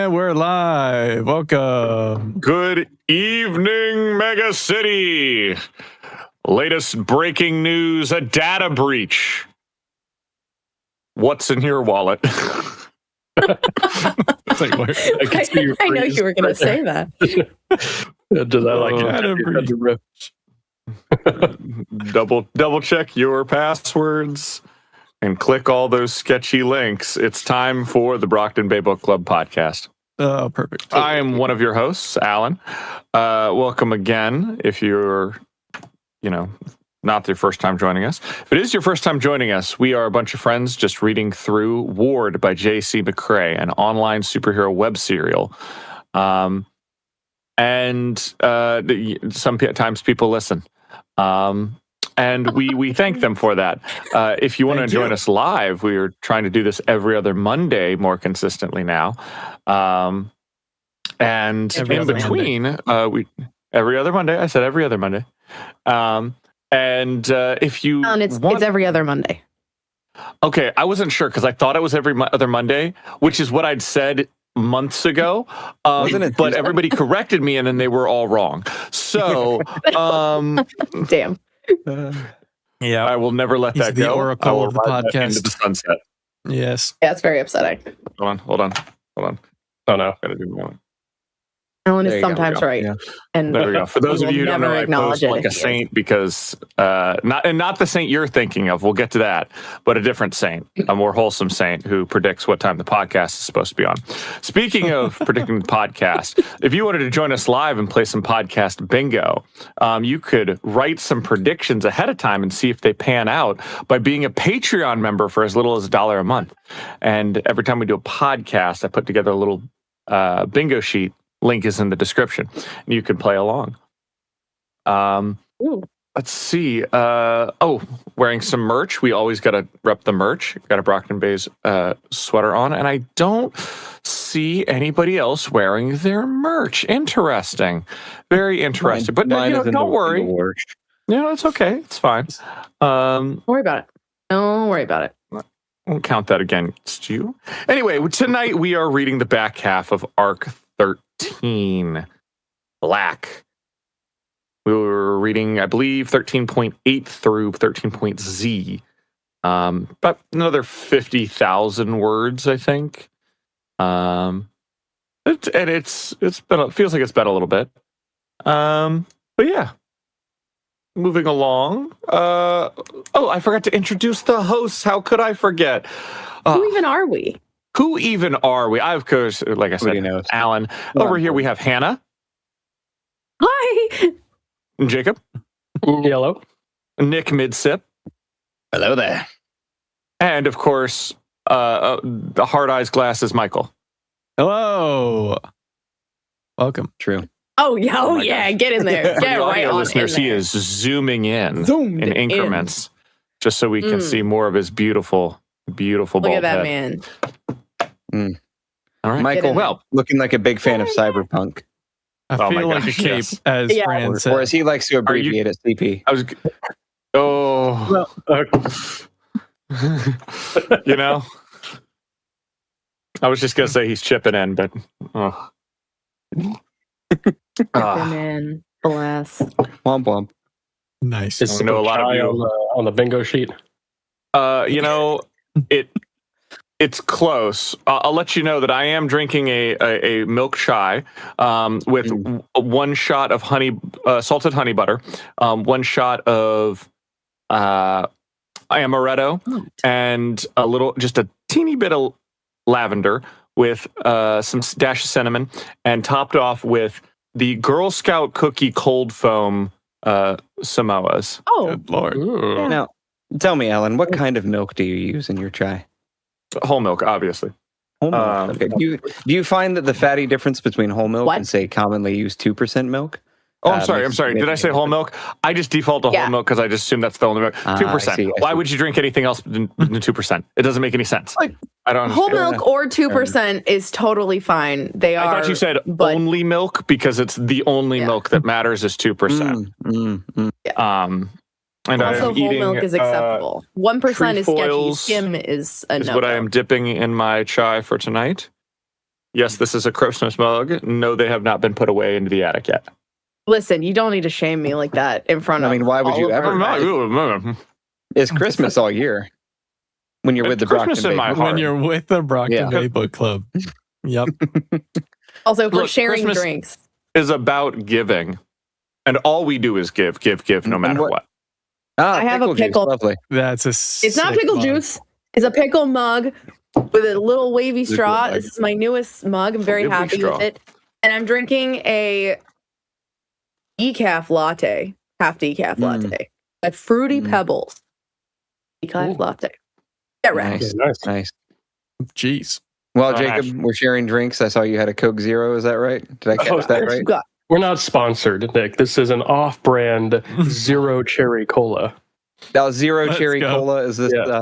And we're live. Welcome. Good evening, Mega City. Latest breaking news, a data breach. What's in your wallet? It's like, I know you were going to say that. Does that like data breach? Double check your passwords and click all those sketchy links. It's time for the Brockton Bay Book Club podcast. Oh, perfect. I am one of your hosts, Alan. Welcome again. If you're, not your first time joining us. If it is your first time joining us, we are a bunch of friends just reading through Ward by J.C. McCrae, an online superhero web serial. Sometimes people listen. And we thank them for that. If you want to join us live, we are trying to do this every other Monday more consistently now. And Every in other between, every other Monday. I said every other Monday. If you it's every other Monday. Okay, I wasn't sure because I thought it was every other Monday, which is what I'd said months ago. But everybody corrected me, and then they were all wrong. So, damn. Yeah, I will never let that the go. oracle of the ride that podcast. into the sunset. Yes. Yeah, it's very upsetting. Hold on. Oh no. Gotta do more. Alan There is you go, sometimes we right. Yeah. And There we go. For those of will you who don't never know, I acknowledge post it like if a he saint because not the saint you're thinking of. We'll get to that, but a different saint, a more wholesome saint who predicts what time the podcast is supposed to be on. Speaking of predicting the podcast, if you wanted to join us live and play some podcast bingo, you could write some predictions ahead of time and see if they pan out by being a Patreon member for as little as $1 a month. And every time we do a podcast, I put together a little bingo sheet. Link is in the description. You can play along. Let's see. Wearing some merch. We always got to rep the merch. Got a Brockton Bay's sweater on, and I don't see anybody else wearing their merch. Interesting. Very interesting. But don't worry. It's okay. It's fine. don't worry about it. Don't worry about it. I won't count that against you. Anyway, tonight we are reading the back half of Arc 13, Black. We were reading, I believe, 13.8 through 13.Z. About another 50,000 words, I think. It feels like it's been a little bit. But yeah. Moving along. I forgot to introduce the hosts. How could I forget? Who even are we? Who even are we? I, of course, like I said, Alan. Over here we have Hannah. Hi. Jacob. Yellow. Nick Midsip. Hello there. And, of course, the hard eyes glasses Michael. Hello. Welcome. True. Oh yeah, get in there. Get right on listeners, in there. he is zooming in Zoomed in increments just so we can see more of his beautiful Look bald at that head. man. All right. Michael, looking like a big fan of cyberpunk. I feel like gosh, a cape, yes. as Fran said. Or as he likes to abbreviate it, CP. I was just going to say he's chipping in, but... Man, bless. Womp womp. Nice. Is I know a lot of you on the bingo sheet. It's close. I'll let you know that I am drinking a milk chai with one shot of salted honey butter, one shot of amaretto, and just a teeny bit of lavender with some dash of cinnamon, and topped off with the Girl Scout cookie cold foam Samoas. Oh, Good Lord. yeah. Now, tell me, Alan, what kind of milk do you use in your chai? Whole milk, obviously. Whole milk. Okay. Do you find that the fatty difference between whole milk and, say, commonly used 2% milk? Oh, I'm sorry. Did I say whole milk? I just default to whole milk because I just assume that's the only milk. 2%. Why would you drink anything else than 2%? It doesn't make any sense. I don't whole milk or 2% is totally fine. They are. I thought you said only milk because it's the only milk that matters is 2%. And also, whole milk is acceptable. 1% is sketchy. Skim is a no. Is what I am dipping in my chai for tonight. Yes, this is a Christmas mug. No, they have not been put away into the attic yet. Listen, you don't need to shame me like that in front of. I mean, why would all you of ever? our friends. It's Christmas all year when you're with the Christmas Brockton in Bay my Book heart. When you're with the Brockton Yeah. Bay Book Club. Yep. Also, for Look, sharing Christmas- drinks. Is about giving, and all we do is give, no matter what. Ah, I have a juice, pickle. Lovely. That's a It's not sick pickle mug. juice. It's a pickle mug with a little wavy Pickle straw. mug. This is my newest mug. I'm very Wavy happy straw. with it. And I'm drinking a decaf latte, half decaf latte, a fruity pebbles decaf latte. Get ready. Nice, Nice. nice. Jeez. Well, Nice. Jacob, we're sharing drinks. I saw you had a Coke Zero. Is that right? Did I catch that What right? you got? We're not sponsored, Nick. This is an off-brand zero cherry cola. Now, Zero Let's Cherry go. Cola. Is this Yeah.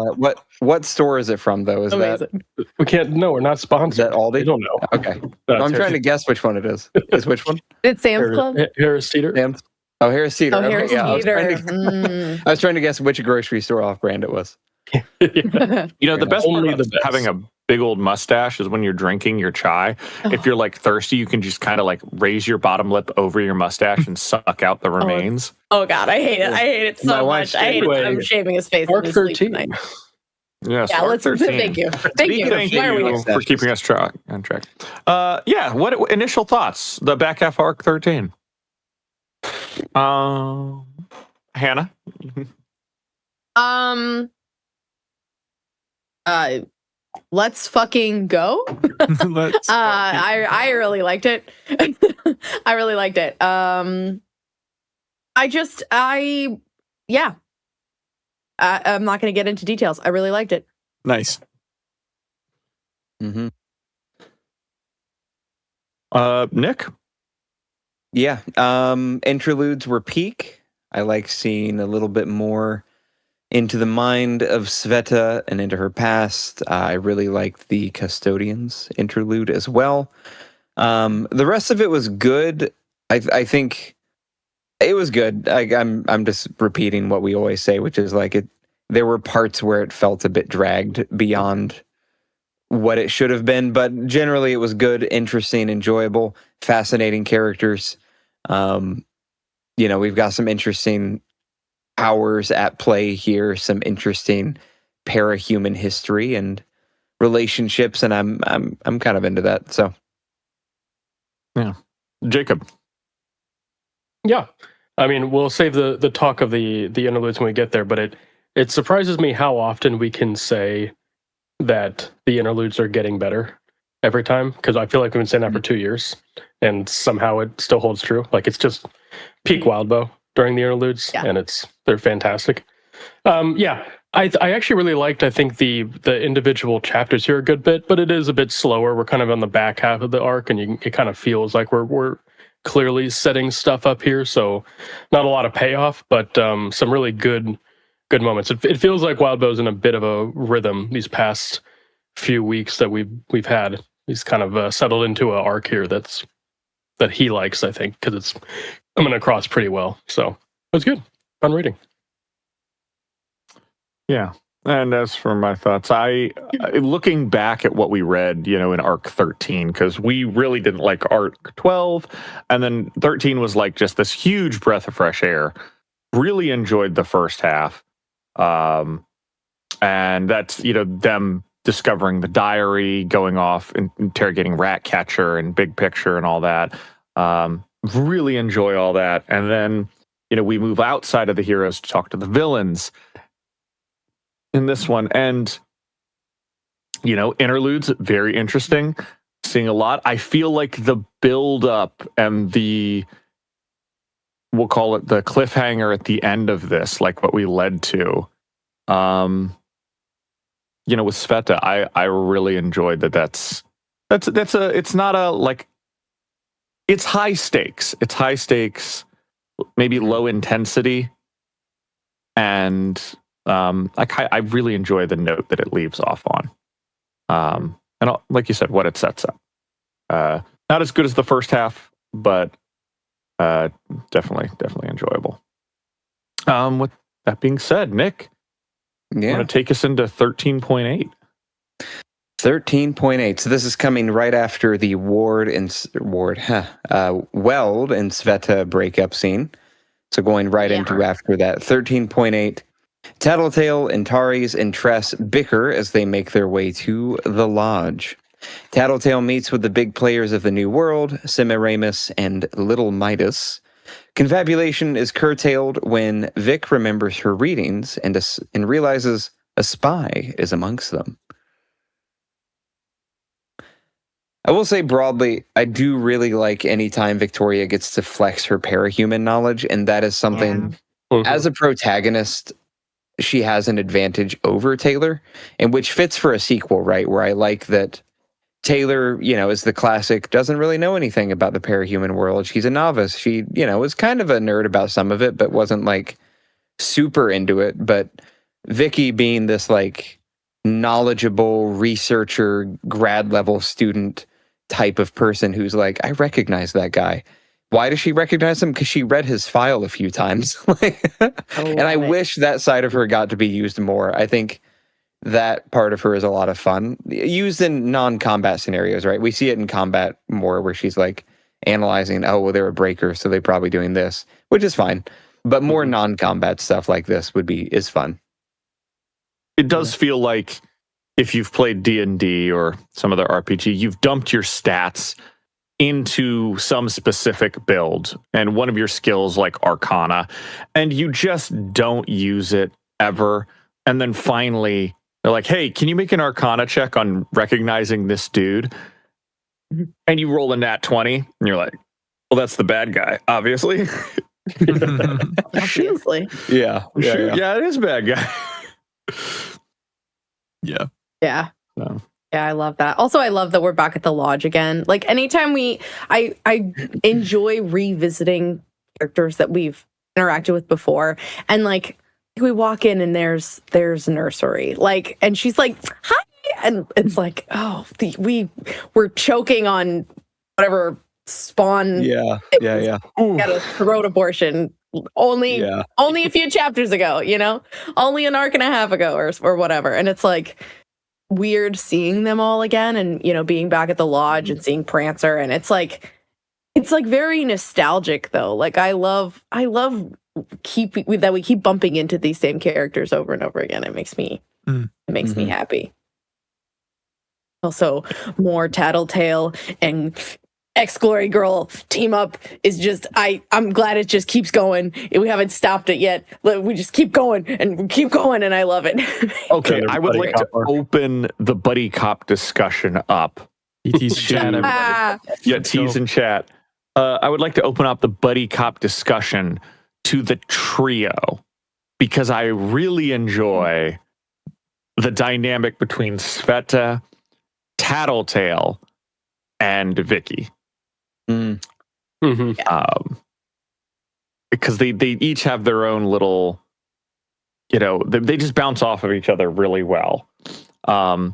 what store is it from though? Is Amazing. We can't. No, we're not sponsored. that Aldi? I don't know. that okay? No, I'm it's trying to guess which one it is. Is which one? It's Sam's Club. Harris Teeter. Sam's? Oh, Harris Teeter. Oh, Okay, Harris yeah, I was trying Teeter. to- I was trying to guess which grocery store off brand it was. Yeah. You know, the best part Only about the best. having a big old mustache is when you're drinking your chai. If you're like thirsty, you can just kind of like raise your bottom lip over your mustache and suck out the remains. Oh God, I hate it. I hate it My so wife's much. I hate it. anyway, I'm shaving his face. Arc in his sleep 13. tonight. Yes, Yeah, Arc let's. 13. Thank you. Thank you. Thank Why are we you here? for keeping us on track. Yeah. What initial thoughts? The back half of Arc 13. Hannah. Let's fucking go. Let's I really liked it. I really liked it. I'm not going to get into details. I really liked it. nice. Mm-hmm. Nick. Yeah. Interludes were peak. I like seeing a little bit more into the mind of Sveta and into her past. I really liked the Custodians interlude as well. The rest of it was good. I think it was good. I'm just repeating what we always say, which is like it. There were parts where it felt a bit dragged beyond what it should have been, but generally it was good, interesting, enjoyable, fascinating characters. We've got some interesting powers at play here, some interesting parahuman history and relationships, and I'm kind of into that. So, Yeah, Jacob. Yeah, I mean, we'll save the talk of the interludes when we get there, but it surprises me how often we can say that the interludes are getting better every time, because I feel like we've been saying that for 2 years, and somehow it still holds true. Like it's just peak Wildbow during the interludes, Yeah. and they're fantastic. I actually really liked. I think the individual chapters here a good bit, but it is a bit slower. We're kind of on the back half of the arc, and it kind of feels like we're clearly setting stuff up here. So not a lot of payoff, but some really good moments. It feels like Wildbow's in a bit of a rhythm these past few weeks that we've had. He's kind of settled into an arc here that he likes, I think, because it's coming across pretty well. So it was good. Fun reading. Yeah. And as for my thoughts, I looking back at what we read, in Arc 13, because we really didn't like Arc 12, and then 13 was like just this huge breath of fresh air. Really enjoyed the first half. And that's, them discovering the diary, going off and interrogating Ratcatcher and Big Picture and all that. Really enjoy all that. And then, we move outside of the heroes to talk to the villains in this one. And, interludes, very interesting. Seeing a lot. I feel like the build up and we'll call it the cliffhanger at the end of this, like what we led to, with Sveta, I really enjoyed that. It's not a, like, it's high stakes. It's high stakes, maybe low intensity. And I really enjoy the note that it leaves off on. And like you said, what it sets up. Not as good as the first half, but definitely enjoyable. With that being said, Nick, yeah. want to take us into 13.8? 13.8. So this is coming right after the Weld and Sveta breakup scene. So going right into after that. 13.8. Tattletale, Antares, and Tress bicker as they make their way to the lodge. Tattletale meets with the big players of the New World, Semiramis and Little Midas. Confabulation is curtailed when Vic remembers her readings and realizes a spy is amongst them. I will say broadly, I do really like anytime Victoria gets to flex her parahuman knowledge, and that is something, as a protagonist, she has an advantage over Taylor, and which fits for a sequel, right? Where I like that Taylor, is the classic, doesn't really know anything about the parahuman world. She's a novice. She, was kind of a nerd about some of it, but wasn't like super into it. But Vicky being this like knowledgeable researcher, grad level student type of person who's like, I recognize that guy. Why does she recognize him? Because she read his file a few times. And I wish that side of her got to be used more. I think that part of her is a lot of fun. Used in non-combat scenarios, right? We see it in combat more where she's like analyzing, oh, well, they're a breaker, so they're probably doing this, which is fine. But more non-combat stuff like this is fun. It does feel like if you've played D&D or some other RPG, you've dumped your stats into some specific build and one of your skills like Arcana, and you just don't use it ever. And then finally, they're like, hey, can you make an Arcana check on recognizing this dude? And you roll a nat 20, and you're like, well, that's the bad guy, obviously. Obviously. Yeah. Yeah, it is a bad guy. Yeah. Yeah. So. Yeah, I love that. Also, I love that we're back at the lodge again. Like anytime I enjoy revisiting characters that we've interacted with before, and like we walk in and there's Nursery, like, and she's like, hi, and it's like, oh, we're choking on whatever spawn. Yeah. Got a throat abortion only a few chapters ago, only an arc and a half ago or whatever, and it's like weird seeing them all again and being back at the lodge and seeing Prancer, and it's like very nostalgic though. Like I love that we keep bumping into these same characters over and over again. It makes me me happy. Also, more Tattletale and Ex-Glory Girl team up is just I'm glad it just keeps going. We haven't stopped it yet. We just keep going and I love it. Okay, I would like to open the buddy cop discussion up. ET's chat, everybody. Yeah, T's in chat. I would like to open up the buddy cop discussion to the trio because I really enjoy the dynamic between Sveta, Tattletale, and Vicky. Because they each have their own little, they just bounce off of each other really well. And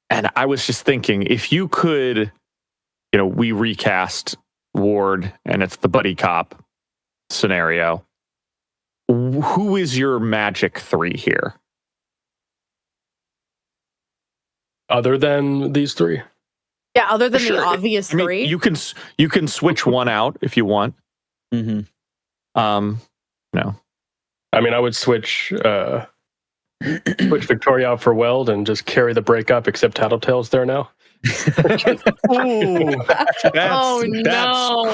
I was just thinking, if you could, we recast Ward and it's the buddy cop scenario, who is your magic 3 here? Other than these 3? Yeah, other than the obvious 3. You can switch one out if you want. Mm-hmm. No. I mean, I would switch Victoria out for Weld and just carry the breakup, except Tattletale's there now. That's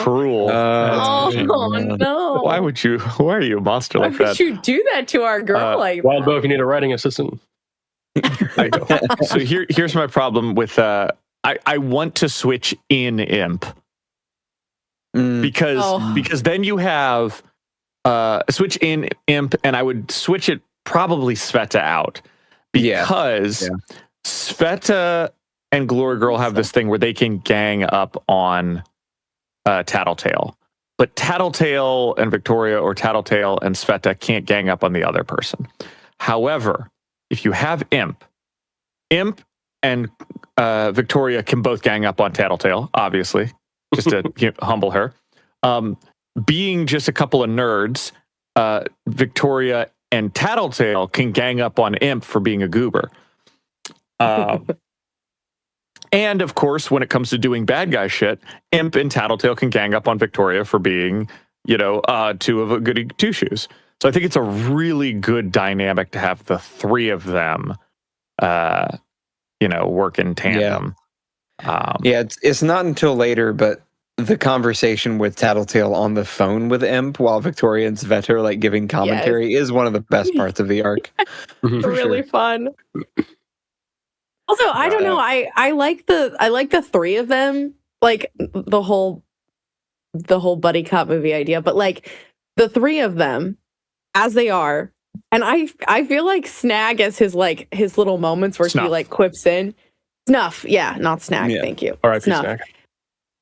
cruel. No. Why are you a monster like that? Why would you do that to our girl like that? Wild Bo, if you need a writing assistant. There you go. So here's my problem with I want to switch in Imp because then you have switch in Imp, and I would switch it probably Sveta out because Sveta and Glory Girl have this thing where they can gang up on Tattletale, but Tattletale and Victoria or Tattletale and Sveta can't gang up on the other person. However, if you have Imp and Victoria can both gang up on Tattletale, obviously, just to humble her. Being just a couple of nerds, Victoria and Tattletale can gang up on Imp for being a goober. And of course, when it comes to doing bad guy shit, Imp and Tattletale can gang up on Victoria for being, two of a goody two shoes. So I think it's a really good dynamic to have the three of them, work in tandem. It's not until later, but the conversation with Tattletale on the phone with Imp while Victoria and Sveta are like giving commentary is one of the best parts of the arc. Really fun. Also, I don't know. I like the three of them, like the whole buddy cop movie idea, but like the three of them as they are, and I feel like Snag as his little moments where Snuff. he like quips in. Snuff, yeah, not Snag. Yeah. Thank you. R.I.P. Snuff. Snag.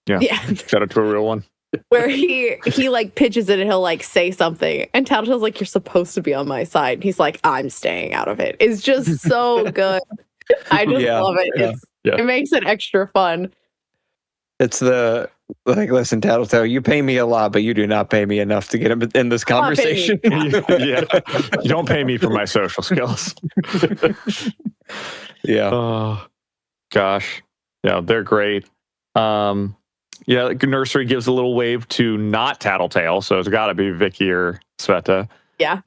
Yeah. Shout out to a real one. Where he like pitches it and he'll like say something, and Tattletale's like, "You're supposed to be on my side." And he's like, "I'm staying out of it." It's just so good. I just love it. It makes it extra fun. It's listen, Tattletale, you pay me a lot, but you do not pay me enough to get in this conversation. You don't pay me for my social skills. Yeah. Oh, gosh. Yeah, they're great. Nursery gives a little wave to not Tattletale, so it's got to be Vicky or Sveta. Yeah.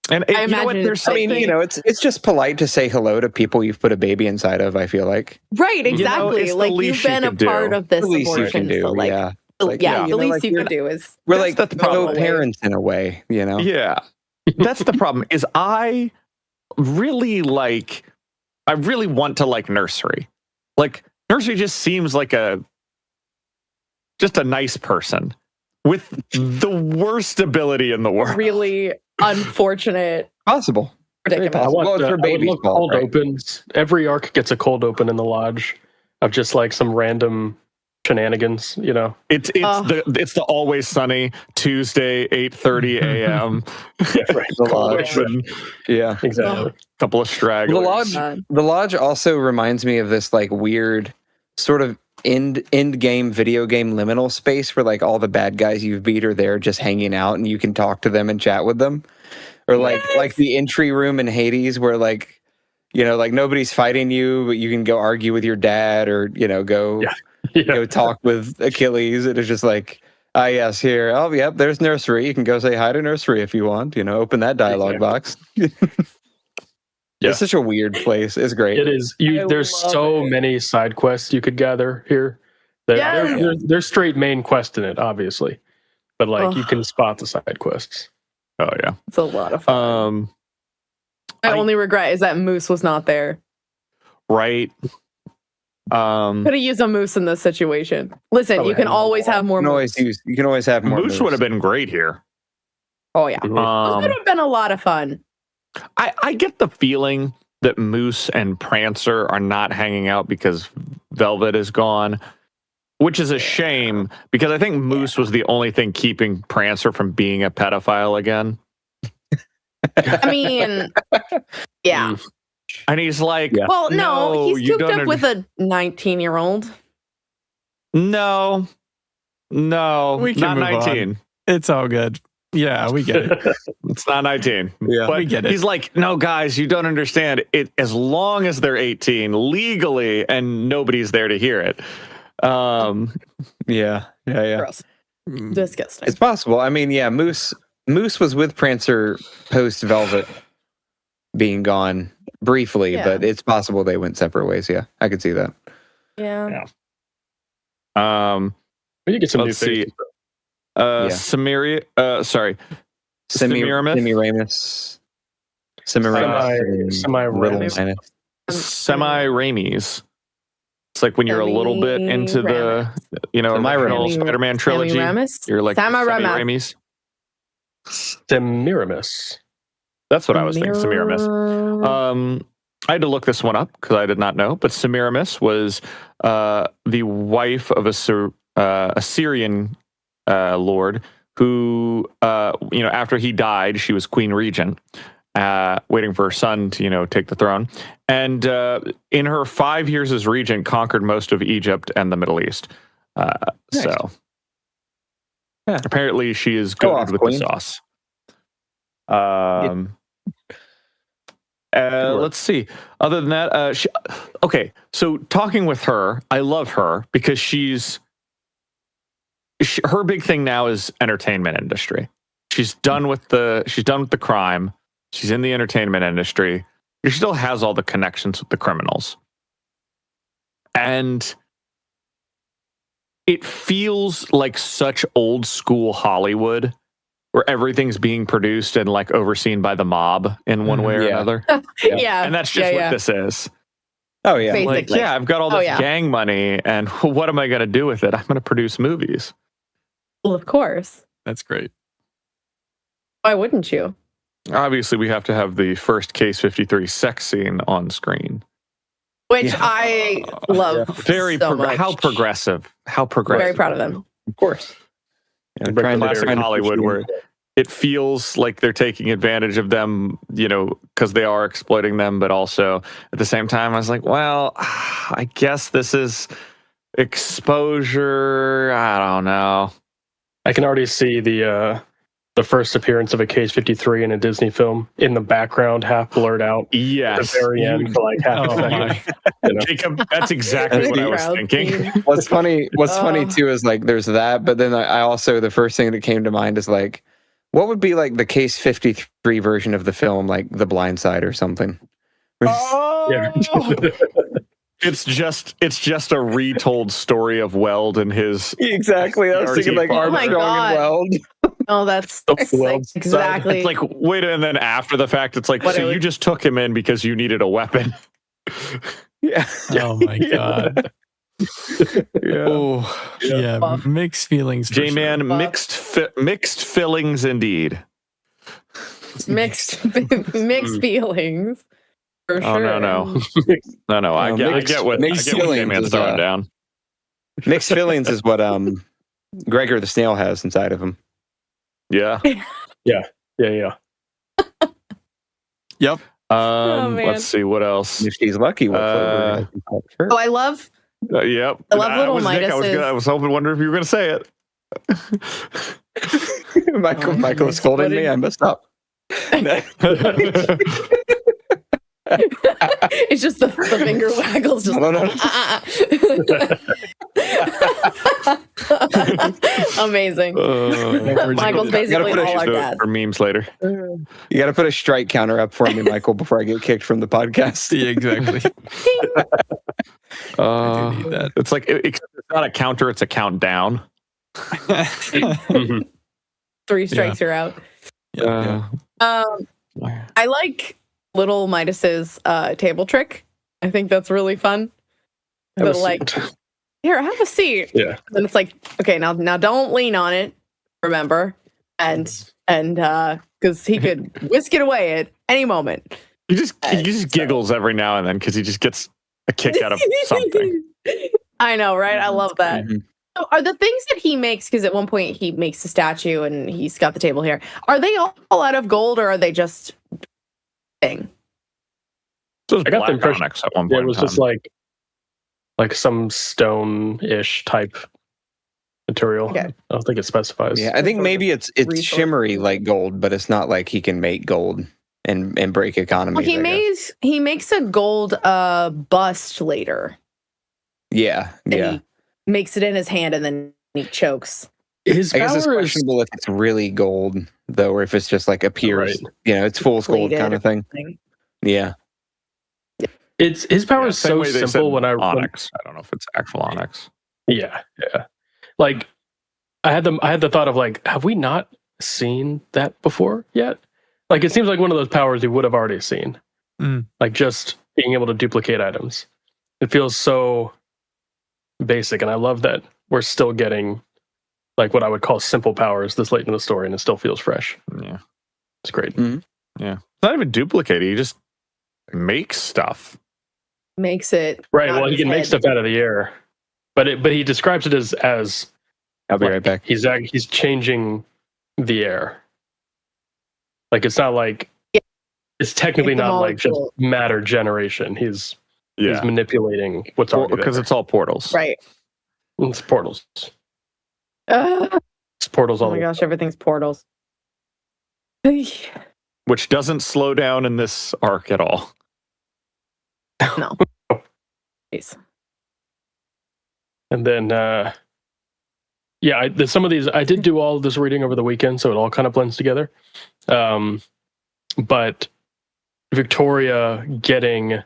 And I imagine there's I mean, it's just polite to say hello to people you've put a baby inside of, I feel like. Right, exactly. it's the like least you've been you a can part do. of this The least you abortion. can do, So yeah. the Like, least you can do is we're That's like the problem. co-parents in a way, Yeah. That's the problem is I really want to like Nursery. Like Nursery just seems like just a nice person with the worst ability in the world. really unfortunate. Possible. Predicament. Very possible. Well, it's for baby's fault, cold right? opens. Every arc gets a cold open in the lodge of just like some random shenanigans, It's the Always Sunny Tuesday 8:30 a.m. Cold open. Yeah, exactly. Couple of stragglers. The lodge also reminds me of this like weird sort of end game video game liminal space where like all the bad guys you've beat are there just hanging out and you can talk to them and chat with them. Or like the entry room in Hades where like nobody's fighting you, but you can go argue with your dad or go talk with Achilles. It is just like, yes, here. Oh, yep, there's Nursery. You can go say hi to Nursery if you want. Open that dialogue box. It's such a weird place. It's great. It is. There's so many side quests you could gather here. There's straight main quest in it, obviously, but like you can spot the side quests. Oh yeah, it's a lot of fun. My only regret is that Moose was not there. Right. Could have used a Moose in this situation. Listen, you can always have more. You can always have more. Moose would have been great here. Oh yeah, this would have been a lot of fun. I get the feeling that Moose and Prancer are not hanging out because Velvet is gone, which is a shame because I think Moose was the only thing keeping Prancer from being a pedophile again. I mean, yeah. And he's like, well, no, he's cooped up with a 19-year-old. No, we can not move 19. On. It's all good. Yeah, we get it. It's not 19. Yeah, but we get it. He's like, no, guys, you don't understand. It as long as they're 18 legally, and nobody's there to hear it. Yeah. Gross. Disgusting. It's possible. I mean, yeah, Moose was with Prancer post Velvet being gone briefly, but it's possible they went separate ways. Yeah, I could see that. Yeah. You get some new Let's see. faces. Semiramis. Semi-Ramis. It's like when you're a little bit into the, original Spider-Man trilogy. You're like Semi-Ramis. Semiramis. That's what I was thinking. Semiramis. I had to look this one up because I did not know. But Semiramis was the wife of a Syrian lord who, after he died, she was queen regent, waiting for her son to, take the throne. And in her 5 years as regent, conquered most of Egypt and the Middle East. Nice. So apparently she is good with queen. The sauce. Let's see. Other than that, okay. So talking with her, I love her because her big thing now is entertainment industry. She's done with the crime. She's in the entertainment industry. She still has all the connections with the criminals, and it feels like such old school Hollywood, where everything's being produced and like overseen by the mob in one way or another. Yeah. And that's just what this is. Oh yeah. Basically. Like, I've got all this gang money, and what am I going to do with it? I'm going to produce movies. Well, of course. That's great. Why wouldn't you? Obviously, we have to have the first Case 53 sex scene on screen. Which I love Very so much. How progressive. Very proud of them. Of course. Classic Hollywood, where it feels like they're taking advantage of them, because they are exploiting them, but also at the same time, I was like, well, I guess this is exposure. I don't know. I can already see the first appearance of a Case 53 in a Disney film in the background, half blurred out. Yes. At the very end for like half a second. Jacob, that's exactly what I was thinking. What's funny too is like there's that, but then I also, the first thing that came to mind is like, what would be like the Case 53 version of the film, like The Blind Side or something? Yeah. It's just a retold story of Weld and his. Exactly. I was thinking like Armstrong and Weld. Oh, that's exactly. It's like, wait, and then after the fact, it's like, you just took him in because you needed a weapon. Yeah. Oh my God. Yeah. Mixed feelings. J-Man, sure. mixed fillings indeed. Mixed feelings. For Oh sure. No. I get what J-Man's throwing down. Mixed feelings is what Gregor the snail has inside of him. Yeah. Yeah. Yep. Let's see what else. If she's lucky, what flavor Oh, I love. Yep. I love little Midas's. I was wondering if you were going to say it. Michael is scolding me. I messed up. It's just the finger waggles. Just amazing. Michael's basically all our dads. For memes later. You got to put a strike counter up for me, Michael, before I get kicked from the podcast. Yeah, exactly. I do need that. It's like it's not a counter; it's a countdown. 3 strikes, you're out. Yeah. I like Little Midas's table trick. I think that's really fun. But like, here, have a seat. Yeah. And it's like, okay, now don't lean on it. Remember, and because he could whisk it away at any moment. He just giggles every now and then because he just gets a kick out of something. I know, right? I love that. Mm-hmm. So are the things that he makes, because at one point he makes a statue and he's got the table here, are they all out of gold or are they just thing? So I got the impression at one point it was just like some stone-ish type material. Okay. I don't think it specifies. Yeah, I think maybe it's shimmery like gold, but it's not like he can make gold and break economies. Well, he makes a gold bust later. Yeah. He makes it in his hand and then he chokes. I guess it's questionable if it's really gold though, or if it's just like appears. Right. It's fool's gold kind of thing. Yeah. It's his power is so simple when onyx. I don't know if it's actual onyx. Yeah. Like I had the thought of like, have we not seen that before yet? Like it seems like one of those powers we would have already seen. Like just being able to duplicate items. It feels so basic, and I love that we're still getting like what I would call simple powers this late in the story, and it still feels fresh. Yeah, it's great. Mm-hmm. Yeah, it's not even duplicating. He just makes stuff. Makes it right. Well, he can make stuff out of the air, but he describes it as I'll be right back. He's changing the air. Like it's not like it's technically not like just matter generation. He's manipulating what's already because it's all portals. Right. It's portals. It's portals all oh my gosh, everything's portals. which doesn't slow down in this arc at all. No. Jeez. And then, some of these, I did do all of this reading over the weekend, so it all kind of blends together. But Victoria getting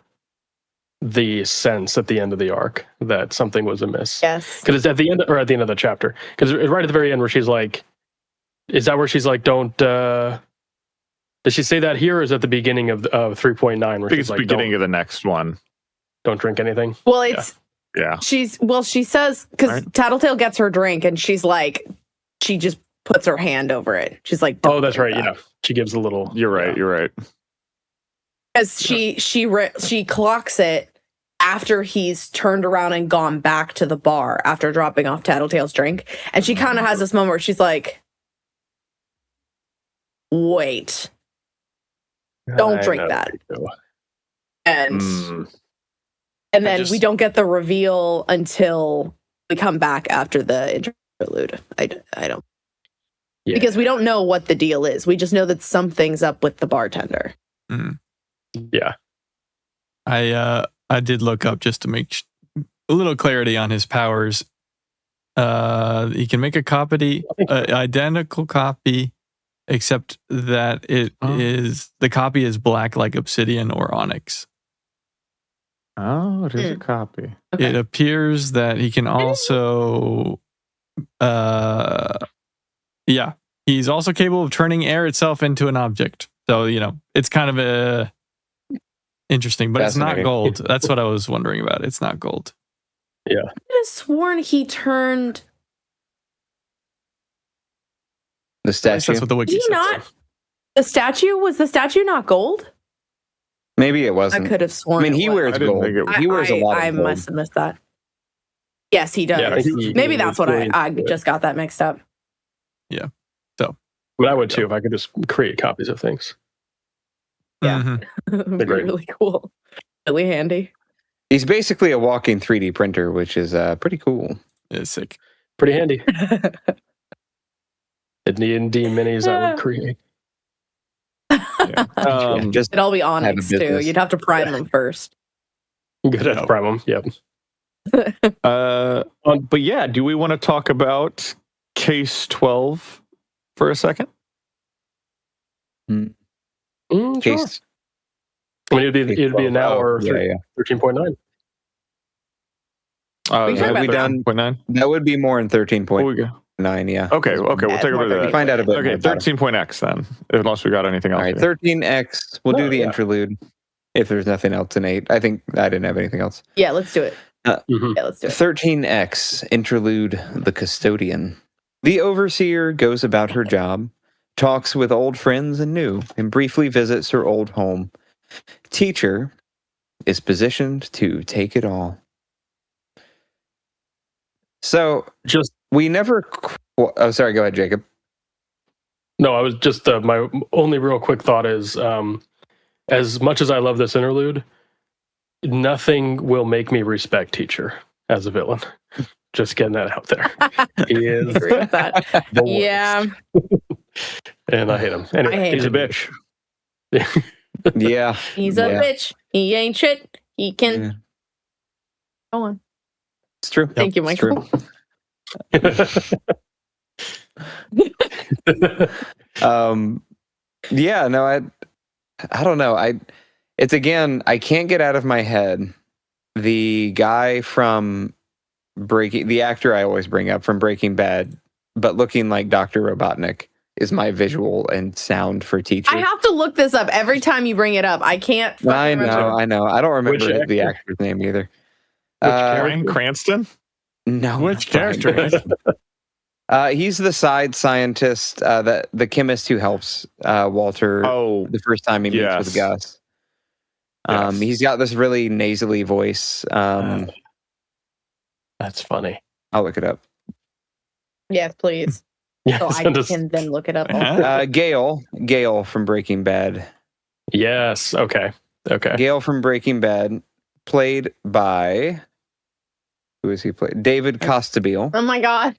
the sense at the end of the arc that something was amiss. Yes. Because it's at the end of the chapter. Because right at the very end where she's like, is that where she's like, don't, does she say that here, or is it at the beginning of 3.9? Where I think she's it's like, beginning of the next one. don't drink anything? Well, it's, Yeah. she says, because Right. Tattletale gets her drink and she's like, she just puts her hand over it. She's like, Oh, that's drink right. that. Yeah. She gives a little. You're right. You're right. Because she clocks it after he's turned around and gone back to the bar after dropping off Tattletale's drink. And she kind of has this moment where she's like, wait, don't drink that. And and then we don't get the reveal until we come back after the interlude. I don't. Yeah. Because we don't know what the deal is. We just know that something's up with the bartender. Yeah. I did look up just to make a little clarity on his powers. He can make a identical copy, except that the copy is black like obsidian or onyx. Oh, it is a copy. Okay. It appears that he can also, he's also capable of turning air itself into an object. So, it's kind of interesting, but it's not gold. That's what I was wondering about. It's not gold. Yeah. I could have sworn he turned. The statue. That's what the wiki Did he says. not? Was the statue not gold? Maybe it wasn't. I could have sworn. I mean, he it was. wears I didn't gold. think it was. He wears a lot I of gold. must have missed that. Yes, he does. Yeah, I think he- Maybe that's what really- I just got that mixed up. But I would too if I could just create copies of things. Yeah. Mhm. It'd be great. really cool. Really handy. He's basically a walking 3D printer, which is pretty cool. It's sick. Pretty handy. In D&D minis I would create. Just It'd all be have a onyx too. business. You'd have to prime them first. Good at prime them. Yep. But yeah, do we want to talk about case 12 for a second? Sure. case. I mean, it'd be an hour, Yeah. 13.9. We can talk Have we about done? 13.9? That would be more in Oh, 13.9. we go. Yeah. Okay, we'll take a look at We that. find out a bit. Okay, more about it. 13.x then, unless we got anything else. All right, here. 13X. We'll do the yeah. interlude if there's nothing else in 8. I think I didn't have anything else. Yeah, let's do it. Mhm. Yeah, let's do it. 13X, interlude the custodian. The overseer goes about her job, talks with old friends and new, and briefly visits her old home. Teacher is positioned to take it all. So, Just we never... Oh, sorry, go ahead, Jacob. no, I was just my only real quick thought is, as much as I love this interlude, nothing will make me respect Teacher as a villain. Just getting that out there. He is Agree with that. the worst. Yeah. And I hate him. Anyway, I hate he's a a bitch. Yeah. He's a Yeah. bitch. He ain't shit. He can. Yeah. Go on. It's true. Thank you, It's true. Michael. Yeah, no, I don't know. It's again, I can't get out of my head the guy from the actor I always bring up from Breaking Bad, but looking like Dr. Robotnik is my visual and sound for Teacher. I have to look this up every time you bring it up. I can't. I know. I don't remember Which the actor? actor's name either. Bryan Cranston? No, Which Bryan character? Cranston. He's the side scientist, the chemist who helps Walter Oh, the first time he meets yes. with Gus. Yes. He's got this really nasally voice. That's funny. I'll look it up. Yes, please. Yeah, So I send us- can then look it up. Gale from Breaking Bad. Yes. Okay. Gale from Breaking Bad, played by who is he played? David Costabile. Oh my god.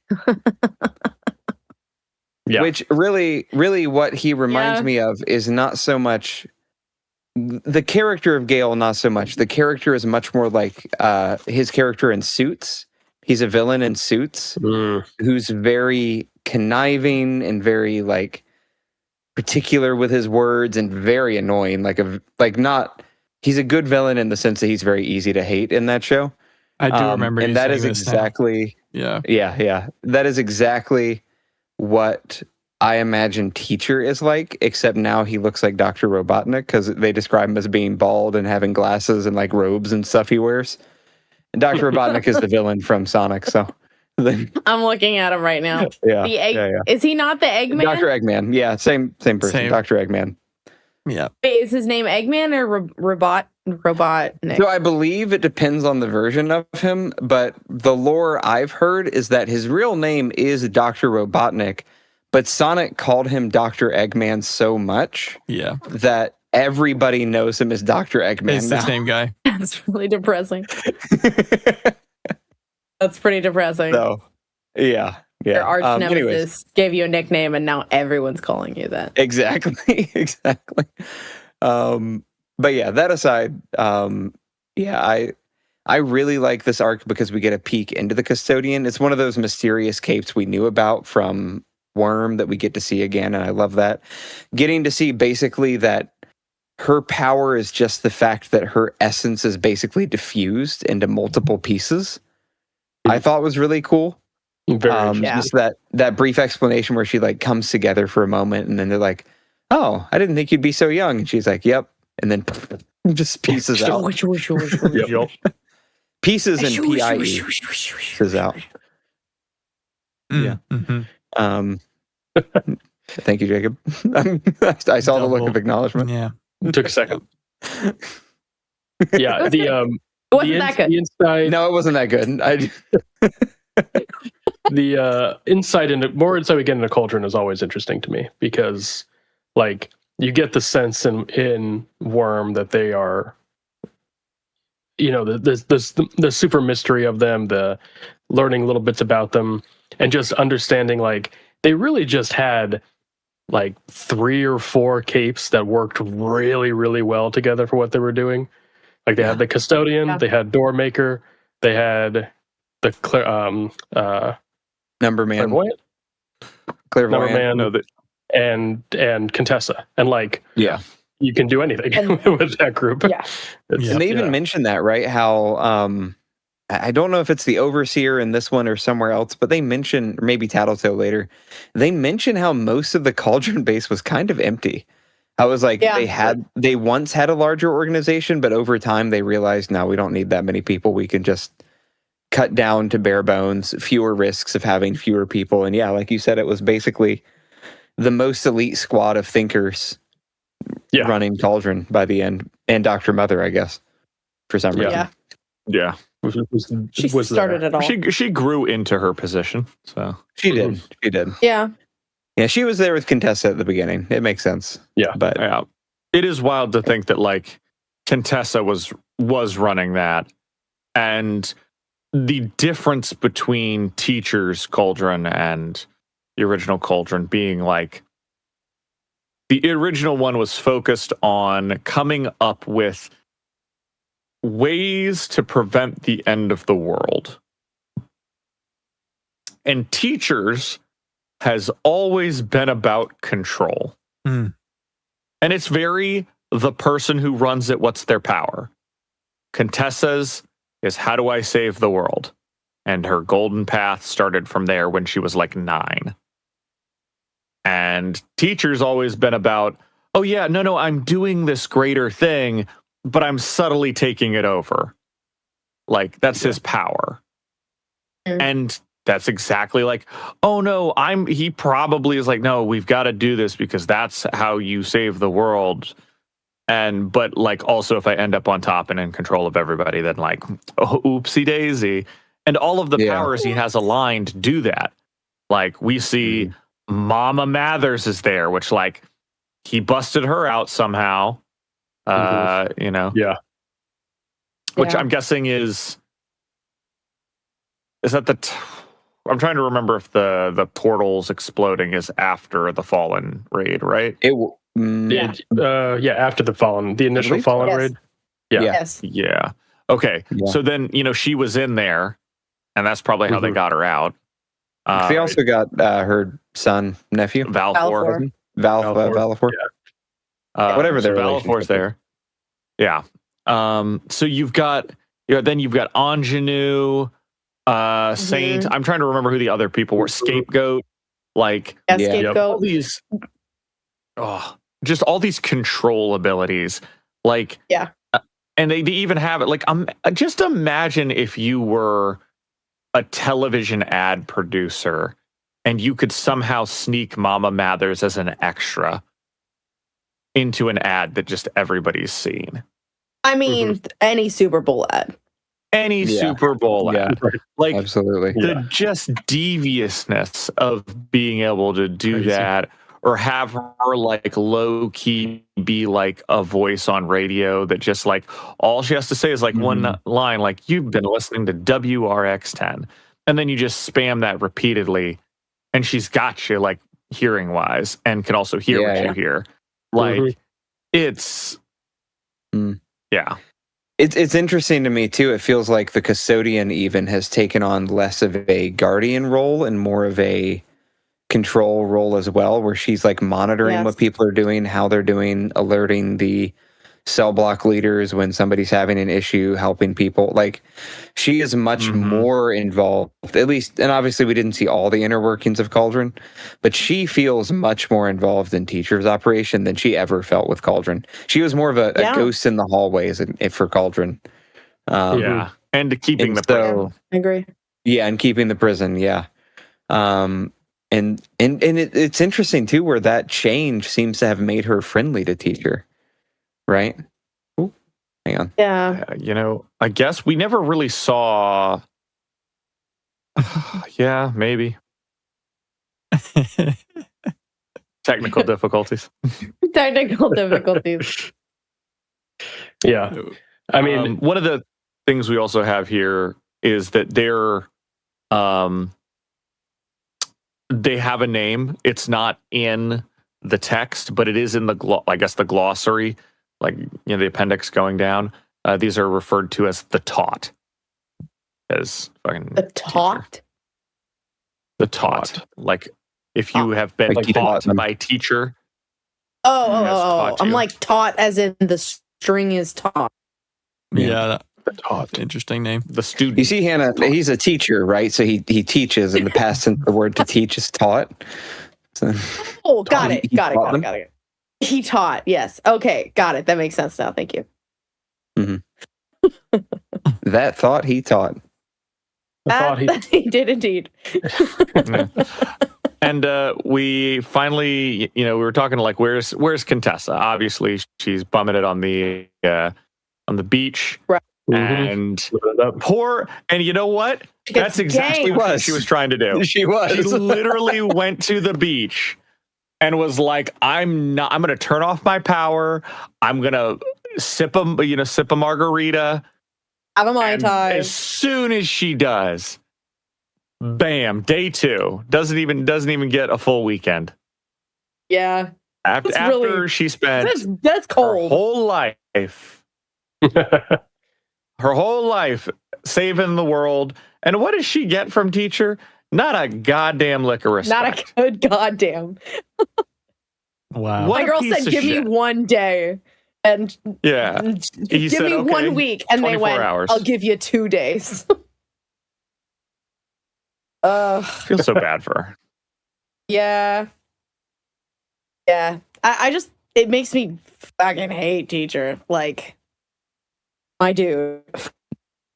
Yeah. Which really what he reminds me of is not so much the character of Gale, not so much. The character is much more like his character in Suits. He's a villain in Suits who's very conniving and very like particular with his words and very annoying. He's a good villain in the sense that he's very easy to hate in that show. I do remember, and that is exactly yeah. That is exactly what I imagine Teacher is like, except now he looks like Dr. Robotnik because they describe him as being bald and having glasses and like robes and stuff he wears. And Dr. Robotnik is the villain from Sonic, so I'm looking at him right now. Yeah. Is he not the Eggman? Dr. Eggman, yeah, same person, Dr. Eggman. Yeah. Wait, is his name Eggman or Robotnik? So I believe it depends on the version of him, but the lore I've heard is that his real name is Dr. Robotnik, but Sonic called him Dr. Eggman so much that everybody knows him as Dr. Eggman. It's the same guy. That's really depressing. That's pretty depressing. So, yeah. Your arch nemesis gave you a nickname, and now everyone's calling you that. Exactly. But yeah, that aside, I really like this arc because we get a peek into the Custodian. It's one of those mysterious capes we knew about from Worm that we get to see again, and I love that. Getting to see basically that her power is just the fact that her essence is basically diffused into multiple pieces, I thought was really cool. Just that brief explanation where she like comes together for a moment and then they're like, "Oh, I didn't think you'd be so young," and she's like, "Yep," and then just pieces out. Pieces and PIE pieces out. Yeah. Thank you, Jacob. I saw the look of acknowledgement. Yeah, it took a second. Yeah, the wasn't that good? The inside, no, it wasn't that good. The insight we get into Cauldron is always interesting to me because, like, you get the sense in Worm that they are, the super mystery of them, the learning little bits about them, and just understanding like they really just had like 3 or 4 capes that worked really, really well together for what they were doing. Like they had the Custodian, they had Doormaker, they had the Numberman, Clairvoyant, and Contessa, and like you can do anything with that group. Yeah, and they even mentioned that, right? How I don't know if it's the Overseer in this one or somewhere else, but they mention, or maybe Tattletale later, they mention how most of the Cauldron base was kind of empty. I was like, they once had a larger organization, but over time they realized, no, we don't need that many people. We can just cut down to bare bones, fewer risks of having fewer people. And yeah, like you said, it was basically the most elite squad of thinkers running Cauldron by the end, and Dr. Mother, I guess, for some reason. Yeah. She started it all. She grew into her position. So she did. She did. Yeah. Yeah, she was there with Contessa at the beginning. It makes sense. Yeah. But it is wild to think that like Contessa was running that, and the difference between Teacher's Cauldron and the original Cauldron being like the original one was focused on coming up with ways to prevent the end of the world. And Teacher's has always been about control. And it's very the person who runs it, what's their power. Contessa's is how do I save the world? And her golden path started from there when she was like 9. And Teacher's always been about, oh yeah, no, I'm doing this greater thing, but I'm subtly taking it over. Like, that's his power. And that's exactly like, oh no, he probably is like, no, we've got to do this because that's how you save the world. But like, also if I end up on top and in control of everybody, then like, oh, oopsie daisy. And all of the powers he has aligned do that. Like we see Mama Mathers is there, which like he busted her out somehow. Which I'm guessing is that I'm trying to remember if the portals exploding is after the Fallen raid, right? After the Fallen, the initial Fallen Yes. raid. Yes. Yeah. Okay. Yeah. So then, she was in there, and that's probably how they got her out. They also got her son, nephew, Valfor. Valifor. Whatever so their Valifor's there. Yeah. So you've got Ingenue, Saint. I'm trying to remember who the other people were. Scapegoat. Scapegoat. All these, just all these control abilities. And they even have it. Just imagine if you were a television ad producer and you could somehow sneak Mama Mathers as an extra into an ad that just everybody's seen. I mean, any Super Bowl ad. Any Super Bowl ad. Absolutely. The just deviousness of being able to do that, or have her low key be like a voice on radio that just all she has to say is one line, you've been listening to WRX10, and then you just spam that repeatedly, and she's got you hearing wise and can also hear what you hear. It's It's interesting to me too. It feels like the custodian even has taken on less of a guardian role and more of a control role as well, where she's monitoring what people are doing, how they're doing, alerting the cell block leaders when somebody's having an issue, helping people. She is much more involved, at least, and obviously we didn't see all the inner workings of Cauldron, but she feels much more involved in Teacher's operation than she ever felt with Cauldron. She was more of a ghost in the hallways for Cauldron. And keeping the prison. I agree. Yeah, and keeping the prison, And it's interesting too, where that change seems to have made her friendly to Teacher, right? Ooh, hang on. Yeah. I guess we never really saw. Yeah, maybe. Technical difficulties. Technical difficulties. Yeah. I mean, one of the things we also have here is that they have a name. It's not in the text, but it is in the glossary, the appendix going down. These are referred to as the taught. As fucking the taught. The taught. If you have been taught by teacher. Oh. I'm taught as in the string is taught. Yeah. Taught. Interesting name. The student. You see, Hannah, he's a teacher, right? So he teaches in the past tense. The word to teach is taught. So, got it. He taught. Yes. Okay. Got it. That makes sense now. Thank you. That thought he taught. He did indeed. And we finally, we were talking where's Contessa? Obviously, she's bumming it on the beach. Right. And and you know what? That's exactly what she was trying to do. She was. She literally went to the beach and was like, I'm going to turn off my power. I'm going to sip a margarita. Have a Mai Tai. As soon as she does, bam, day 2. Doesn't even get a full weekend. Yeah. After she spent that's cold. Her whole life. Her whole life saving the world. And what does she get from Teacher? Not a goddamn lick of respect. Not a good goddamn. Wow. My girl said, give me one day. And give me 1 week. And they went, hours. I'll give you 2 days. I feel so bad for her. Yeah. Yeah. I just, it makes me fucking hate Teacher. My dude.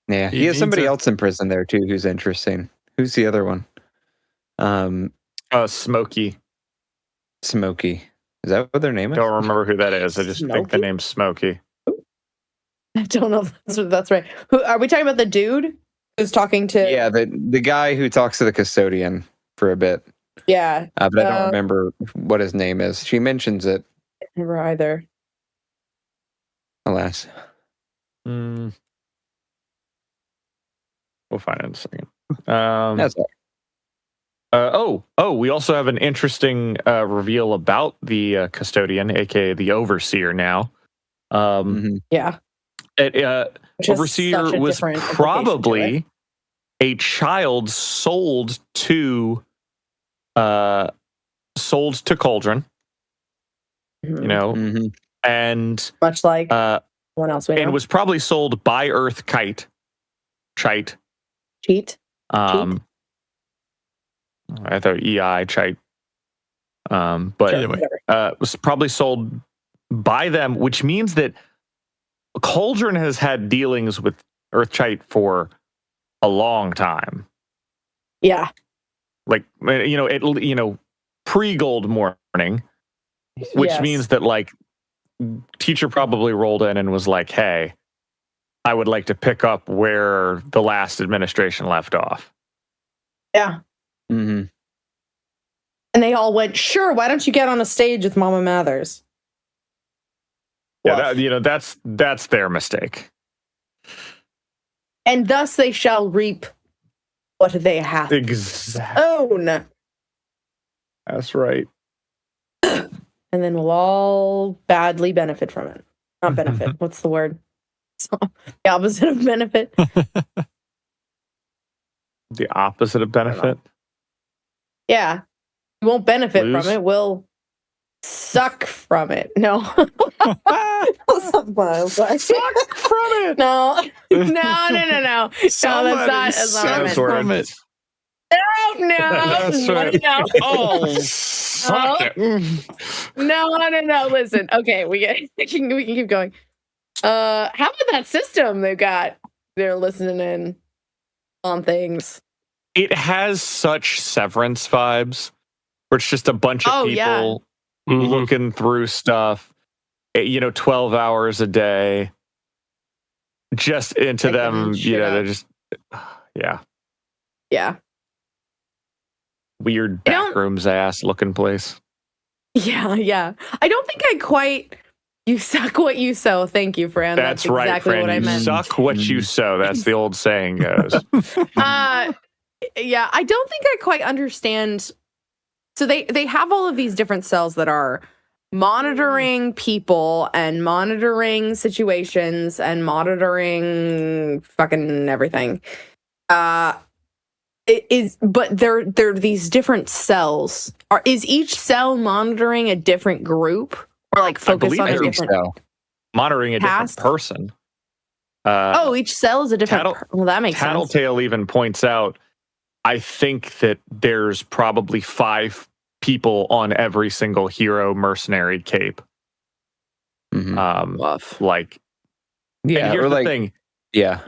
Yeah, he has somebody else in prison there too who's interesting. Who's the other one? Smokey. Smokey. Is that what their name is? Don't remember who that is. I just think the name's Smokey. I don't know if that's right. Who are we talking about? The dude who's talking to? Yeah, the guy who talks to the custodian for a bit. Yeah, but I don't remember what his name is. She mentions it. I don't remember either. Alas. We'll find it in a second. That's all. We also have an interesting reveal about the custodian, aka the overseer. Now, Yeah. Overseer was probably a child sold to Cauldron. You know, and much like one else we know, and was probably sold by Earth Cheat. I thought EI Cheat. But was probably sold by them, which means that Cauldron has had dealings with Earth Cheat for a long time. Yeah. Like, pre-Gold Morning, which means that, like, Teacher probably rolled in and was like, hey, I would like to pick up where the last administration left off. Yeah. Mm-hmm. And they all went, sure, why don't you get on a stage with Mama Mathers? Yeah, that's their mistake. And thus they shall reap what they have own. That's right. And then we'll all badly benefit from it. Not benefit. What's the word? So, the opposite of benefit. The opposite of benefit? Yeah. We won't benefit Lose? from it. We'll suck from it. No. Suck from it. No. No, that's not From it. No. That's right. No. Oh, suck it. No. Listen. Okay, we can keep going. How about that system they've got? They're listening in on things. It has such Severance vibes, where it's just a bunch of people looking through stuff. 12 hours a day, just into them. They're just Yeah. Weird backrooms ass looking place. Yeah. I don't think I quite. You suck what you sow. Thank you, Fran. That's right, exactly Fran. what I You meant. suck what you sow. That's the old saying goes. Yeah, I don't think I quite understand. So they have all of these different cells that are monitoring people and monitoring situations and monitoring fucking everything. But they're these different cells. Is each cell monitoring a different group or like focus on a different monitoring a different person? Each cell is a different. Well, that makes sense. Tattletale even points out, I think that there's probably 5 people on every single hero mercenary cape. Here's the thing. Yeah.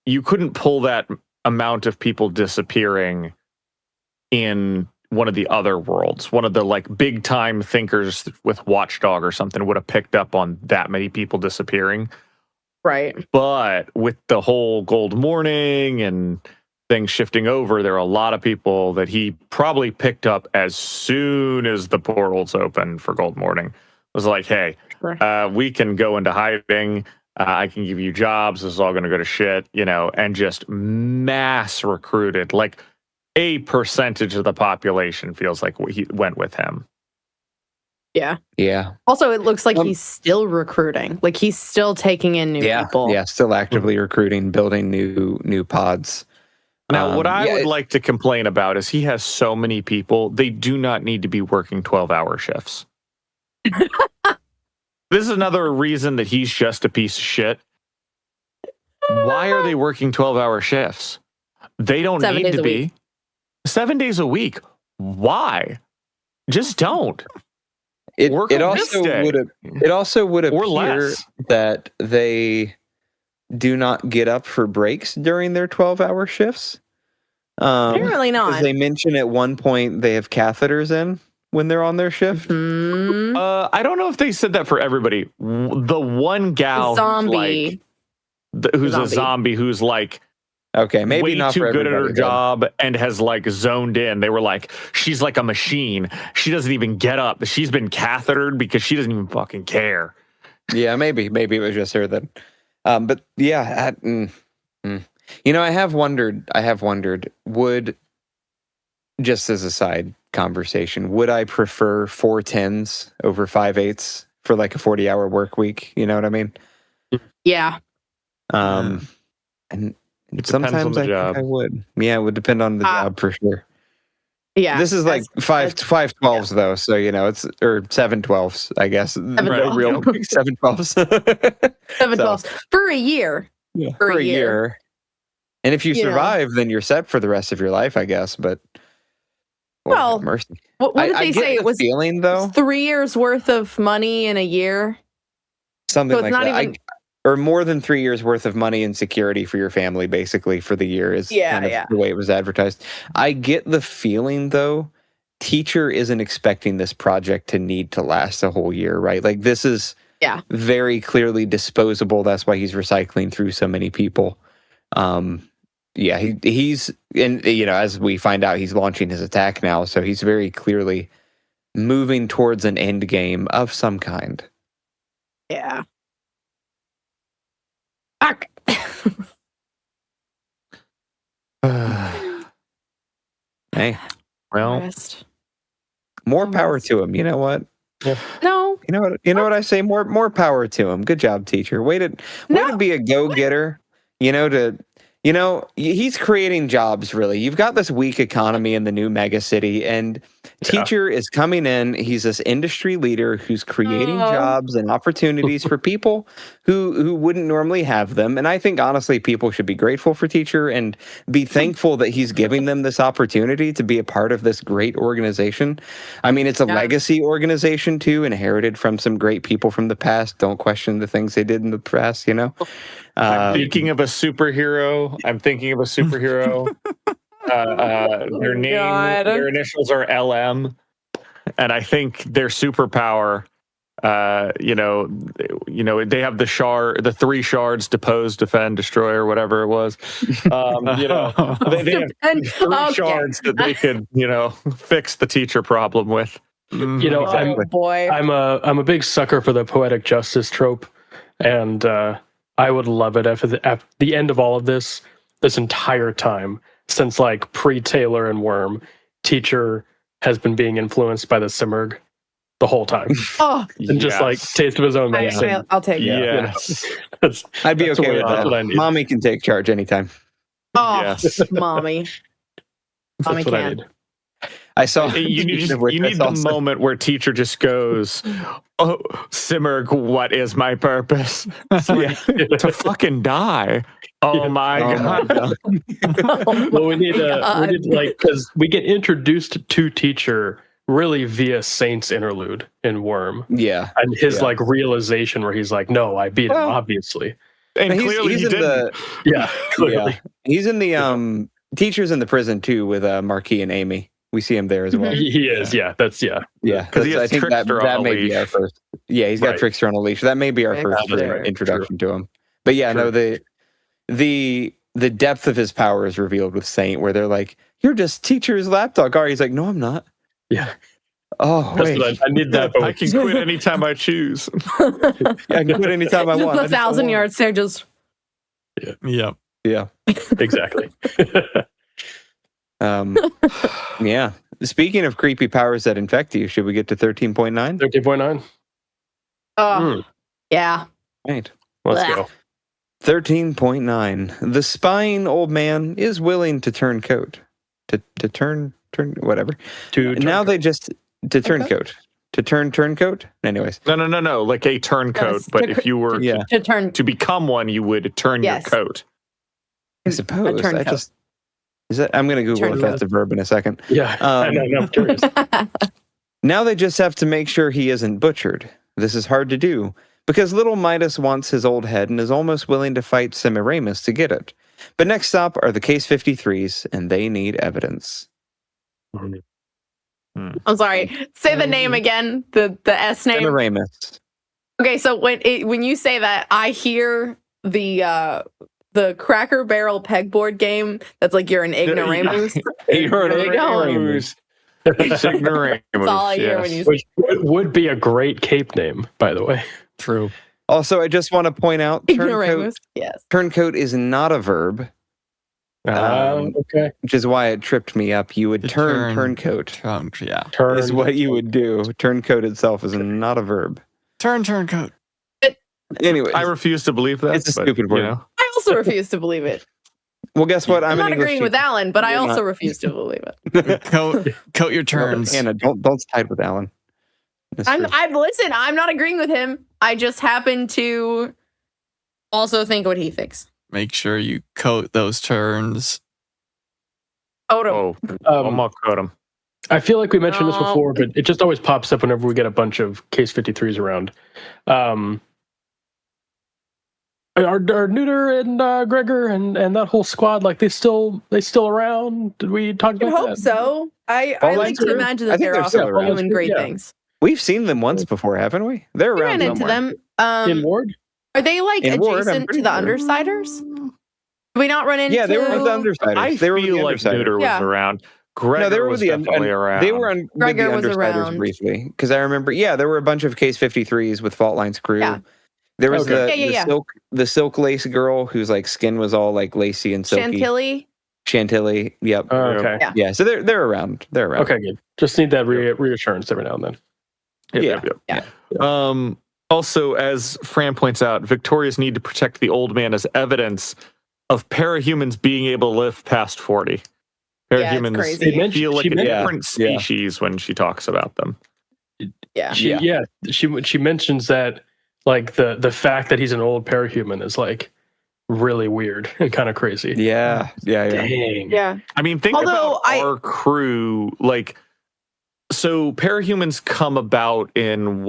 You couldn't pull that amount of people disappearing in one of the other worlds. One of the like big time thinkers with Watchdog or something would have picked up on that many people disappearing. Right. But with the whole Gold Morning and things shifting over, there are a lot of people that he probably picked up as soon as the portals opened for Gold Morning. It was like, hey, we can go into hiding. I can give you jobs. This is all going to go to shit, and just mass recruited. Like a percentage of the population feels like he went with him. Yeah. Yeah. Also, it looks like he's still recruiting. Like he's still taking in new people. Yeah, still actively recruiting, building new pods. Now, what I would like to complain about is he has so many people. They do not need to be working 12-hour shifts. This is another reason that he's just a piece of shit. Why are they working 12-hour shifts? They don't need to be. 7 days a week. Why? Just don't. It also would appear that they do not get up for breaks during their 12-hour shifts. Apparently not. As they mention at one point, they have catheters in when they're on their shift. Mm-hmm. I don't know if they said that for everybody. The one gal who's a zombie who's like, okay, maybe way not too for good at her everybody, job and has like zoned in. They were like, she's like a machine. She doesn't even get up. She's been cathetered because she doesn't even fucking care. Yeah, maybe it was just her then. But yeah, I have wondered. just as a side conversation, would I prefer 4 10s over 5 8s for like a 40-hour work week? You know what I mean? Yeah. And It depends sometimes on the I job. think I would. Yeah, it would depend on the job for sure. Yeah. This is like 5 12s though, so it's or 7 12s, I guess. No 12s. real 7 12s. 7 12s for a year. Yeah, For a year. And if you You know. survive, then you're set for the rest of your life, I guess. But Well, mercy. What did I they get say? the It was feeling though, 3 years worth of money in a year. something So it's like not that. even. Or more than 3 years worth of money and security for your family, basically, for the year is kind of the way it was advertised. I get the feeling, though, teacher isn't expecting this project to need to last a whole year, right? Like, this is very clearly disposable. That's why he's recycling through so many people. He's, and as we find out, he's launching his attack now, so he's very clearly moving towards an end game of some kind. Yeah. Fuck. Hey, Well, more power to him. You know what? No. You know what I say? More power to him. Good job, teacher. Way to be a go-getter. He's creating jobs, really. You've got this weak economy in the new mega city, and teacher is coming in. He's this industry leader who's creating jobs and opportunities for people who wouldn't normally have them. And I think, honestly, people should be grateful for teacher and be thankful that he's giving them this opportunity to be a part of this great organization. I mean, it's a legacy organization, too, inherited from some great people from the past. Don't question the things they did in the past, I'm thinking of a superhero. Their name, their initials are LM, and I think their superpower. They have the 3 shards: depose, defend, destroy, or whatever it was. They have 3 shards that they could, fix the teacher problem with. I'm a big sucker for the poetic justice trope, and I would love it if at the end of all of this entire time, since like pre-Taylor and Worm, teacher has been being influenced by the Simurgh the whole time. And just like taste of his own medicine. I'll take it. Yes. I'd be okay with that. Mommy can take charge anytime. Yes. Mommy can. I saw. You need the moment where teacher just goes, "Oh, Simurgh, what is my purpose? To fucking die." Oh my god! Well, we need because we get introduced to teacher really via Saint's interlude in Worm. Yeah, and his realization where he's like, "No, I beat him, obviously." And clearly he didn't. Clearly. He's in the teachers in the prison too with Marquis and Amy. We see him there as well. He is, because I think that may be our first. Yeah, he's got Trickster on a leash. That may be our first introduction to him. But the depth of his power is revealed with Saint, where they're like, "You're just teacher's lapdog." He's like, "No, I'm not." Yeah. Oh, wait. I need that. I can quit anytime I choose. I can quit anytime I want. 1,000 yards there, just. Yeah. Exactly. Yeah. Speaking of creepy powers that infect you, should we get to 13.9? 13.9. Oh, yeah. Right. Let's go. 13.9. The spying old man is willing to turn coat. To turn whatever. To turn coat. To turn turncoat? Anyways. No. Like a turncoat, but if you were to become one, you would turn your coat. I suppose. I'm going to Google if that's a verb in a second. Yeah, I'm curious. Now they just have to make sure he isn't butchered. This is hard to do, because little Midas wants his old head and is almost willing to fight Semiramis to get it. But next stop are the Case 53s, and they need evidence. I'm sorry. Say the name again, the S name. Semiramis. Okay, so when you say that, I hear the Cracker Barrel pegboard game that's like you're an ignoramus. You're an ignoramus. That's all I hear when you say. Which would be a great cape name, by the way. True. Also, I just want to point out, ignoramus. turncoat is not a verb. Okay. which is why it tripped me up. You would The turn turncoat. Turn. Is what you would do. Turncoat itself is not a verb. Turncoat. Anyway, I refuse to believe that. It's a stupid word. You know. I also refuse to believe it. well, guess what? I'm an not English agreeing with teacher. Alan, but I You're also not. refuse to believe it. Coat your turns. Hannah, don't side with Alan. Listen, I'm not agreeing with him. I just happen to also think what he thinks. Make sure you coat those turns. Odo. Oh, I'm gonna quote him. I feel like we mentioned this No. before, but it just always pops up whenever we get a bunch of Case 53s around. Are Neuter and Gregor and that whole squad, like they still around? Did we talk I about hope that? so. I like to imagine I that think they're they're off still around. doing great Yeah. things. We've seen them once before, haven't we? They're We around ran into somewhere. them. In Ward? Are they like In Ward, I'm adjacent pretty to the sure. Undersiders? Did we not run into? Yeah, they were with the Undersiders. I they were with feel the like Undersiders. Neuter was Yeah. around. Gregor they were was with the definitely around. They were with Gregor the was Undersiders around. briefly because I remember. Yeah, there were a bunch of Case 53s with Fault Line's crew. Yeah. There was Okay. the silk lace girl whose like skin was all like lacy and silky. Chantilly. Yep. Okay. Yeah. Yeah. So they're around. They're around. Okay, good. Just need that reassurance every now and then. Yeah. Also, as Fran points out, Victoria's need to protect the old man as evidence of parahumans being able to live past 40. Parahumans crazy. feel like a mentioned- different species when she talks about them. Yeah. She mentions that like the fact that he's an old parahuman is like really weird and kind of crazy. Yeah. Dang. Yeah. I mean, think Although about our crew. Like, so parahumans come about in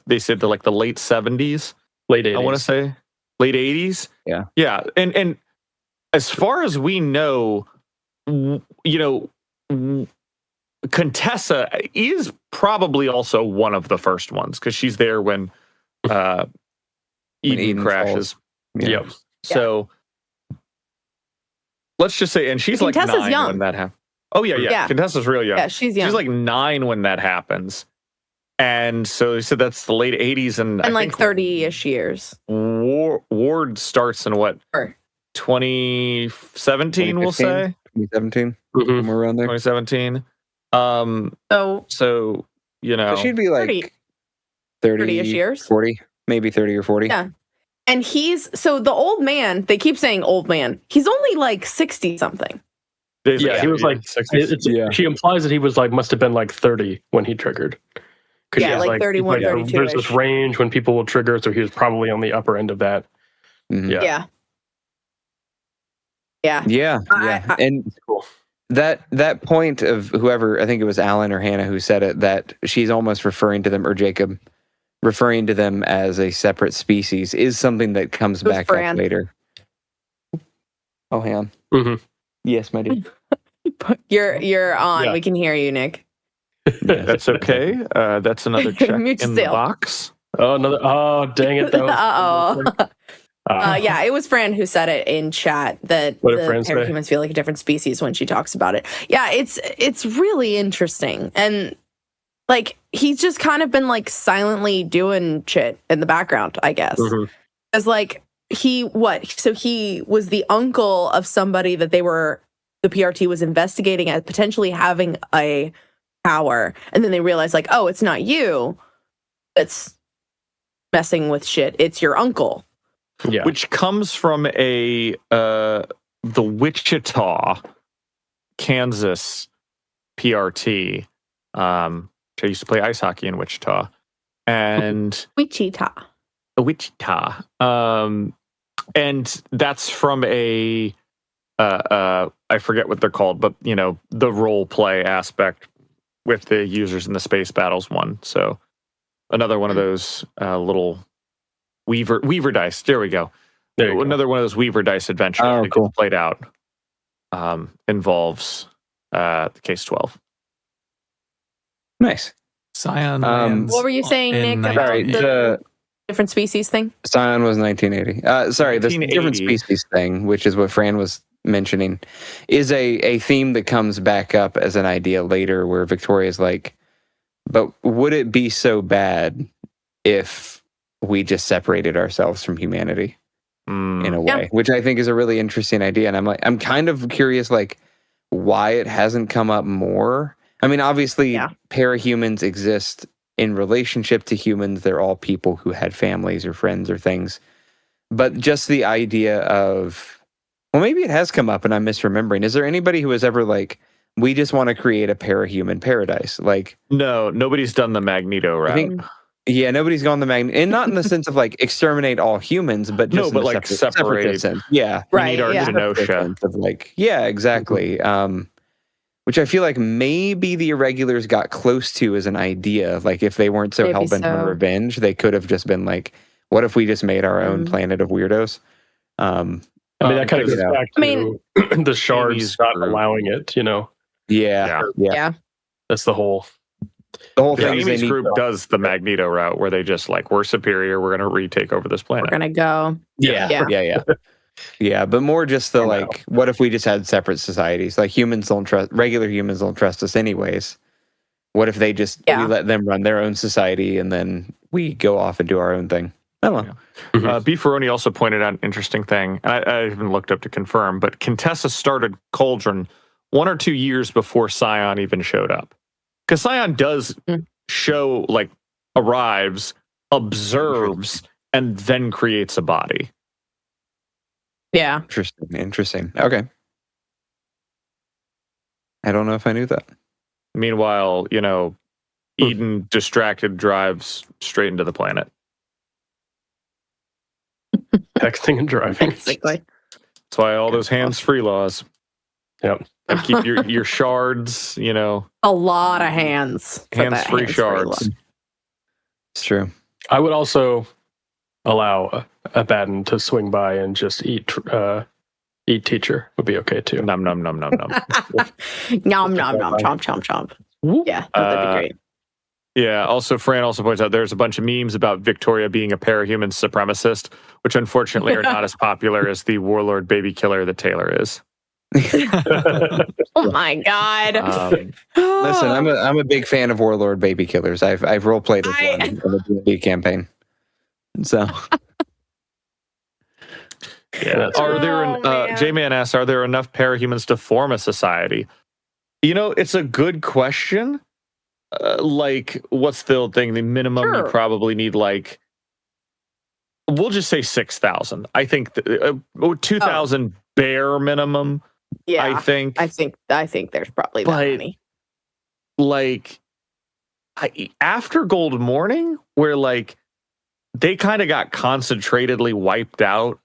they said the late 70s, Late 80s. I want to say late 80s. Yeah, and as far as we know, Contessa is probably also one of the first ones because she's there when Eden crashes. Yeah. Yep. So let's just say, and she's like Contessa's 9 young. when that happens. Oh yeah. Contessa's real young. Yeah, she's young. She's like 9 when that happens. And so he said that's the late 80s. And I like think 30-ish years. Ward starts in what? Sure. 2017, we'll say? 2017. Mhm. Somewhere around there. 2017. So So, So she'd be like 30 30-ish years. 40, maybe 30 or 40. Yeah. And so the old man, they keep saying old man. He's only like 60 something. Yeah, he was like 60s. She implies that he was like must have been like 30 when he triggered. 'Cause Yeah, he's like 31, 32-ish. There's this range when people will trigger, so he was probably on the upper end of that. Mhm. Yeah. Yeah. And Cool. that point of whoever, I think it was Alan or Hannah who said it, that she's almost referring to them, or Jacob referring to them as a separate species, is something that comes It was back Fran. up later. Oh, hang on. Mhm. Yes, my dude. You're on. Yeah. We can hear you, Nick. That's okay. That's another check Mute in the yourself. box. Oh, dang it. That was- Uh-oh. Yeah, it was Fran who said it in chat that What the did Fran say? parahumans feel like a different species when she talks about it. Yeah, it's really interesting. And like he's just kind of been like silently doing shit in the background, I guess. Mhm. As like he was the uncle of somebody that the PRT was investigating as potentially having a power. And then they realized like, oh, it's not you that's messing with shit. It's your uncle. Yeah. Which comes from the Wichita, Kansas PRT. I used to play ice hockey in Wichita, and Wichita. And that's from I forget what they're called, but the role play aspect with the users in the space battles one. So another one of those little Weaver dice. There we go. There you go. Another one of those Weaver dice adventures that cool. gets played out involves the Case 12. Nice. Scion lands What were you saying, in Nick, about 1980. the different species thing? Scion was 1980. Sorry, the 1980. different species thing, which is what Fran was mentioning, is a theme that comes back up as an idea later where Victoria's like, but would it be so bad if we just separated ourselves from humanity? in a way, which I think is a really interesting idea. And I'm kind of curious, like, why it hasn't come up more. I mean, obviously, parahumans exist in relationship to humans. They're all people who had families or friends or things. But just the idea of, well, maybe it has come up and I'm misremembering. Is there anybody who has ever, like, we just want to create a parahuman paradise? Like, no, nobody's done the Magneto route. Yeah, nobody's gone the magnet, and not in the sense of like exterminate all humans, but just in like separate. sense. Yeah, right. We need our Genosha. Of like, yeah, exactly. Which I feel like maybe the Irregulars got close to as an idea. Like, if they weren't so hell bent on revenge, they could have just been like, "What if we just made our own planet of weirdos?" I mean, that kind of goes back to the shards not allowing it. Yeah. That's the whole. The whole thing. Amy's group does the Magneto route, where they just like, we're superior, we're going to retake over this planet. We're going to go. Yeah, but more just the like, what if we just had separate societies? Like, regular humans don't trust us anyways. What if they just we let them run their own society and then we go off and do our own thing? I don't know. Beefaroni also pointed out an interesting thing, and I haven't looked up to confirm, but Contessa started Cauldron 1 or 2 years before Scion even showed up. Because Scion does show, like, arrives, observes, and then creates a body. Yeah. Interesting. Okay. I don't know if I knew that. Meanwhile, Eden, distracted, drives straight into the planet. Texting and driving. Basically. That's why all those hands-free laws. Yep. And keep your shards, A lot of hands. Hands-free shards. It's true. I would also allow Abaddon to swing by and just eat teacher. Would be okay too. Nom nom nom nom nom. Nom nom nom. Chomp chomp chomp. Yeah, that'd be great. Yeah. Also, Fran also points out there's a bunch of memes about Victoria being a parahuman supremacist, which unfortunately are not as popular as the warlord baby killer that Taylor is. Oh my God! Listen, I'm a big fan of warlord baby killers. I've role played as one in the D&D campaign. So, yeah. Are there? J-Man asks, are there enough parahumans to form a society? It's a good question. Like, what's the thing? The minimum you probably need, like, we'll just say 6,000. I think 2,000 bare minimum. Yeah, I think there's probably that many. Like, after Gold Morning, where like they kind of got concentratedly wiped out.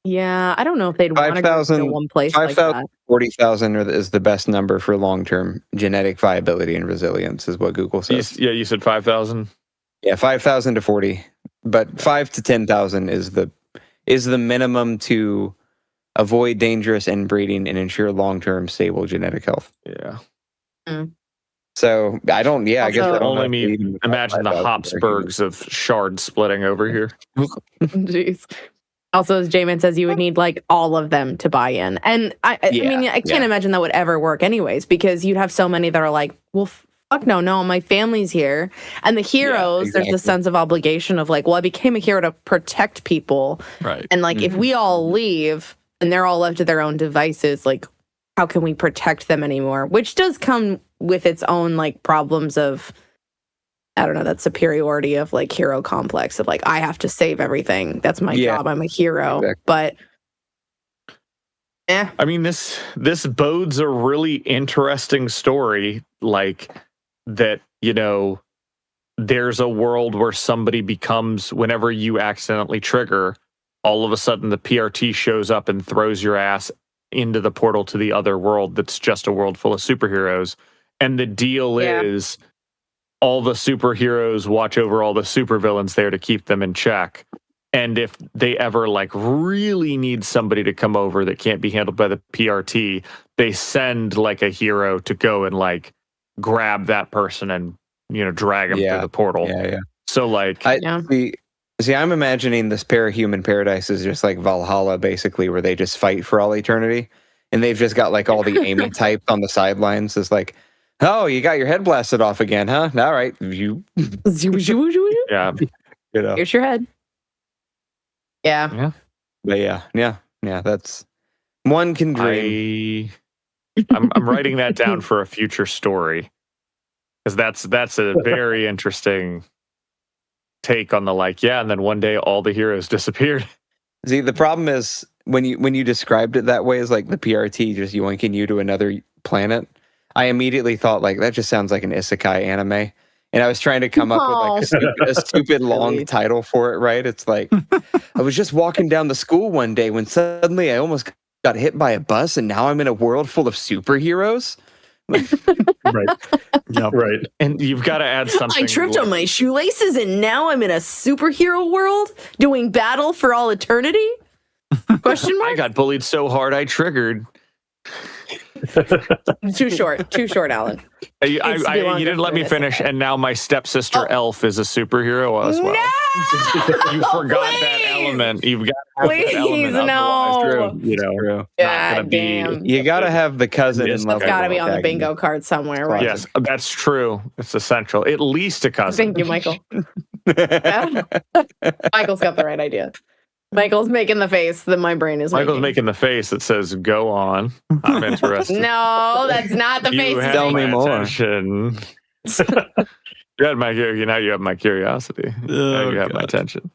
Yeah, I don't know if they'd want to go to one place like that. 40,000 is the best number for long-term genetic viability and resilience, is what Google says. You said 5,000. Yeah, 5,000 to 40, but 5 to 10,000 is the minimum to avoid dangerous inbreeding and ensure long-term stable genetic health. Yeah. So I don't. Yeah, I guess I don't imagine the Habsburgs of shard splitting over here. Jeez. Also, as J-Man says, you would need like all of them to buy in, and I mean, I can't imagine that would ever work, anyways, because you'd have so many that are like, well, fuck no, my family's here, and the heroes. There's this sense of obligation of like, well, I became a hero to protect people, right? And like, if we all leave and they're all left to their own devices, like, how can we protect them anymore? Which does come with its own like problems of, I don't know, that superiority of like hero complex of like, I have to save everything. That's my job. I'm a hero. Exactly. But I mean, this bodes a really interesting story, like that, there's a world where somebody becomes, whenever you accidentally trigger, all of a sudden the PRT shows up and throws your ass into the portal to the other world that's just a world full of superheroes. And the deal is all the superheroes watch over all the supervillains there to keep them in check. And if they ever like really need somebody to come over that can't be handled by the PRT, they send like a hero to go and like grab that person and, drag them through the portal. Yeah. So like, See, I'm imagining this parahuman paradise is just like Valhalla, basically, where they just fight for all eternity. And they've just got like all the Amy types on the sidelines. It's like, oh, you got your head blasted off again, huh? All right. Yeah. Here's your head. Yeah. But yeah. That's one can dream. I'm writing that down for a future story because that's a very interesting take on the and then one day all the heroes disappeared. See, the problem is when you described it that way as like the PRT just yoinking you to another planet, I immediately thought like that just sounds like an isekai anime. And I was trying to come up with like a stupid long title for it, right? It's like, I was just walking down the school one day when suddenly I almost got hit by a bus and now I'm in a world full of superheroes. Right. Yep. Right. And you've got to add something. I tripped on my shoelaces and now I'm in a superhero world doing battle for all eternity? Question mark? I got bullied so hard I triggered. Too short, Alan. You didn't let me finish, and now my stepsister Elf is a superhero as well. No! You forgot that element. You've got to have that element. No. You know, God damn. You got to have the cousin in love. It's got to be on the bingo card somewhere, right? Yes, that's true. It's essential. At least a cousin. Thank you, Michael. Yeah. Michael's got the right idea. Michael's making the face that my brain is Michael's making the face that says, go on. I'm interested. No, that's not the face. Tell me more. Attention. You have my curiosity. Now you have my attention.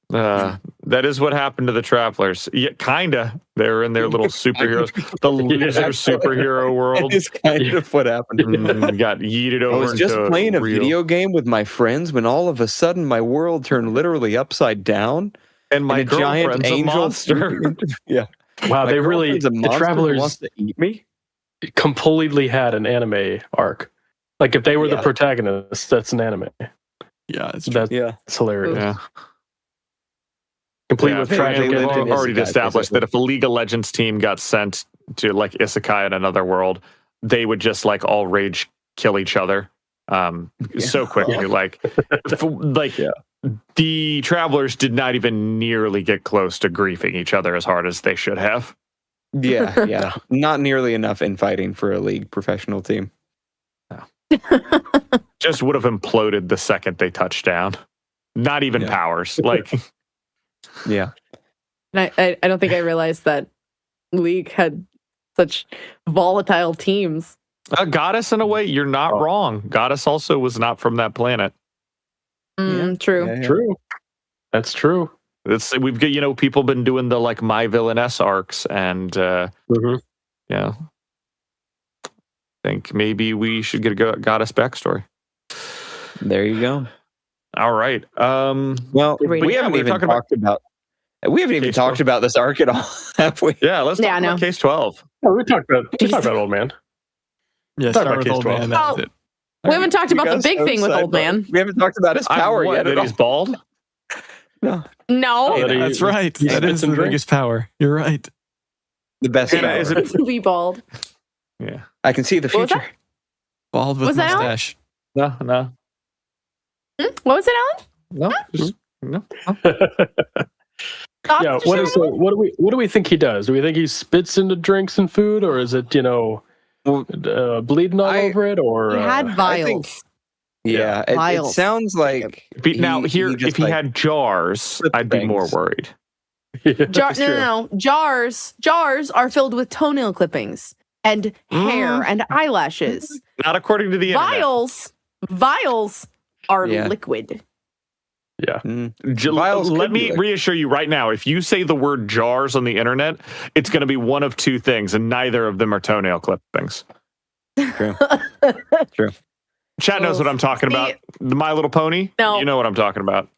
That is what happened to the travelers. Yeah, kinda. They were in their little superheroes. The loser superhero world. That is kind of what happened. Got yeeted over. I was just playing a video game with my friends when all of a sudden my world turned literally upside down. And my giant angel monster. Yeah. Wow, the travelers wants to eat me. Completely had an anime arc. Like if they were the protagonist, that's an anime. Yeah, it's hilarious. Yeah. Complete with tragic. We've already established that if a League of Legends team got sent to like Isekai in another world, they would just like all rage kill each other so quickly. The travelers did not even nearly get close to griefing each other as hard as they should have. Yeah. Not nearly enough infighting for a league professional team. No. Just would have imploded the second they touched down. Not even powers. Yeah. And I don't think I realized that League had such volatile teams. Goddess, in a way, you're not wrong. Goddess also was not from that planet. True. Yeah. True. That's true. We've got people been doing the like My Villainess arcs, and I think maybe we should get a Goddess backstory. There you go. All right. Well, we haven't even talked about this arc at all, have we? Yeah, let's talk about Case 12. Oh, we talked about Old Man. Yeah, start with Old Man. That's it. We haven't talked about the big thing with Old Man. We haven't talked about his power yet. That he's bald? No. That's right. That is the biggest power. You're right. The best power. Is it to be bald? Yeah. I can see the future. Bald with mustache. No. What was it, Alan? No. Yeah. What do we think he does? Do we think he spits into drinks and food, or is it bleeding all over it? Or he had vials. It sounds like. If he had jars, I'd be more worried. No. Jars are filled with toenail clippings and hair and eyelashes. Not according to the internet. Vials are liquid. Yeah. Let me reassure you right now. If you say the word jars on the internet, it's going to be one of two things, and neither of them are toenail clippings. True. Chat knows what I'm talking about. The My Little Pony? No. You know what I'm talking about.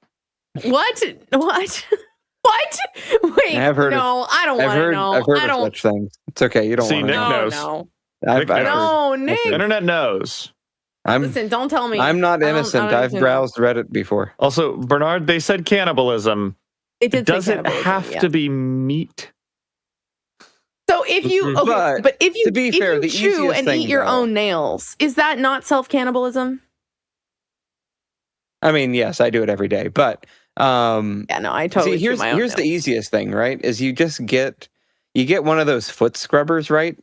What? Wait. I've heard I don't want to know. I've heard of such things. It's okay. You don't want to Nick know. knows. No. Nick. The internet knows. Listen, don't tell me. I'm not innocent. I've browsed Reddit before. Also, Bernard, they said cannibalism. It doesn't have to be meat. So if you chew and eat your own nails, is that not self-cannibalism? I mean, yes, I do it every day, but I totally see. Here's the easiest thing, right? Is you get one of those foot scrubbers, right?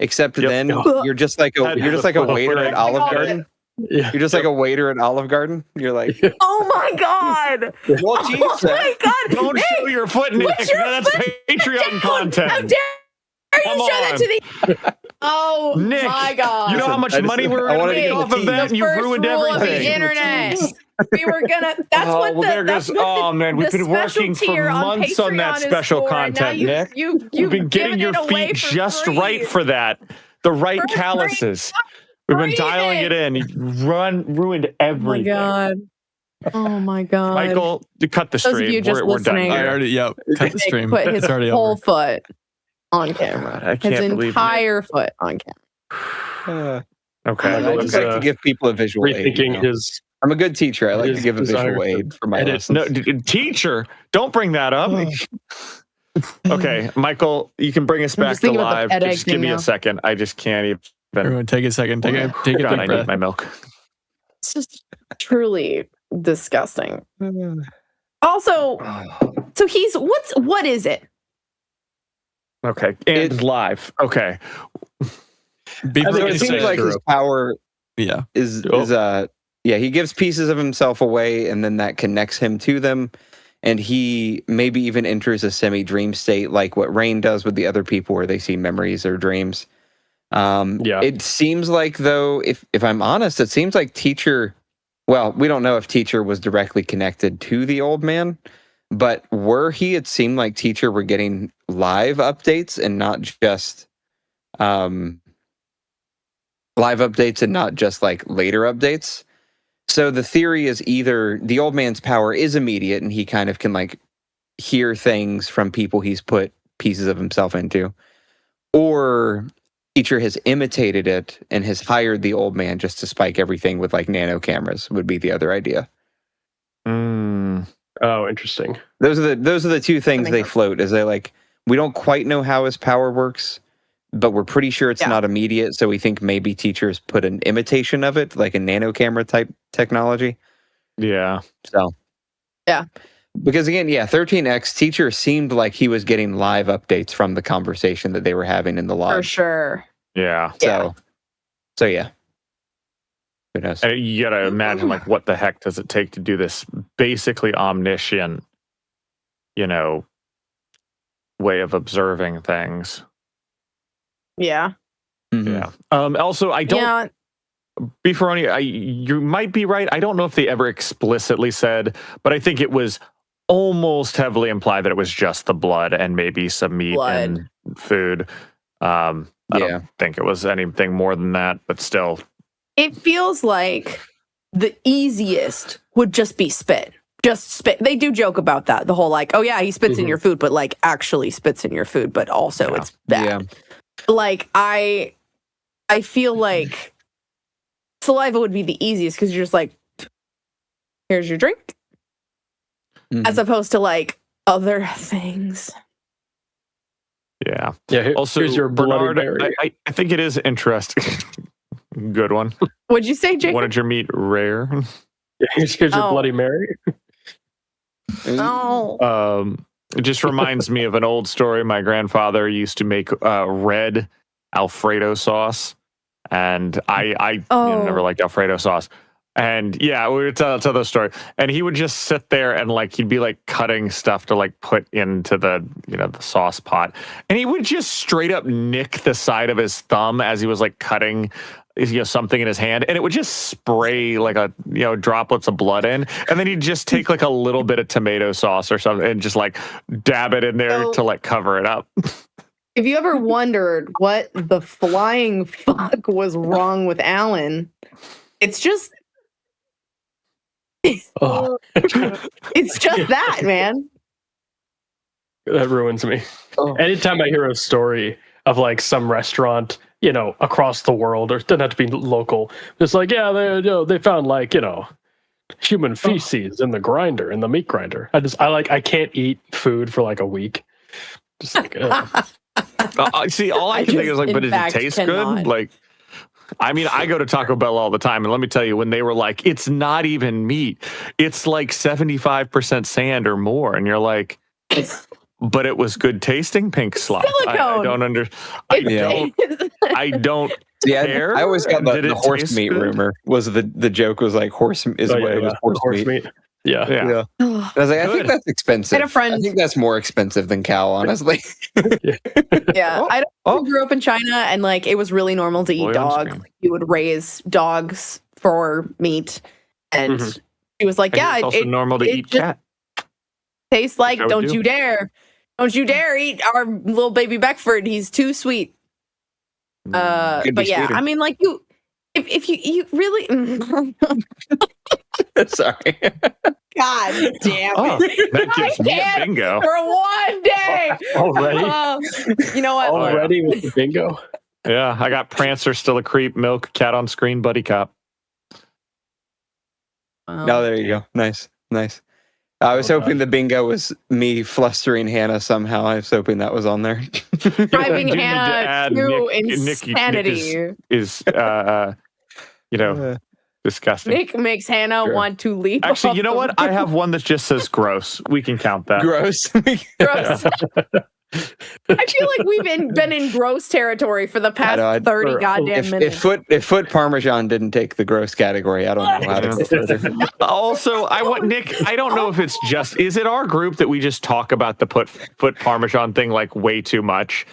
Except then you're just like a waiter at Olive Garden. Yeah. You're just like a waiter at Olive Garden. You're like, Oh my god! what Oh you said? my god! Don't Nick, show your foot, Nick. what's your That's foot Patreon down? content. How dare you Come show that on. to the? Oh Nick, my god! You know how much I just- money we're I going wanted to to make get off the of tease. that? the You've first ruined rule of the everything. internet. We were gonna. That's Oh, what well, the. there That's goes. what Oh man, we've the been working special for tier on months on that Patreon is special for, and now content, Nick. You've We've been getting given your it away feet for just free. right for that. The right For free. calluses. We've been dialing it in. You ruined Oh my everything. god! Oh my god! Michael, you cut the Those of stream. you just We're done listening- I here. already, cut the Nick stream. put his It's already whole over. foot on camera. I can't His believe entire foot on camera. Okay. I just like to give people a visual aid. Rethinking you know? his I'm a good teacher. I like to his give a desire visual to aid for my edit. lessons. No, teacher, don't bring that up. Okay, Michael, you can bring us I'm back just to thinking about the live. pet egg Just give thing me now. a second. I just can't even. Everyone, take a second. Take a God, deep I need breath. my milk. It's just truly disgusting. Also, so what is it? Okay, and It's- live. Okay, Before So you it say seems it, like his power yeah. is Oh. he gives pieces of himself away, and then that connects him to them, and he maybe even enters a semi-dream state, like what Rain does with the other people, where they see memories or dreams. Yeah. It seems like, though, if I'm honest, it seems like Teacher. Well, we don't know if Teacher was directly connected to the old man, but were he? It seemed like Teacher were getting live updates and not just like later updates. So the theory is either the old man's power is immediate and he kind of can like hear things from people he's put pieces of himself into, or Teacher has imitated it and has hired the old man just to spike everything with like nano cameras would be the other idea. Oh, interesting. Those are the two things makes they sense. float. Is they like, we don't quite know how his power works, but we're pretty sure it's Yeah. not immediate. So we think maybe Teacher's put an imitation of it, like a nano camera type technology. yeah. So Yeah. because again, 13X Teacher seemed like he was getting live updates from the conversation that they were having in the For lodge. sure. Yeah. So yeah. Who knows? And you gotta imagine, like, what the heck does it take to do this basically omniscient, way of observing things? Yeah. Mhm. Yeah. Also, I don't. Yeah. Beefaroni, you might be right. I don't know if they ever explicitly said, but I think it was almost heavily implied that it was just the blood and maybe some meat and food. I don't think it was anything more than that, but still. It feels like the easiest would just be spit. Just spit. They do joke about that. The whole like, oh yeah, he spits in your food, but like actually spits in your food, but also it's bad. Yeah. Like I feel like saliva would be the easiest because you're just like, here's your drink, Mhm. as opposed to like other things. Yeah. Yeah. Also, Here's your Bernard, Bloody Mary. I think it is interesting. Good one. What'd you say, Jacob? Wanted your meat rare. Here's your Oh. Bloody Mary. Oh. It just reminds me of an old story. My grandfather used to make red Alfredo sauce, and I never liked Alfredo sauce. And yeah, we would tell the story. And he would just sit there and like he'd be like cutting stuff to like put into the the sauce pot, and he would just straight up nick the side of his thumb as he was like cutting something in his hand, and it would just spray like a droplets of blood in, and then he'd just take like a little bit of tomato sauce or something and just like dab it in there So- to like cover it up. If you ever wondered what the flying fuck was wrong with Alan, it's just Oh, it's just that, man. that ruins me. Oh. Anytime I hear a story of like some restaurant, across the world, or it doesn't have to be local, it's like, yeah, they found like, human feces in the grinder, in the meat grinder. I can't eat food for like a week. Just like, See, all I can think just, is like, but in does fact, it taste cannot. good? Like, I mean, I go to Taco Bell all the time, and let me tell you, when they were like, it's not even meat, it's like 75% sand or more, and you're like, but it was good tasting pink slop. I Silicone. don't understand. I don't Yeah, care? I always got Did the it horse taste meat good? rumor. Was the joke was like horse is what it was horse meat. Yeah. Yeah. I was like, I think that's expensive. I had a friend- I think that's more expensive than cow, honestly. Yeah, I grew up in China, and like it was really normal to eat Boy on dogs. screen. Like, you would raise dogs for meat, and she was like, "Yeah, it's also normal to it eat just cat. tastes like Which I would don't do. you dare eat our little baby Beckford. He's too sweet." Could But be yeah, sweeter. I mean, like if you really, Sorry. God damn Oh, it, that gives me a can't bingo. for one day. Already? You know what? Already with the bingo? Yeah, I got Prancer, still a creep, Milk, Cat on Screen, Buddy Cop. No, there you go. Nice. I was hoping the bingo was me flustering Hannah somehow. I was hoping that was on there. Driving Do need to Hannah add to Nick insanity. is disgusting. Nick makes Hannah Sure. want to leap. Actually, off you know the what? I roof. have one that just says gross. We can count that. Gross. Gross. I feel like we've been in gross territory for the past know, 30 goddamn minutes. if foot Parmesan didn't take the gross category, I don't know how to go further. Also, I want Nick. I don't know if it's just. Is it our group that we just talk about the foot Parmesan thing like way too much?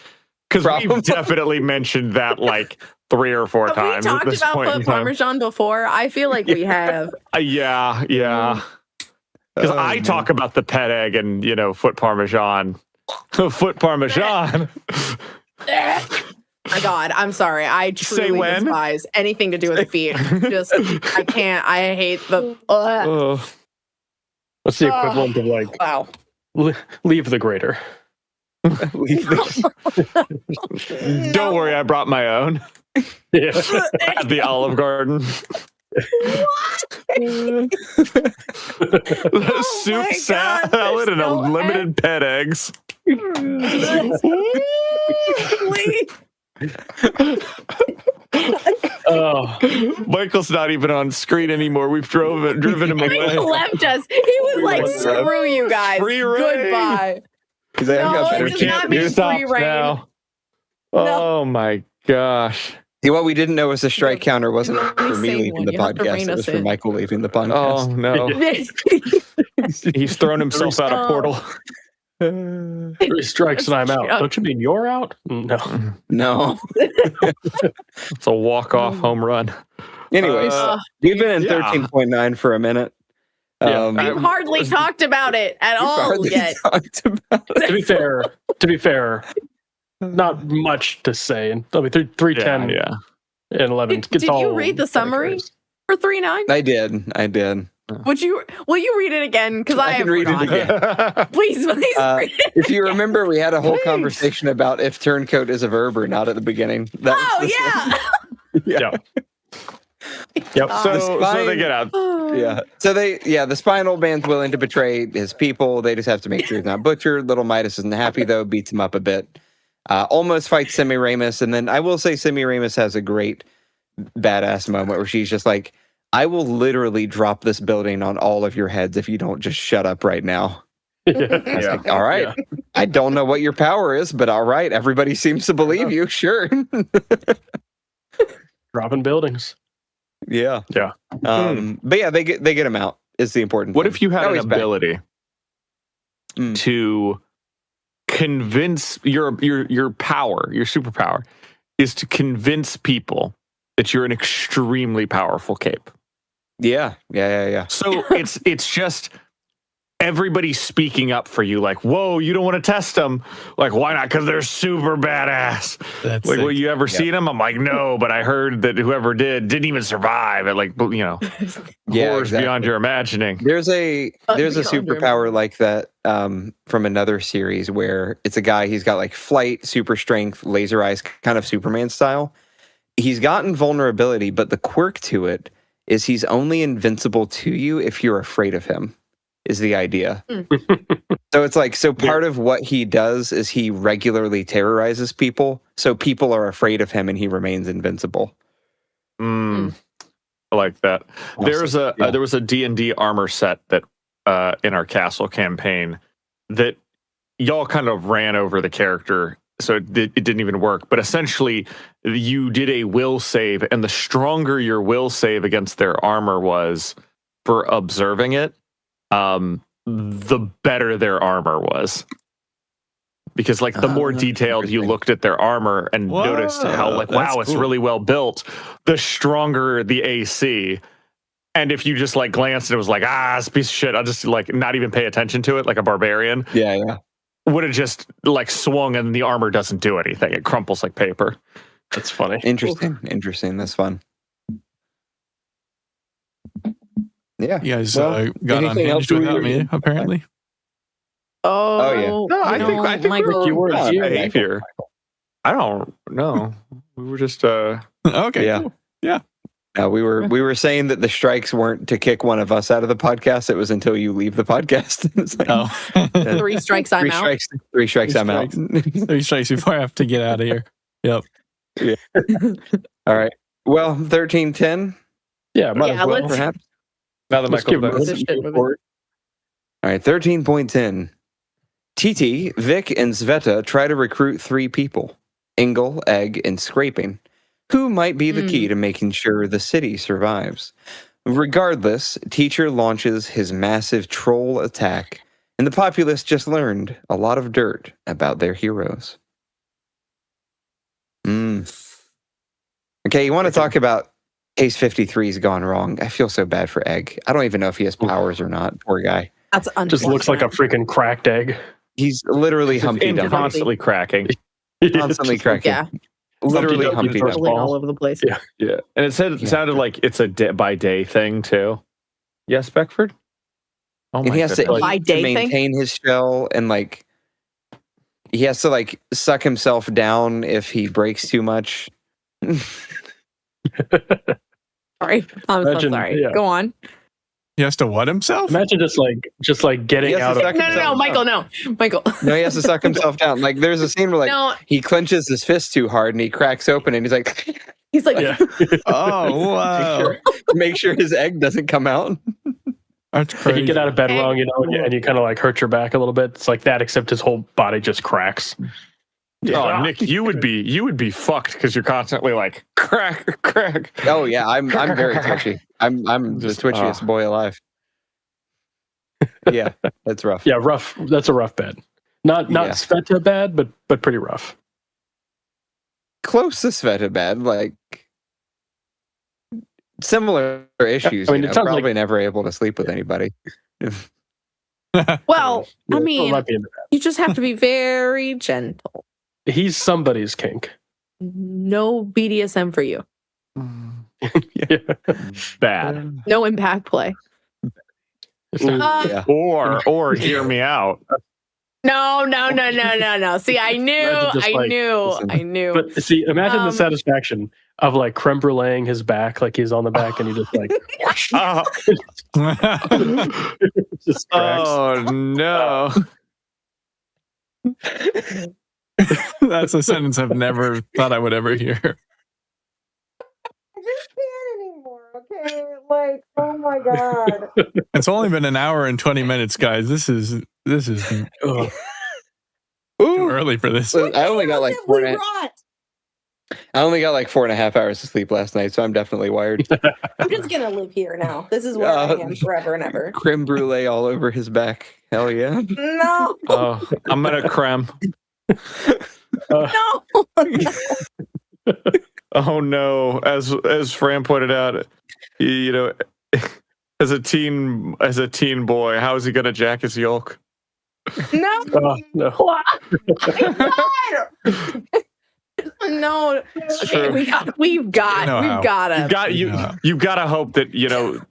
Because we've Probably. definitely mentioned that like 3 or 4 Have we times at talked this about point in foot time. Parmesan before? I feel like we have. Yeah. Because Oh, I man. talk about the pet egg and foot Parmesan. Foot Parmesan. My God, I'm sorry. I Say truly when? despise anything to do with feet. Just, I can't. I hate the. Ugh. What's the equivalent of like Wow. leave the grater? Don't worry, I brought my own. Yeah. At the Olive Garden. The soup my God, salad and there's no unlimited pet eggs. Oh, Michael's not even on screen anymore. We've driven him He away. left us. He was like, left. "Screw you guys. Free reign." Goodbye." Because I No, got it better does chance not to mean do Stop free reign. now. No. Oh my gosh. See, what we didn't know was the strike counter wasn't Let me for me sing leaving one. the You have to podcast. rein It us was for in. Michael leaving the podcast. Oh no. He's thrown himself out a portal. 3 strikes and I'm out. Yeah. Don't you mean you're out? No. No. It's a walk-off home run. Anyways, we've been in yeah. 13.9 for a minute. Yeah. We've hardly talked about it at we've all hardly yet. talked about it. To be fair, not much to say. And I mean, 310 Yeah. and 11. Did you read the summary for 3.9? I did. Will you read it again? Because I can have read it forgotten. again. Please read it. If you remember, we had a whole conversation about if turncoat is a verb or not at the beginning. That was Oh this yeah. one. Yep. So they get out. Yeah. So the spinal band's willing to betray his people. They just have to make sure he's not butchered. Little Midas isn't happy though, beats him up a bit. Almost fights Semiramis, and then I will say Semiramis has a great badass moment where she's just like, I will literally drop this building on all of your heads if you don't just shut up right now. I was like, all right. Yeah. I don't know what your power is, but all right. Everybody seems to believe you. Sure. Dropping buildings. Yeah. Yeah. But yeah, they get him out is the important What thing. if you had Now an he's back. ability Mm. to convince your power, your superpower, is to convince people that you're an extremely powerful cape. Yeah. So it's just everybody speaking up for you, like, whoa, you don't want to test them. Like, why not? Because they're super badass. That's Like, it. well, you ever seen them? I'm like, no, but I heard that whoever didn't even survive. And like, Yeah, horrors exactly. beyond your imagining. There's a Beyond your superpower like that from another series where it's a guy, he's got like flight, super strength, laser eyes, kind of Superman style. He's got invulnerability, but the quirk to it is he's only invincible to you if you're afraid of him, is the idea. So it's like, part of what he does is he regularly terrorizes people, so people are afraid of him and he remains invincible. I like that. Awesome. There was a D&D armor set that in our castle campaign that y'all kind of ran over the character so it didn't even work. But essentially, you did a will save, and the stronger your will save against their armor was for observing it, the better their armor was. Because like the more detailed you looked at their armor and noticed how like, wow, it's really well built, the stronger the AC. And if you just like glanced and it was like, it's a piece of shit, I'll just like not even pay attention to it like a barbarian. Yeah. Would have just like swung and the armor doesn't do anything. It crumples like paper. That's funny. Interesting. That's fun. Yeah. You guys got unhinged without me, apparently. Oh, yeah. No, I think Michael. you were behavior. I don't know. We were just Okay. Yeah. Cool. Yeah. We were saying that the strikes weren't to kick one of us out of the podcast. It was until you leave the podcast. It's like, 3 strikes, I'm out. 3 strikes, I'm out. 3 strikes before I have to get out of here. Yep. Yeah. All right. Well, 1310. Yeah, might as well. Perhaps. now that Let's Michael give does. this Shit, a report. All right, 13.10. TT, Vic, and Sveta try to recruit 3 people: Ingle, Egg, and Scraping, who might be the key to making sure the city survives. Regardless, Teacher launches his massive troll attack, and the populace just learned a lot of dirt about their heroes. Okay, you want to talk about Case 53's gone wrong. I feel so bad for Egg. I don't even know if he has powers or not. Poor guy. That's Just looks like a freaking cracked egg. He's literally Humpty Dumpty. Constantly cracking. Constantly cracking. Yeah, Literally Humpty Dumpty. rolling all over the place. Yeah. And it sounded like it's a day by day thing too. Yes, Beckford? Oh And he has to By eat day to maintain his shell, and like he has to like suck himself down if he breaks too much. Sorry, I'm so Imagine- sorry. yeah. Go on. He has to what himself? Imagine just like getting He has to out of. suck No, Michael, no. Michael. No, he has to suck himself down. Like there's a scene where like No, he clenches his fist too hard and he cracks open and he's like, he's like, Yeah. Oh, wow. make sure his egg doesn't come out. That's Like crazy. you get out of bed wrong, and you kind of like hurt your back a little bit. It's like that, except his whole body just cracks. Oh, Nick, you would be fucked because you're constantly like crack. Oh yeah, I'm very touchy. I'm the Just, twitchiest boy alive. Yeah, that's rough. Yeah, rough. That's a rough bed. Not Yeah. Sveta bad, but pretty rough. Close to Sveta bad, like similar issues. I mean, it sounds probably like- never able to sleep with anybody. well, I Yeah, mean, might be into that. you just have to be very gentle. He's somebody's kink. No BDSM for you. Yeah. Bad. No impact play. Yeah. Or hear me out. No. See, I knew. But see, imagine the Um, satisfaction of like creme bruleeing his back, like he's on the back, and he just like just cracks. Oh no. That's a sentence I've never thought I would ever hear. I just can't anymore, okay? Like, oh my god. It's only been an hour and 20 minutes, guys. This is too Ugh. early for this. So I only got like 4.5 hours of sleep last night, so I'm definitely wired. I'm just gonna live here now. This is where I am forever and ever. Creme brulee all over his back. Hell yeah. No. Oh, I'm gonna creme. No. Oh no! As Fran pointed out, you know, as a teen boy, how is he gonna jack his yolk? No. No. No. It's Okay, true. we've got You've got to hope that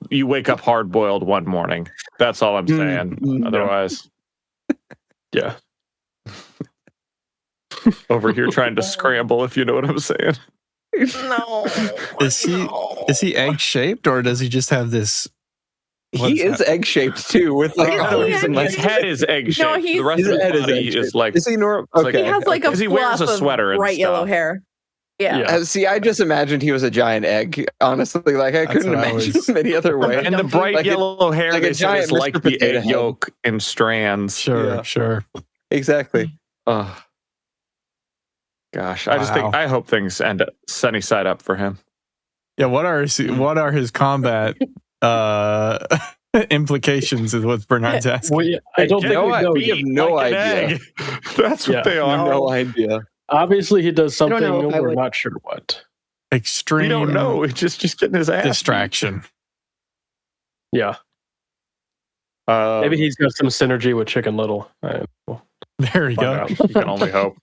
you wake up hard boiled one morning. That's all I'm saying. Otherwise, Yeah. over here trying to scramble, if you know what I'm saying. No. Is he egg shaped, or does he just have this? What He is egg shaped too, with like Oh, no yeah, reason. His head is egg shaped. No, The rest his of his head is body egg-shaped. is like. Is he normal? it's Okay. He has like a Because he wears fluff a sweater of and bright yellow stuff. hair. Yeah. Yeah. See, I just imagined he was a giant egg. Honestly, like I couldn't what I imagine was- him any other way. And the bright Like a- yellow hair like a they said giant is like Mr. the Potato egg Head. yolk in strands. Sure, Yeah. sure. Exactly. Ugh. Gosh, I hope things end up sunny side up for him. Yeah, what are his combat implications is what Bernard's asking. I don't think we know. We have no idea. That's what they are. No idea. Obviously, he does something. We're would. not sure what. Extreme. We don't know. It's just getting his ass distraction. Yeah. Maybe he's got some synergy with Chicken Little. There you go. You can only hope.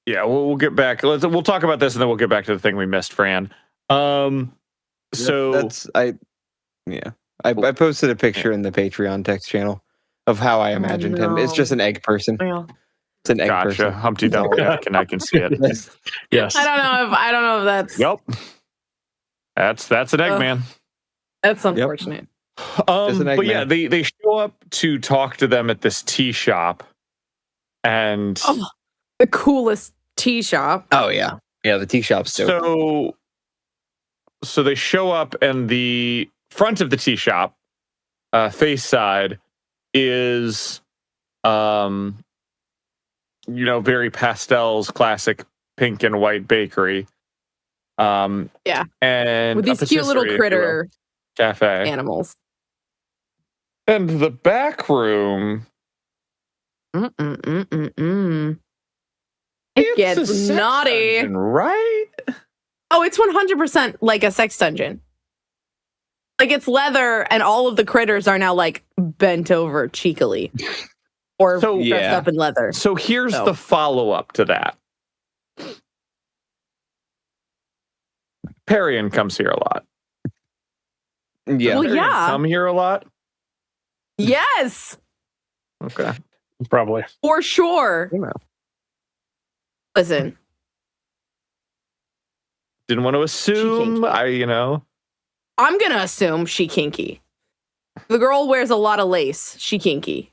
Yeah, we'll get back. We'll talk about this, and then we'll get back to the thing we missed, Fran. I posted a picture in the Patreon text channno of how I imagined him. It's just an egg person. Yeah. It's an egg person. Humpty Dumpty, and I can see it. Yes. I don't know if that's. Yep. That's an Eggman. That's unfortunate. But yeah, they show up to talk to them at this tea shop, and the coolest tea shop. Oh yeah, the tea shop's dope. So they show up, and the front of the tea shop, face side, is very pastels, classic pink and white bakery. And with these cute little critter cafe animals. And the back room, it gets naughty, dungeon, right? Oh, it's 100% like a sex dungeon. Like it's leather, and all of the critters are now like bent over cheekily, or dressed up in leather. So here's the follow-up to that. Perian comes here a lot. Yeah. Well, yeah. Come here a lot? Yes. Okay. Probably. For sure. Listen. Didn't want to assume. I'm going to assume she kinky. The girl wears a lot of lace. She kinky.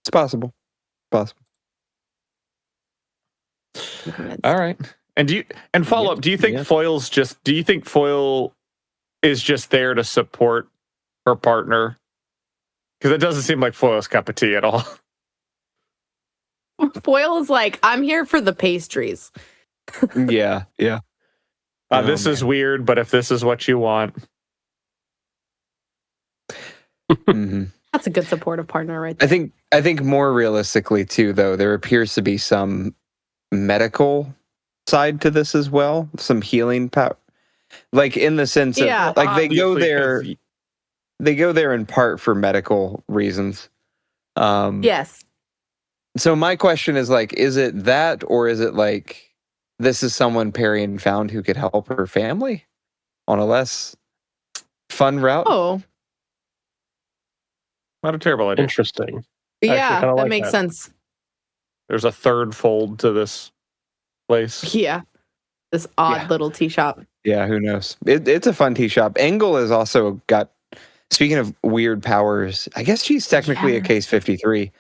It's possible. All right. And follow up, do you think Foil is just there to support her partner? Because it doesn't seem like Foil's cup of tea at all. Foil is like, I'm here for the pastries. Yeah. This is weird, but if this is what you want. Mm-hmm. That's a good supportive partner right there. I think more realistically too, though, there appears to be some medical side to this as well, some healing power, like in the sense of like they go there in part for medical reasons. Yes. So my question is like, is it that, or is it like this is someone Perian found who could help her family on a less fun route? Oh, not a terrible idea. Interesting. Yeah, that makes sense. There's a third fold to this place. Yeah. This odd little tea shop. Yeah, who knows? It's a fun tea shop. Engel has also got, speaking of weird powers, I guess she's technically a case 53.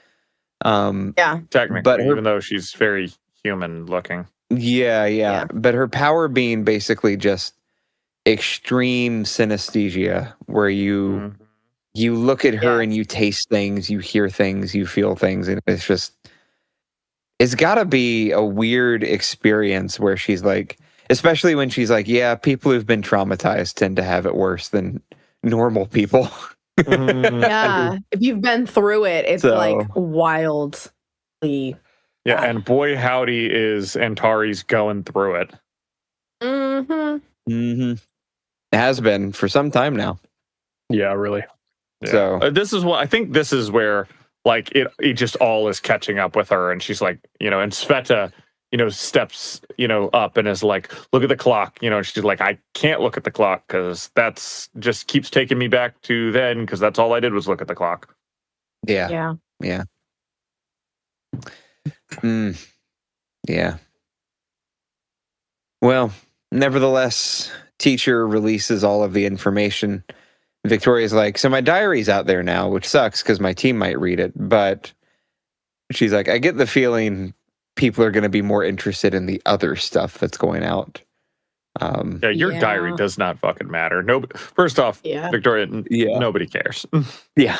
Technically, but even though she's very human looking. Yeah. But her power being basically just extreme synesthesia, where you look at her and you taste things, you hear things, you feel things, and it's got to be a weird experience where she's like, especially when she's like, yeah, people who've been traumatized tend to have it worse than normal people. Yeah. If you've been through it, it's like wildly. Yeah, and boy howdy is Antari's going through it. It has been for some time now. Yeah, really. Yeah. So this is what I think. This is where like it just all is catching up with her, and she's like, and Sveta, steps, up and is like, look at the clock, and she's like, I can't look at the clock because that's just keeps taking me back to then, because that's all I did was look at the clock. Yeah. Yeah. Well, nevertheless, teacher releases all of the information. Victoria's like, so my diary's out there now, which sucks because my team might read it. But she's like, I get the feeling people are going to be more interested in the other stuff that's going out. Your diary does not fucking matter. No, first off, Victoria, nobody cares. Yeah.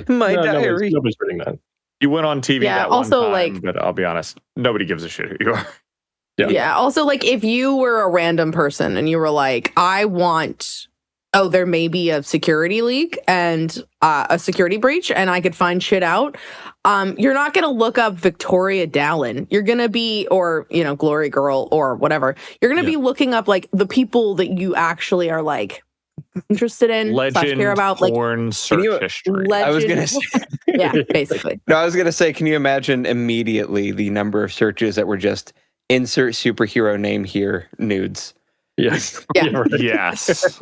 My diary. Nobody's reading that. You went on TV that also, one time, like, but I'll be honest, nobody gives a shit who you are. Yeah. Also, like, if you were a random person and you were like, I want, there may be a security leak and a security breach, and I could find shit out. You're not going to look up Victoria Dallin. You're going to be, or, Glory Girl or whatever. You're going to be looking up, like, the people that you actually are, like, interested in, legend, care about, porn, search history. I was going to say. Yeah, basically. No, I was going to say, can you imagine immediately the number of searches that were just insert superhero name here, nudes? Yes. Yeah. Yes.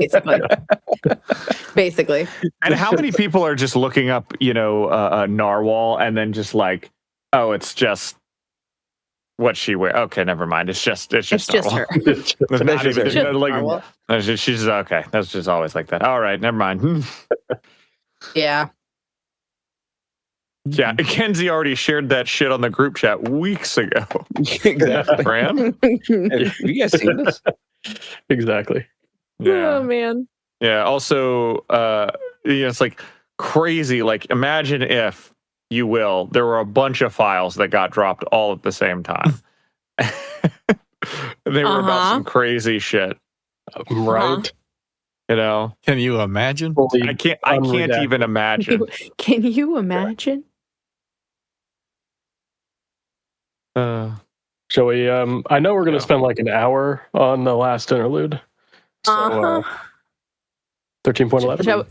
Basically. And how many people are just looking up, narwhal and then just like, oh, it's just what she wears. Okay, never mind. It's just her. She's okay. That's just always like that. All right, never mind. Yeah. Yeah, Kenzie already shared that shit on the group chat weeks ago. Exactly. Bram? Have you guys seen this? Exactly. Yeah. Oh, man. Yeah, also, it's like crazy. Like, imagine if, you will, there were a bunch of files that got dropped all at the same time. They were about some crazy shit. Right. Can you imagine? I can't even imagine. Can you imagine? Shall we? I know we're going to spend like an hour on the last interlude. So, 13.11.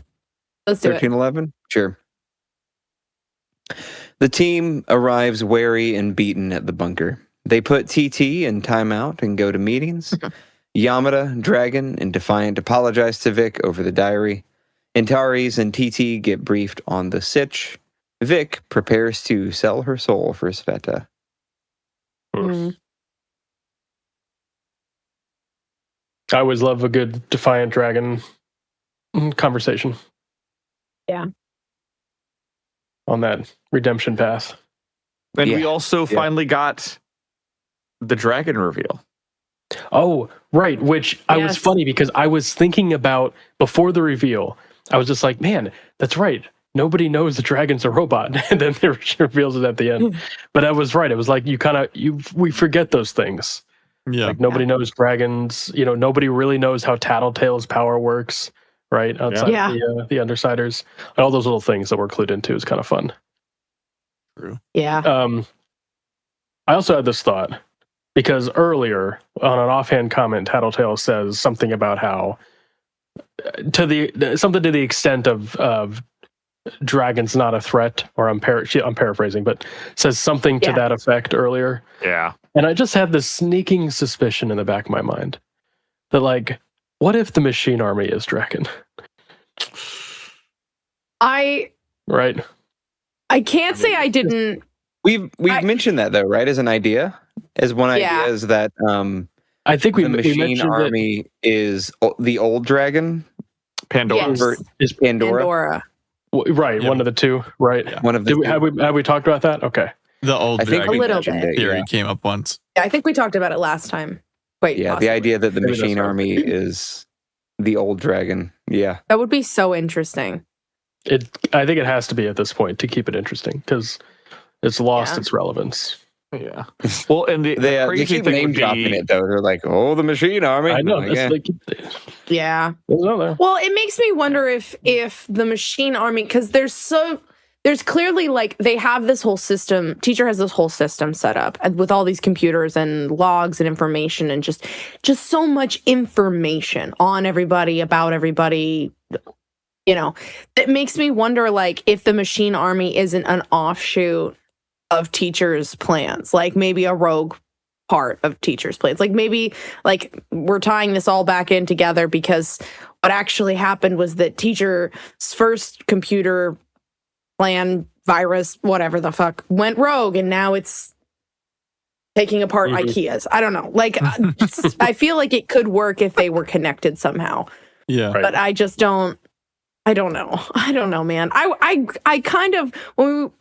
Let's do 13:11? Sure. The team arrives weary and beaten at the bunker. They put TT in timeout and go to meetings. Yamada, Dragon, and Defiant apologize to Vic over the diary. Antares and TT get briefed on the sitch. Vic prepares to sell her soul for Sveta. it. I always love a good Defiant Dragon conversation. Yeah. On that redemption path. And we also finally got the dragon reveal. Oh, right. Which I was funny because I was thinking about before the reveal. I was just like, man, that's right. Nobody knows the dragon's a robot. And then it reveals it at the end. But I was right. It was like we forget those things. Yeah. Like nobody knows dragons. Nobody really knows how Tattletale's power works, right? Outside the Undersiders. All those little things that we're clued into is kind of fun. True. Yeah. I also had this thought because earlier on an offhand comment, Tattletale says something about how something to the extent of dragon's not a threat, or I'm paraphrasing, but says something to that effect earlier. Yeah. And I just had this sneaking suspicion in the back of my mind that, like, what if the machine army is dragon? I can't say I didn't. We've mentioned that though, right? As an idea, as one idea is that I think the machine army is the old dragon. Pandora is Pandora. Right, one of the two. Right, one of the. Have we talked about that? Okay. The old dragon a little bit. theory came up once. Yeah, I think we talked about it last time. The idea that the machine army is the old dragon. Yeah, that would be so interesting. I think it has to be at this point to keep it interesting because it's lost its relevance. Yeah. Well, and the they keep name dropping it though. They're like, "Oh, the machine army." I know. Yeah. Well, it makes me wonder if the machine army, because there's clearly, like, they have this whole system. Teacher has this whole system set up and with all these computers and logs and information and just so much information on everybody, about everybody. It makes me wonder, like, if the machine army isn't an offshoot of Teacher's plans, like maybe a rogue part of Teacher's plans. Like maybe, like, we're tying this all back in together because what actually happened was that Teacher's first computer plan, virus, whatever the fuck, went rogue, and now it's taking apart IKEAs. I don't know. Like, I feel like it could work if they were connected somehow. Yeah. But I just don't. I don't know, man. I kind of when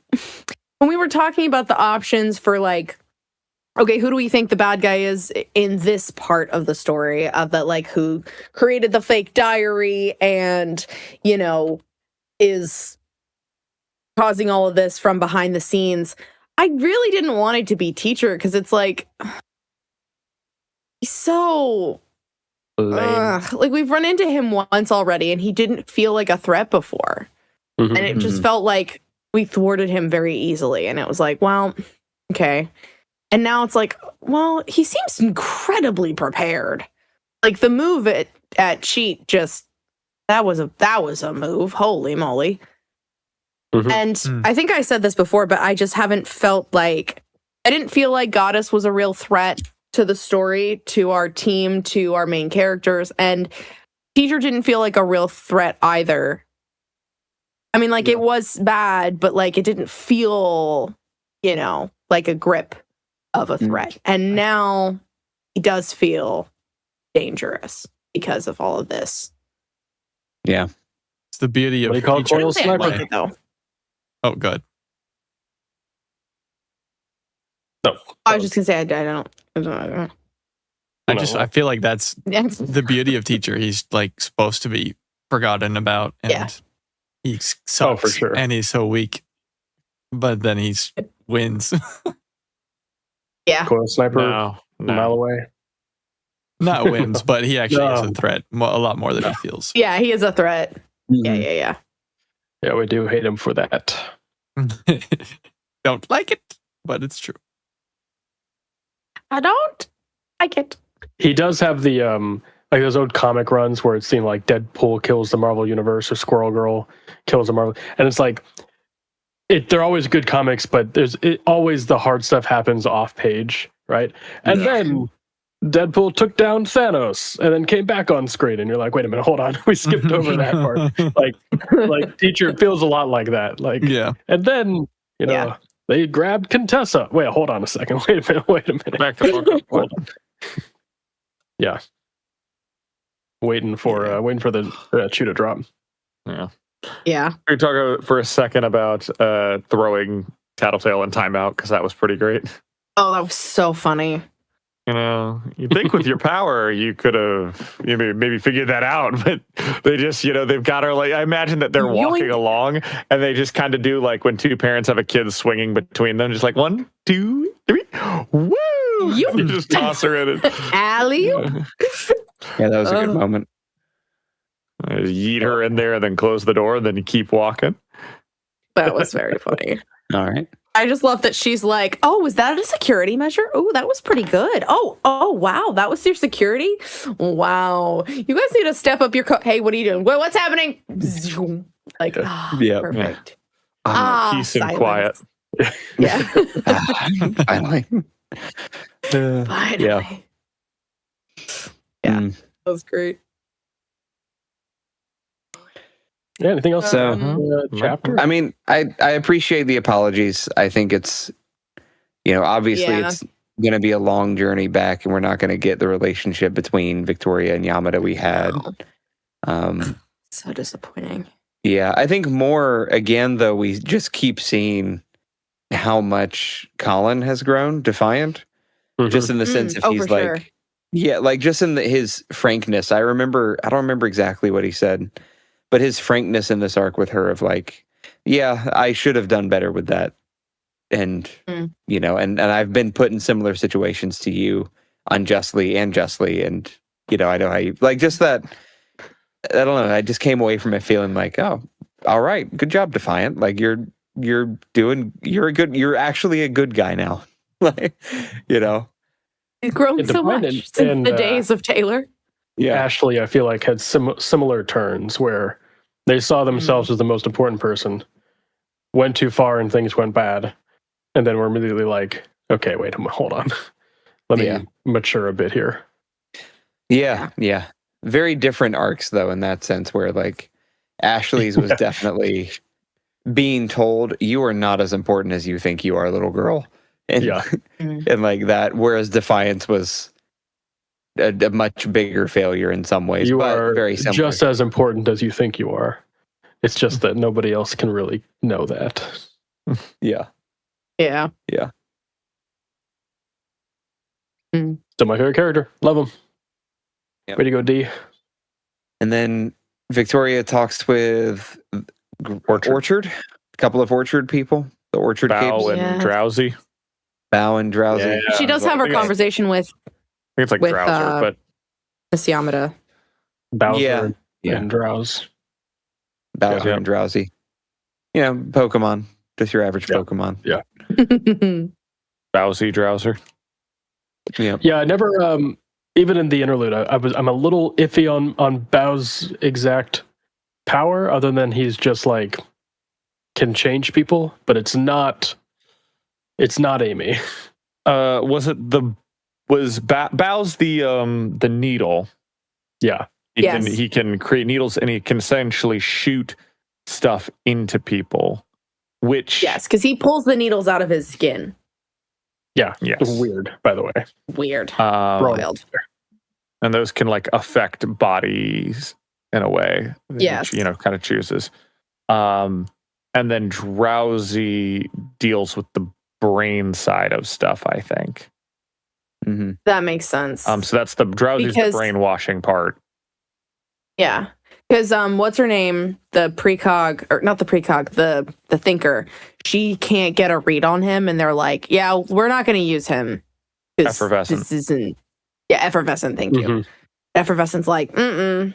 we were talking about the options for, like, okay, who do we think the bad guy is in this part of the story of that, like, who created the fake diary and, is causing all of this from behind the scenes? I really didn't want it to be Teacher because it's like, he's so like, we've run into him once already and he didn't feel like a threat before. Mm-hmm. And it just felt like we thwarted him very easily. And it was like, well, okay. And now it's like, well, he seems incredibly prepared. Like the move at Cheat, just that was a move. Holy moly. Mm-hmm. And I think I said this before, but I just haven't felt like, I didn't feel like Goddess was a real threat to the story, to our team, to our main characters. And Teacher didn't feel like a real threat either. I mean, like, it was bad, but like it didn't feel, like a grip of a threat. And now he does feel dangerous because of all of this. Yeah. It's the beauty of What do you call it, Teacher. Coil Sniper? I like it, though. Oh, good. No. I was just gonna say I don't. I feel like that's the beauty of Teacher. He's like supposed to be forgotten about, and he sucks, for sure. and he's so weak. But then he wins. Yeah. Coil Sniper, No. a mile away. Not wins, but he actually is a threat. A lot more than he feels. Yeah, he is a threat. Yeah. Yeah, we do hate him for that. Don't like it, but it's true. I don't like it. He does have the like those old comic runs where it seemed like Deadpool kills the Marvel Universe or Squirrel Girl kills the Marvel, and it's like they're always good comics, but always the hard stuff happens off page, right? And then Deadpool took down Thanos and then came back on screen, and you're like, wait a minute, hold on, we skipped over that part. Like Teacher feels a lot like that. Like, and then they grabbed Contessa. Wait, hold on a second. Wait a minute. Back to Hold on. Yeah. Waiting for the shoe to drop. Yeah. We talk for a second about throwing Tattletale in timeout because that was pretty great. Oh, that was so funny. You think with your power you could have maybe figured that out, but they just they've got her like, I imagine that they're walking along and they just kind of do like when two parents have a kid swinging between them, just like 1, 2, 3, woo! You just toss her in it. Alley. Yeah, that was a good moment. Yeet her in there and then close the door and then you keep walking. That was very funny. All right. I just love that she's like, oh, was that a security measure? Oh, that was pretty good. Oh, wow. That was your security? Wow. You guys need to step up your hey, what are you doing? Well, what's happening? Like, perfect. Peace and quiet. Yeah. Finally. Finally. Yeah. That was great. Yeah, anything else? Chapter? I mean, I appreciate the apologies. I think it's, obviously it's going to be a long journey back and we're not going to get the relationship between Victoria and Yamada we had. So disappointing. Yeah, I think more, again, though, we just keep seeing how much Colin has grown, Defiant, just in the sense of he's like, just in his frankness. I don't remember exactly what he said. But his frankness in this arc with her of like, yeah, I should have done better with that. And, and I've been put in similar situations to you unjustly and justly. And, I know how you, like, just that, I don't know, I just came away from it feeling like, oh, all right, good job, Defiant. Like, you're actually a good guy now. Like, He's grown so much since the days of Taylor. Yeah, Ashley, I feel like had similar turns where they saw themselves as the most important person, went too far and things went bad, and then were immediately like, okay, wait, hold on. Let me mature a bit here. Yeah. Very different arcs, though, in that sense, where like Ashley's was definitely being told, you are not as important as you think you are, little girl. And, and like that, whereas Defiance was a much bigger failure in some ways. You but are very similar. Just as important as you think you are. It's just that nobody else can really know that. Yeah. Still my favorite character. Love him. Yep. Way to go, D. And then Victoria talks with Orchard. A couple of Orchard people. The Orchard Bow capes. and Yeah. Drowsy. Bow and Drowsy. Yeah. She does have her conversation with I think it's like with, Drowser, but Miss Yamada. Bowser Yeah. and Drowse. Bowser Yeah. and Drowsy. You know, Pokemon. Just your average Yeah. Pokemon. Yeah. Bowsy Drowser. Yeah. Yeah, I never even in the interlude, I'm a little iffy on Bow's exact power, other than he's just like can change people, but it's not Amy. Was Bow's the needle? Yeah. He can create needles, and he can essentially shoot stuff into people. Which Yes, because he pulls the needles out of his skin. Yeah. Yes. Weird, by the way. Weird. wild. And those can like affect bodies in a way. Yes. Which, kind of chooses. And then Drowsy deals with the brain side of stuff, I think. Mm-hmm. That makes sense. So that's the Drowsy's the brainwashing part. Yeah. Because what's her name? The precog, or not the precog, the thinker. She can't get a read on him, and they're like, "Yeah, we're not going to use him." Effervescent. This isn't. Yeah, effervescent. Thank you. Mhm. Effervescent's like, no.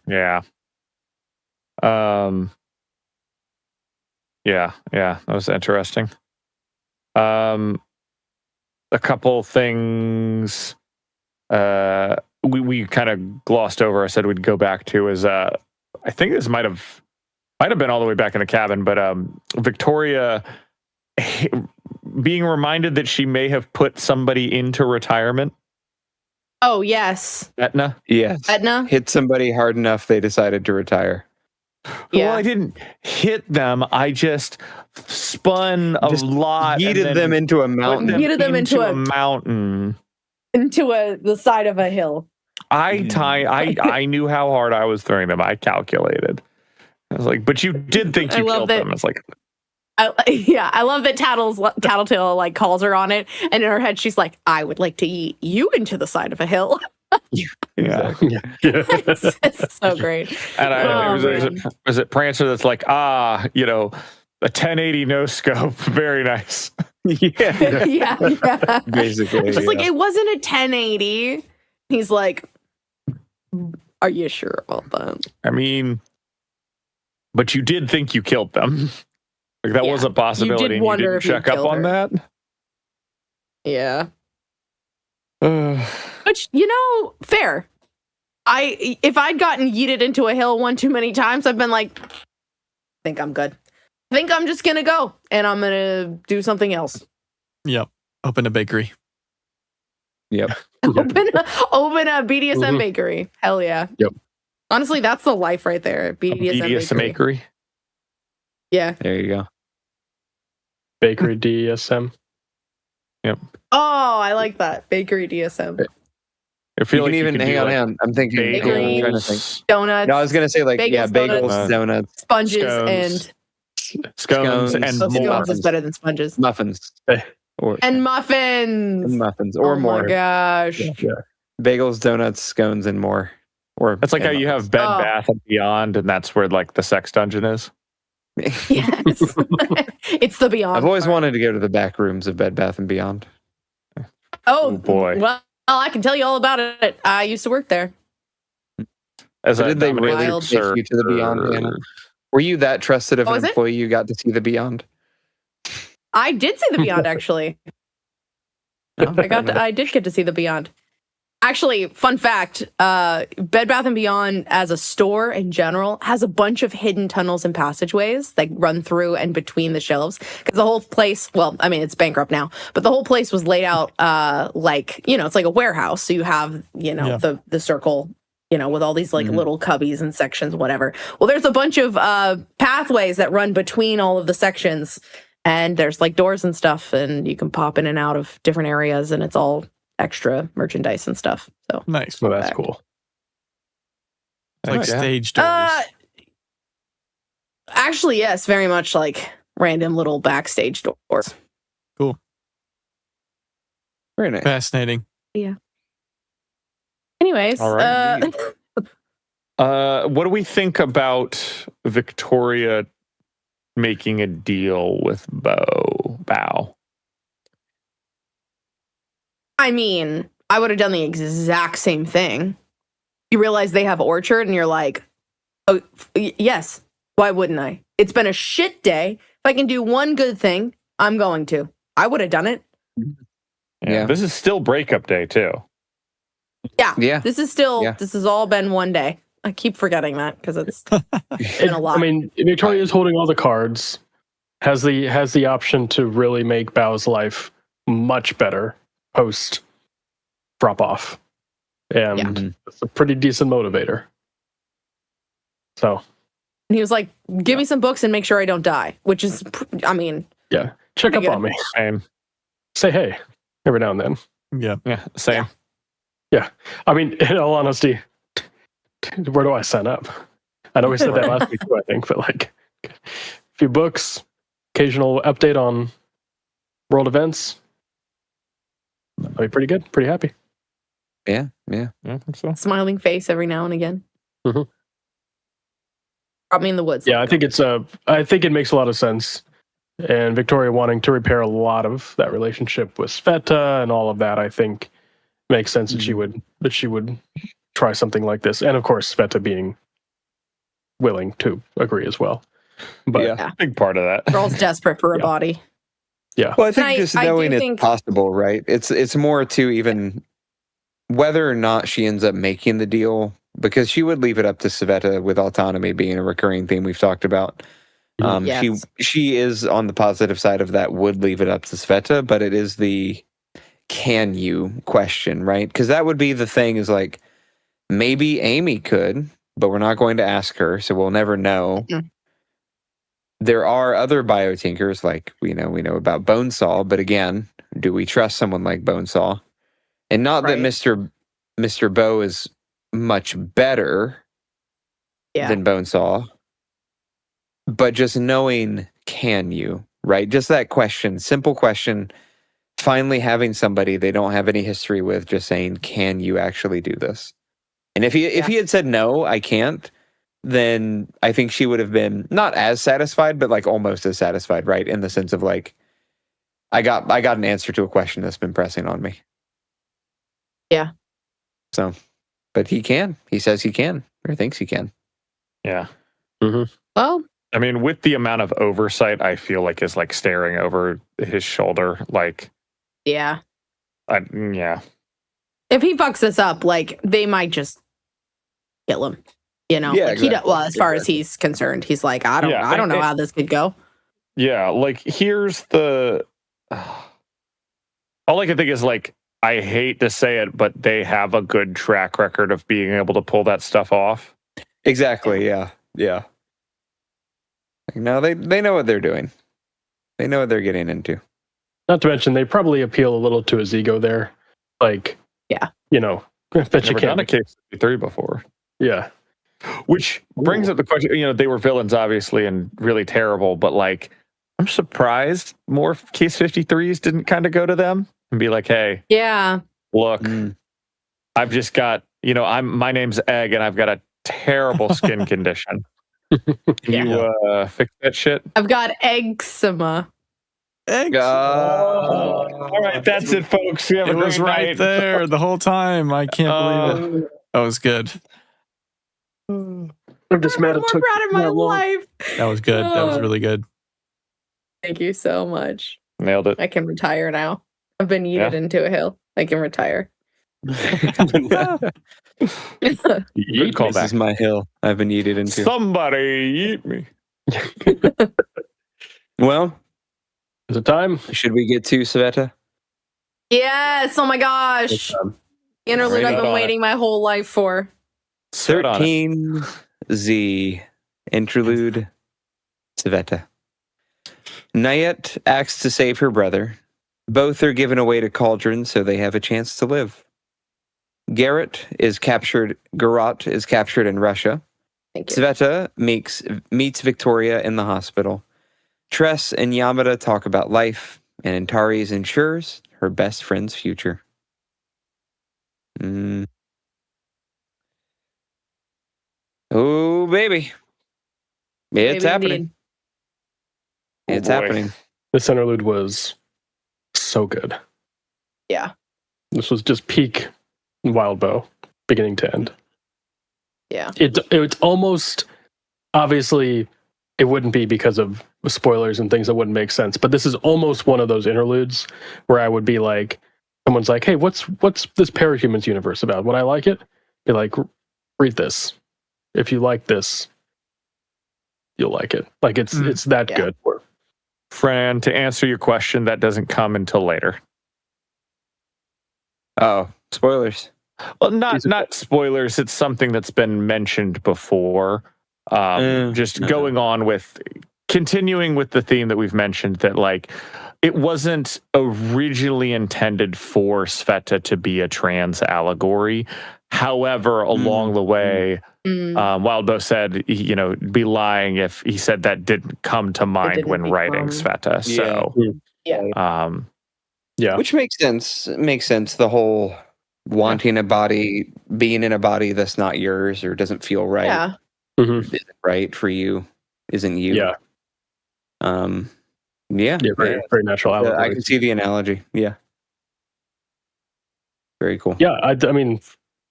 Yeah. Yeah, that was interesting. A couple things we kind of glossed over. I said we'd go back to is I think this might have been all the way back in the cabin, but Victoria being reminded that she may have put somebody into retirement. Oh yes, Etna. Yes. Etna. Hit somebody hard enough they decided to retire. Yeah. Well, I didn't hit them. I just spun a lot. Yeeted them into a mountain. Yeeted them into a mountain. Into the side of a hill. I knew how hard I was throwing them. I calculated. I was like, but you did think you killed them. It's like, I love that Tattletale like calls her on it, and in her head she's like, "I would like to eat you into the side of a hill." yeah. it's so great. And was it Prancer that's like, a 1080 no scope, very nice. yeah. Basically, just like it wasn't a 1080. He's like, "Are you sure about that?" I mean, but you did think you killed them. Like that was a possibility. You did and wonder you didn't if you check up killed on her. that. Yeah. Which, fair. If I'd gotten yeeted into a hill one too many times, I've been like, I think I'm good. I think I'm just gonna go and I'm gonna do something else. Yep. Open a bakery. Yep. Open a BDSM bakery. Hell yeah. Yep. Honestly, that's the life right there. BDSM bakery. bakery. Yeah. There you go. Bakery DSM. Yep. Oh, I like that. Bakery DSM. I feel You like can even hang on. I'm thinking. Bagels. I'm trying to think. Donuts. No, I was gonna say Bagels, bagels, donuts, sponges, scones. and Scones and scones more. is better than sponges. muffins, or And muffins. or Oh more. my gosh. Yeah. Bagels, donuts, scones, and more. Or That's like how you have Bed Oh. Bath and Beyond, and that's where like the sex dungeon is. Yes. It's the Beyond. I've always part. wanted to go to the back rooms of Bed Bath and Beyond. Oh boy. Well, I can tell you all about it. I used to work there. As So a did they really nominated Wild. take you to the Beyond, server. Hannah? Were you that trusted of Oh, an is it? employee you got to see the Beyond? I did see the Beyond actually. I did get to see the Beyond. Actually, fun fact, Bed Bath & Beyond as a store in general has a bunch of hidden tunnels and passageways that run through and between the shelves. Because the whole place, well, I mean, it's bankrupt now, but the whole place was laid out it's like a warehouse. So you have, the circle, with all these like little cubbies and sections, whatever. Well, there's a bunch of pathways that run between all of the sections. And there's like doors and stuff, and you can pop in and out of different areas, and it's all extra merchandise and stuff. So Nice. So that's cool. Like Nice. stage doors. Actually, yes, very much like random little backstage doors. Cool. Very nice. Fascinating. Anyways, All right. What do we think about Victoria making a deal with Bao? I mean, I would have done the exact same thing. You realize they have orchard, and you're like, oh, yes, why wouldn't I? It's been a shit day. If I can do one good thing, I'm going to. I would have done it. Yeah. This is still breakup day, too. Yeah. This is this has all been one day. I keep forgetting that because it's been a lot. I mean, Victoria is holding all the cards, has the option to really make Bao's life much better post drop off. And it's a pretty decent motivator. So. And he was like, give me some books and make sure I don't die, which is, I mean. Yeah. Check up on me. Same. Say hey every now and then. Yeah. Same. Yeah. I mean, in all honesty, where do I sign up? I know we said that last week too, I think, but like a few books, occasional update on world events. I'll be pretty good, pretty happy. Yeah. I think so. Smiling face every now and again. Mm-hmm. Brought me in the woods. Yeah, I think it makes a lot of sense. And Victoria wanting to repair a lot of that relationship with Sveta and all of that, I think makes sense that she would try something like this. And of course, Sveta being willing to agree as well. But big part of that. Girl's desperate for a body. Yeah. Well, I think just knowing it's possible, right? It's more to even whether or not she ends up making the deal, because she would leave it up to Sveta with autonomy being a recurring theme we've talked about. Yes. She is on the positive side of that, would leave it up to Sveta, but it is the can you question, right? Because that would be the thing is like, maybe Amy could, but we're not going to ask her, so we'll never know. Mm-hmm. There are other biotinkers, like we know about Bonesaw, but again, do we trust someone like Bonesaw? And not that Mr. Bo is much better than Bonesaw, but just knowing, can you, right? Just that question, simple question, finally having somebody they don't have any history with just saying, can you actually do this? And if he had said, no, I can't, then I think she would have been not as satisfied, but like almost as satisfied, right? In the sense of like, I got an answer to a question that's been pressing on me. Yeah. So, but he can. He says he can, or thinks he can. Yeah. Mm-hmm. Well, I mean, with the amount of oversight, I feel like is like staring over his shoulder. Like, yeah. Yeah. If he fucks this up, like they might just kill him. You know, Yeah, like exactly. as far as he's concerned, he's like, I don't know how this could go. Yeah, like here's the. All I can think is like, I hate to say it, but they have a good track record of being able to pull that stuff off. Exactly. Yeah. No, they know what they're doing. They know what they're getting into. Not to mention, they probably appeal a little to his ego there. Like, you know, that you Never done a case 53 before. Yeah. Which brings up the question, you know, they were villains, obviously, and really terrible, but like, I'm surprised more case 53s didn't kind of go to them and be like, hey, look, I've just got, you know, my name's Egg and I've got a terrible skin condition. Can you fix that shit? I've got eczema. All right, that's it, folks. It was right there the whole time. I can't believe it. That was good. I'm just mad I'm more proud of my life. That was good. That was really good. Thank you so much. Nailed it. I can retire now. I've been yeeted into a hill. I can retire. Good call This back. is my hill. I've been yeeted into. Somebody eat me. Well, is it time? Should we get to Sveta? Yes. Oh my gosh. Interlude I've been waiting my whole life for. 13Z interlude Sveta. Nayet acts to save her brother. Both are given away to Cauldron so they have a chance to live. Garat is captured in Russia. Thank you. Sveta meets Victoria in the hospital. Tress and Yamada talk about life, and Antari's ensures her best friend's future. Oh, baby. It's Maybe happening. indeed. It's boy. happening. This interlude was so good. Yeah. This was just peak Wild Bow, beginning to end. Yeah. It's almost, obviously, it wouldn't be because of spoilers and things that wouldn't make sense, but this is almost one of those interludes where I would be like, someone's like, hey, what's this Parahumans universe about? Would I like it? Be like, read this. If you like this, you'll like it. Like it's that good. Fran, to answer your question, that doesn't come until later. Oh, spoilers. Well, not spoilers. It's something that's been mentioned before. Continuing with the theme that we've mentioned, that like it wasn't originally intended for Sveta to be a trans allegory. However, along the way, Wildbow said, be lying if he said that didn't come to mind when writing Sveta. So, which makes sense. It makes sense. The whole wanting a body, being in a body that's not yours or doesn't feel right. Yeah. Isn't right for you. Isn't you? Yeah. Very, very natural allegory. I can see the analogy. Yeah. Very cool. Yeah, I mean,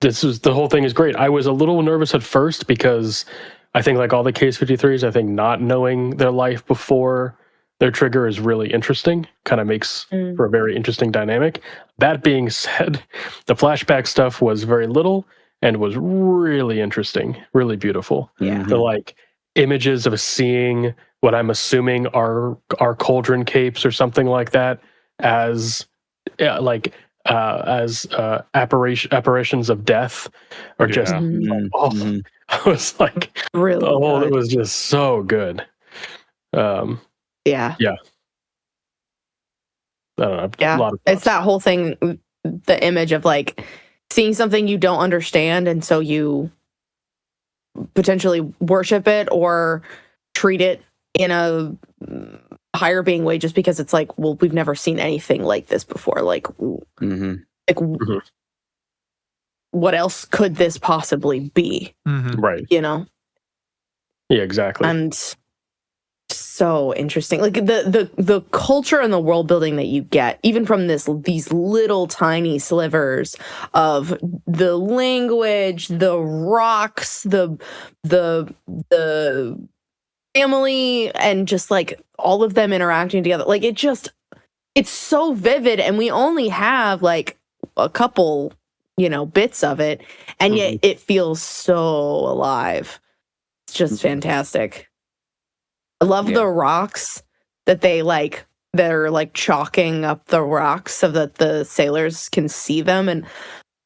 the whole thing is great. I was a little nervous at first because I think, like all the Case 53s, I think not knowing their life before their trigger is really interesting. Kind of makes for a very interesting dynamic. That being said, the flashback stuff was very little and was really interesting, really beautiful. Yeah. The like images of seeing what I'm assuming are cauldron capes or something like that as apparitions of death, or just I was like, really it was just so good. Yeah. I don't know. Yeah. A lot of it's that whole thing, the image of like seeing something you don't understand, and so you potentially worship it or treat it in a higher being way just because it's like, well, we've never seen anything like this before. Like, what else could this possibly be? Right. Yeah, exactly. And so interesting. Like the culture and the world building that you get, even from these little tiny slivers of the language, the rocks, the family, and just like all of them interacting together. Like it's so vivid, and we only have like a couple, bits of it, and yet it feels so alive. It's just fantastic. I love the rocks that they like, that are like chalking up the rocks so that the sailors can see them. And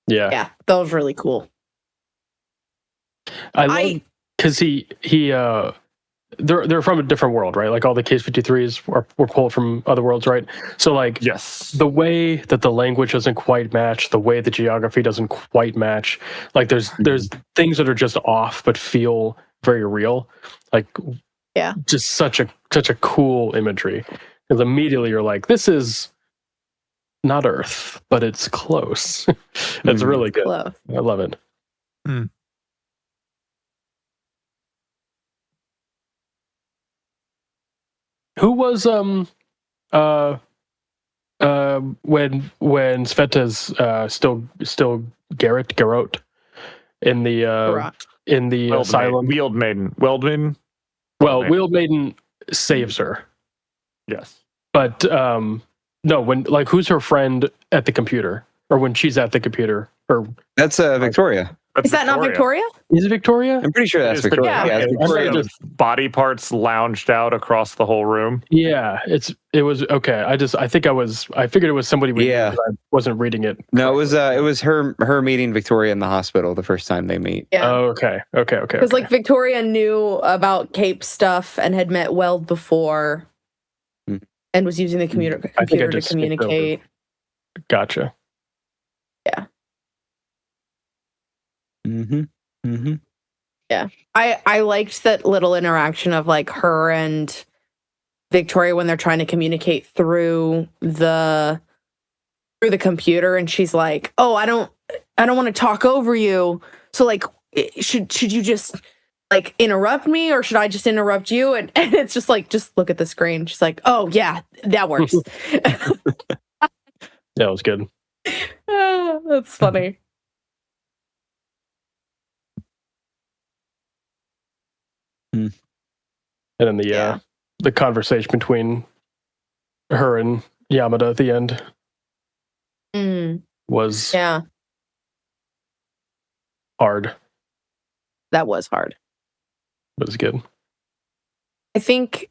yeah, that was really cool. I love, because they're from a different world, right? Like all the Case 53s were pulled from other worlds, right? So like, yes, the way that the language doesn't quite match, the way the geography doesn't quite match, like there's things that are just off but feel very real. Like, just such a cool imagery. Because immediately you're like, this is not Earth, but it's close. It's really good. Close. I love it. Who was when Sveta's still Garrot in the asylum? Wheeled Maiden. Well, Wheeled Maiden saves her. Yes. But no, when who's her friend at the computer, or when she's at the computer, or that's Victoria. Is that not Victoria? Is it Victoria? I'm pretty sure that's Victoria. Yeah, Victoria. Just body parts lounged out across the whole room. Yeah, it was okay. I figured it was somebody we knew, I wasn't reading it. No, it was her meeting Victoria in the hospital the first time they meet. Yeah. Oh, okay. Because like Victoria knew about Cape stuff and had met Weld before, and was using the computer to communicate. Gotcha. Yeah. Yeah. I liked that little interaction of like her and Victoria when they're trying to communicate through the through the computer, and she's like, "Oh, I don't want to talk over you. So like, should you just like interrupt me, or should I just interrupt you?" And it's just like, just look at the screen. She's like, "Oh yeah, that works." That was good. That's funny. And then the conversation between her and Yamada at the end was hard. That was hard. It was good. I think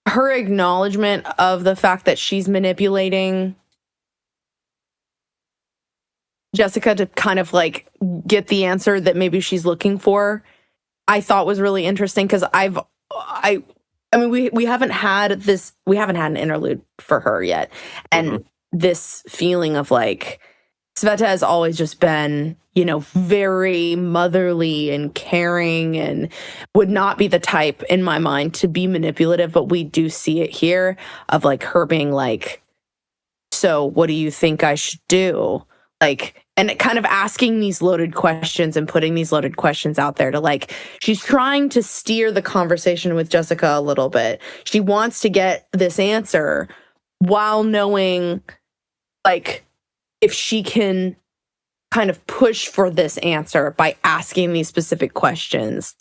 her acknowledgement of the fact that she's manipulating Jessica to kind of like get the answer that maybe she's looking for, I thought was really interesting, because I mean we haven't had an interlude for her yet, and this feeling of like Sveta has always just been, very motherly and caring, and would not be the type in my mind to be manipulative, but we do see it here of like her being like, "So what do you think I should do?" Like, and kind of asking these loaded questions and putting these loaded questions out there to like, she's trying to steer the conversation with Jessica a little bit. She wants to get this answer while knowing like if she can kind of push for this answer by asking these specific questions.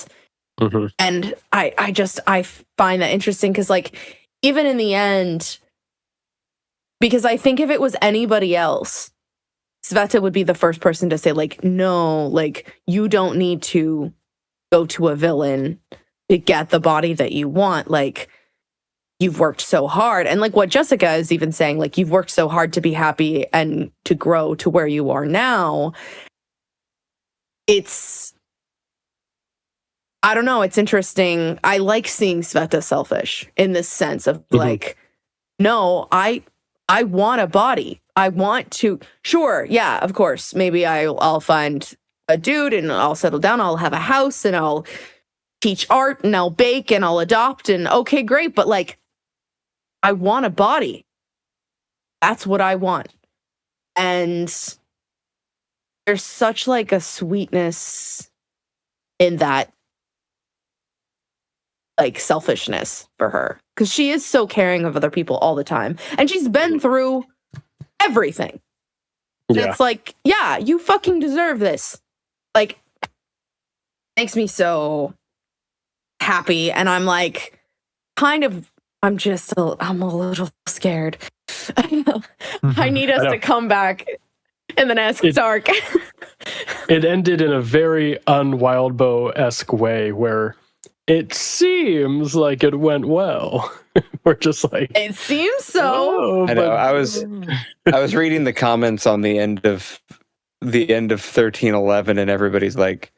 And I find that interesting, because like, even in the end, because I think if it was anybody else, Sveta would be the first person to say like, "No, like you don't need to go to a villain to get the body that you want. Like, you've worked so hard." And like what Jessica is even saying, like, you've worked so hard to be happy and to grow to where you are now. I don't know, it's interesting. I like seeing Sveta selfish in this sense of like, no, I want a body. I want to, sure, yeah, of course, maybe I'll find a dude and I'll settle down, I'll have a house and I'll teach art and I'll bake and I'll adopt, and okay, great, but like, I want a body. That's what I want. And there's such like a sweetness in that like selfishness for her, because she is so caring of other people all the time, and she's been through everything. Yeah. It's like, yeah, you fucking deserve this. Like, makes me so happy, and I'm like, I'm a little scared. I need us to come back in the next arc. It ended in a very un-Wildbow-esque way where it seems like it went well. We're just like, it seems so. Oh, I know. I was reading the comments on the end of 1311, and everybody's like,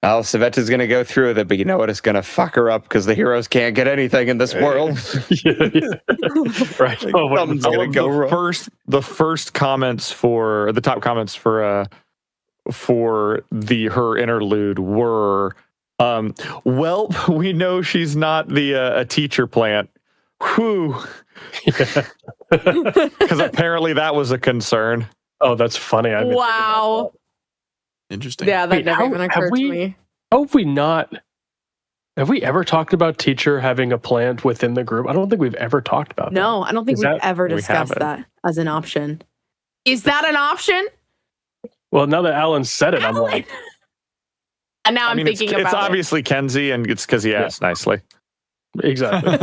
"Oh, Sveta's gonna go through with it, but you know what? It's gonna fuck her up because the heroes can't get anything in this world." Right. Like, something's gonna go wrong. The first comments for the top comments for her interlude were, "Well, we know she's not a teacher plant." Whew. Because apparently that was a concern. Oh, that's funny. Wow. Interesting. Yeah, that never even occurred to me. Have we ever talked about teacher having a plant within the group? I don't think we've ever talked about that. No, I don't think we've ever discussed that as an option. Is that an option? Well, now that Alan said it, I'm like... And now I'm thinking about it. It's obviously Kenzie, and it's because he asked nicely. Exactly.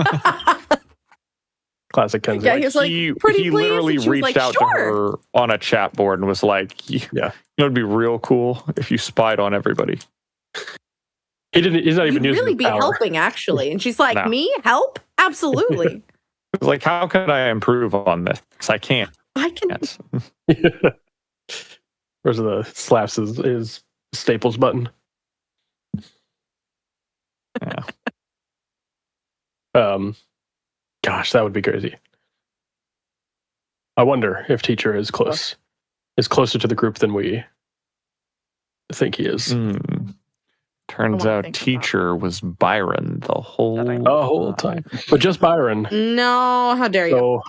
Classic Kenzie. Yeah, he was like, he pretty literally please. reached out to her on a chat board and was like, it'd be real cool if you spied on everybody. He's not even using really the be power. helping, actually. And she's like, me? Help? Absolutely. Like, how could I improve on this? I can't. I can. Where's the slaps his Staples button? Yeah. Gosh, that would be crazy. I wonder if teacher is closer to the group than we think he is. Turns out teacher was Byron the whole time. But just Byron. No, how dare you?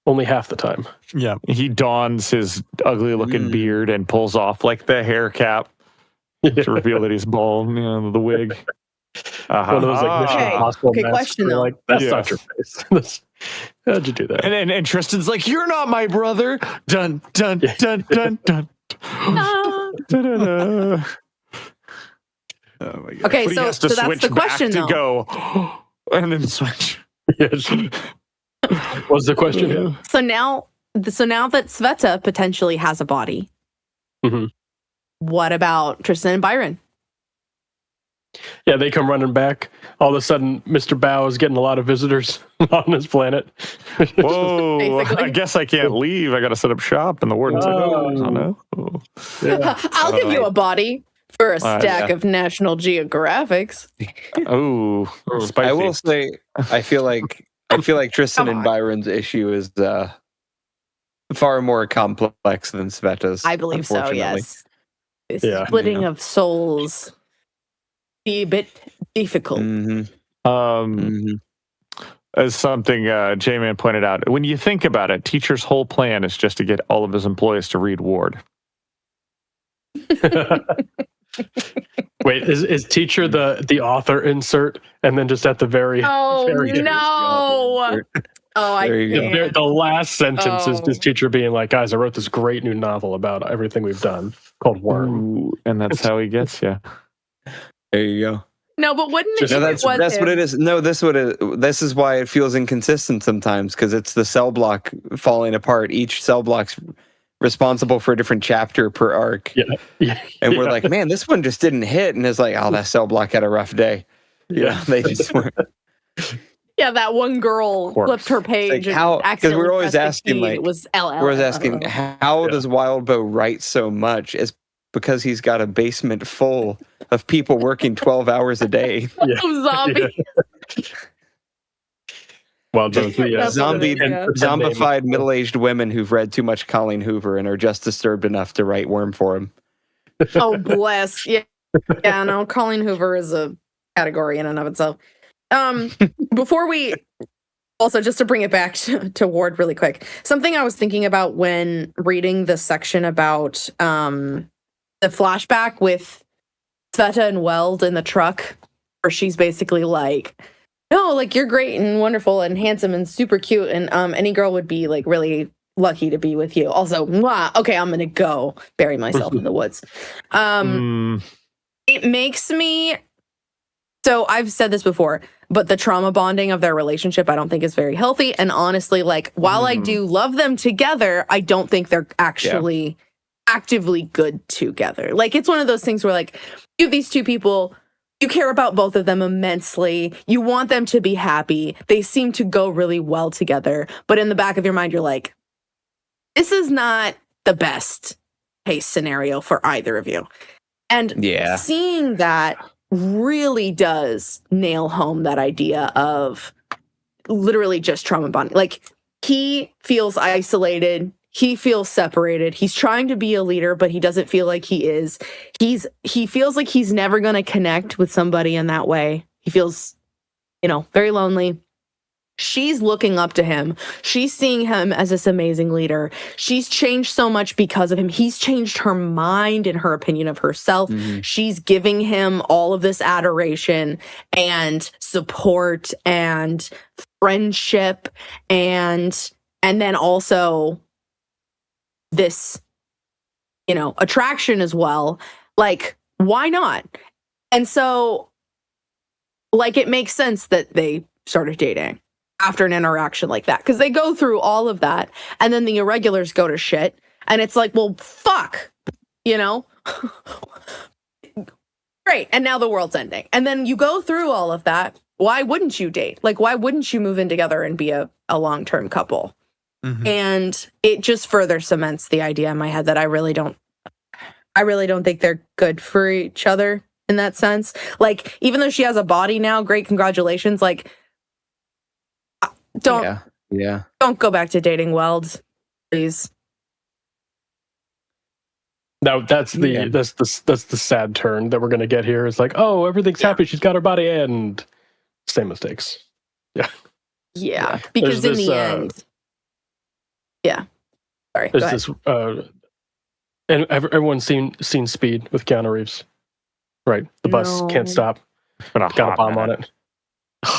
only half the time. Yeah. He dons his ugly looking beard and pulls off like the hair cap to reveal that he's bald, the wig. One of those like Mission Okay. Impossible Okay, masks. question, They're though. like, that's not your face. How'd you do that? And Tristan's like, you're not my brother. Dun, dun, dun, dun, dun. Da-da-da. Oh my god. Okay, But he so has to that's switch the question, back to though. go and then switch. Yes. What's the question? Yeah. So now that Sveta potentially has a body, Mhm. what about Tristan and Byron? Yeah, they come running back. All of a sudden, Mr. Bao is getting a lot of visitors on his planet. Whoa, Basically. I guess I can't leave. I got to set up shop. And the warden's like, oh, no. Yeah. I'll give you a body for a stack yeah. of National Geographics. Oh, spicy. I will say, I feel like Tristan Come and on. Byron's issue is far more complex than Sveta's. I believe so, unfortunately. yes. This Yeah. splitting of souls be a bit difficult. Mhm. As something J-Man pointed out, when you think about it, Teacher's whole plan is just to get all of his employees to read Ward. Wait, is Teacher the author insert, and then just at the very Oh, very end, no. Oh, I There you go. can't. the last sentence is Oh. just Teacher being like, guys, I wrote this great new novel about everything we've done called Worm. Ooh, and that's how he gets you. There you go. No, but wouldn't it Just- if No, it that's was what him? it is. No, this is why it feels inconsistent sometimes, because it's the cell block falling apart. Each cell block's responsible for a different chapter per arc. Yeah. And we're like, man, this one just didn't hit. And it's like, oh, that cell block had a rough day. Yeah. They just weren't. Yeah, that one girl course. flipped her page Like, how- and 'cause accidentally we're always pressed the asking, key. like- It was LL. We're always asking, how Yeah. does Wildbow write so much? It's because he's got a basement full of people working 12 hours a day. Zombie. Well, the, That's what it Zombie, is, yeah. zombified middle-aged women who've read too much Colleen Hoover and are just disturbed enough to write Worm for him. Oh, bless. Yeah. Yeah, no, Colleen Hoover is a category in and of itself. Before we also, just to bring it back to Ward really quick, something I was thinking about when reading the section about the flashback with Sveta and Weld in the truck, where she's basically like, no, like, you're great and wonderful and handsome and super cute, and any girl would be like really lucky to be with you. Also, mwah, okay, I'm gonna go bury myself in the woods. It makes me, so I've said this before, but the trauma bonding of their relationship I don't think is very healthy. And honestly, like, while I do love them together, I don't think they're actually actively good together. Like, it's one of those things where, like, you have these two people, you care about both of them immensely, you want them to be happy, they seem to go really well together, but in the back of your mind you're like, this is not the best case scenario for either of you. And Yeah. seeing that really does nail home that idea of literally just trauma bonding. Like, he feels isolated, he feels separated, he's trying to be a leader, but he doesn't feel like he is. He feels like he's never going to connect with somebody in that way. He feels, very lonely. She's looking up to him. She's seeing him as this amazing leader. She's changed so much because of him. He's changed her mind and her opinion of herself. Mhm. She's giving him all of this adoration and support and friendship and then also this, attraction as well. Like, why not? And so, like, it makes sense that they started dating after an interaction like that, because they go through all of that and then the irregulars go to shit and it's like, well, fuck, great, and now the world's ending, and then you go through all of that. Why wouldn't you date? Like, why wouldn't you move in together and be a long-term couple? Mhm. And it just further cements the idea in my head that I really don't think they're good for each other in that sense. Like, even though she has a body now, great, congratulations, like, don't go back to dating Weld, please. Now that's the sad turn that we're gonna get here. It's like, oh, everything's happy. She's got her body, and same mistakes. Yeah, because There's in this, the end, Sorry. There's Go ahead. this, and everyone's seen Speed with Keanu Reeves, right? The bus No. can't stop. Been a Got a hot bomb on minute. it.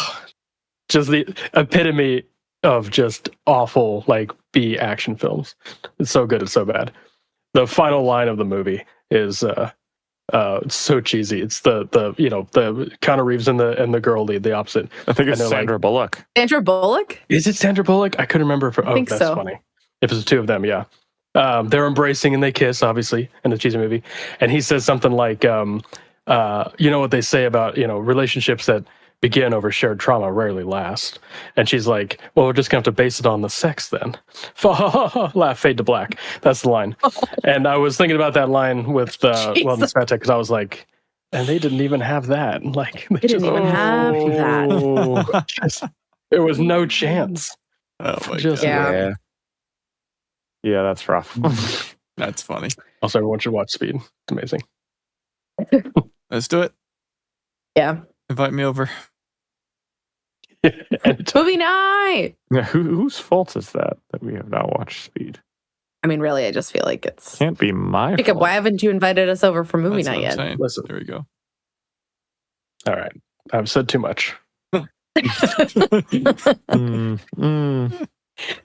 Just the epitome of just awful like B action films. It's so good, it's so bad. The final line of the movie is so cheesy. It's the Keanu Reeves and the girl lead, the opposite. I think it's And they're Sandra Bullock. Sandra Bullock? Is it Sandra Bullock? I couldn't remember. I think that's so. funny. If it's the two of them, yeah. They're embracing and they kiss, obviously, in the cheesy movie. And he says something like, you know what they say about, relationships that begin over shared trauma rarely last. And she's like, well, we're just going to have to base it on the sex then. Laugh, fade to black. That's the line. And I was thinking about that line with Wellness Fat Tech because I was like, and they didn't even have that. Like, They didn't even have that. There was no chance. Oh my Just- god. Yeah, that's rough. That's funny. Also, everyone should watch Speed. It's amazing. Let's do it. Yeah. Invite me over. Movie night. Yeah, whose fault is that we have not watched Speed? I mean, really, I just feel like it's. Can't be my Jacob, fault. why haven't you invited us over for movie That's night what I'm yet? saying. Listen. There we go. All right. I've said too much.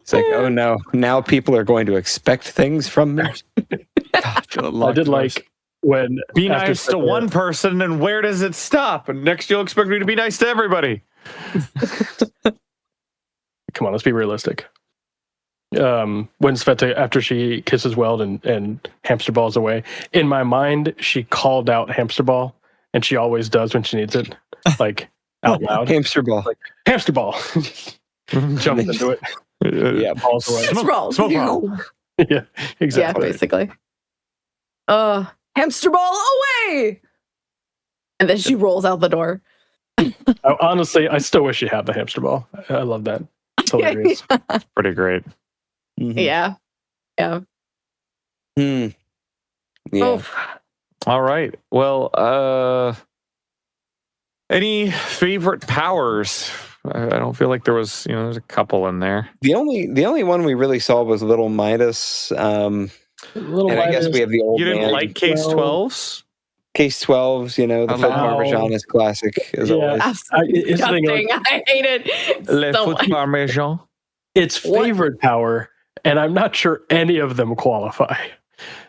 It's like, oh no, now people are going to expect things from me. I did like when Be after nice to Fred- one person, and where does it stop? And next, you'll expect me to be nice to everybody. Come on, let's be realistic. When Sveta, after she kisses Weld and Hamster Ball's away, in my mind, she called out Hamster Ball, and she always does when she needs it, like out loud. Hamster ball. Like, Hamster Ball. Jump into it. Yeah. Balls away. Hamster ball. smoke ball. Yeah, Yeah, exactly. basically. Hamster ball away. And then she rolls out the door. Honestly, I still wish she had the hamster ball. I love that. It's hilarious. Pretty great. Mhm. Yeah. Yeah. Hmm. Yeah. Oh, All right. Well, any favorite powers? I don't feel like there was, there's a couple in there. The only one we really saw was Little Midas. Little And I guess we have the old You didn't man. like Case 12s? Case 12s, the I foot love- parmesan is classic as Yeah. always. absolutely it's the thing, disgusting. I hate it Le so foot much. parmesan. It's What? favorite power, and I'm not sure any of them qualify.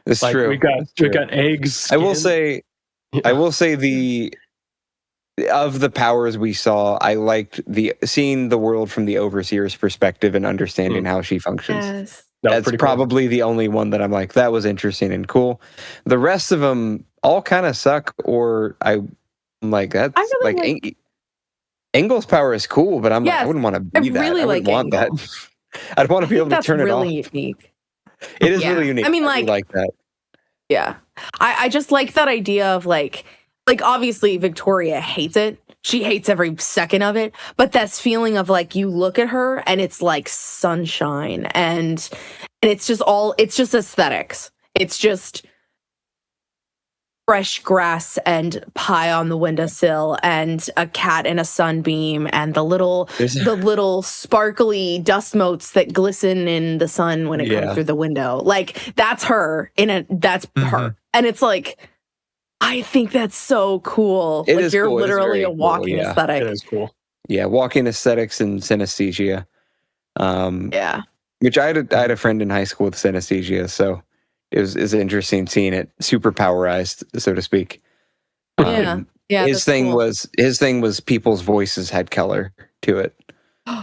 It's Like true. we got It's true. eggs. I will skin. say of the powers we saw, I liked seeing the world from the overseer's perspective and understanding how she functions. Yes. That was That's pretty cool. probably the only one that I'm like, that was interesting and cool. The rest of them all kind of suck, or I'm like, that's I really like Engel's power is cool, but I'm like, I Yes, wouldn't want to I be that. really I wouldn't like want Engel. that. I'd want to be able to That's turn really it off. unique. It is Yeah. really unique. I mean, really like- like that. Yeah. I just like that idea of like obviously Victoria hates it. She hates every second of it. But this feeling of like you look at her and it's like sunshine and it's just aesthetics. It's just fresh grass and pie on the windowsill and a cat in a sunbeam and the little sparkly dust motes that glisten in the sun when it Yeah. comes through the window. Like that's her that's her. And it's like I think that's so cool. It like is you're cool. It is literally very a cool, walking yeah. aesthetic. It is cool. Yeah, walking aesthetics and synesthesia. Yeah. Which I had a friend in high school with synesthesia, so it was interesting seeing it super powerized, so to speak. Yeah. Yeah. his that's thing cool. was people's voices had color to it.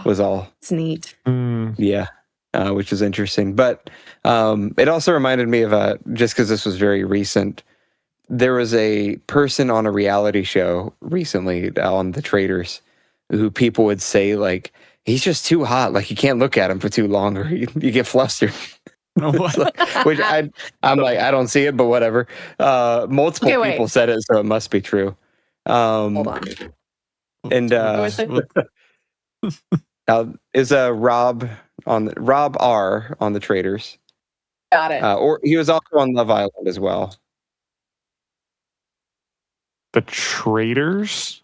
Was all. It's neat. Yeah, which was interesting. But it also reminded me of just because this was very recent. There was a person on a reality show recently on The Traitors who people would say like, he's just too hot. Like you can't look at him for too long or you get flustered. What? Which I'm like, I don't see it, but whatever. Multiple Okay, wait. people said it, so it must be true. Hold on. And is Rob R on The Traitors, Got it. or he was also on Love Island as well. The Traitors?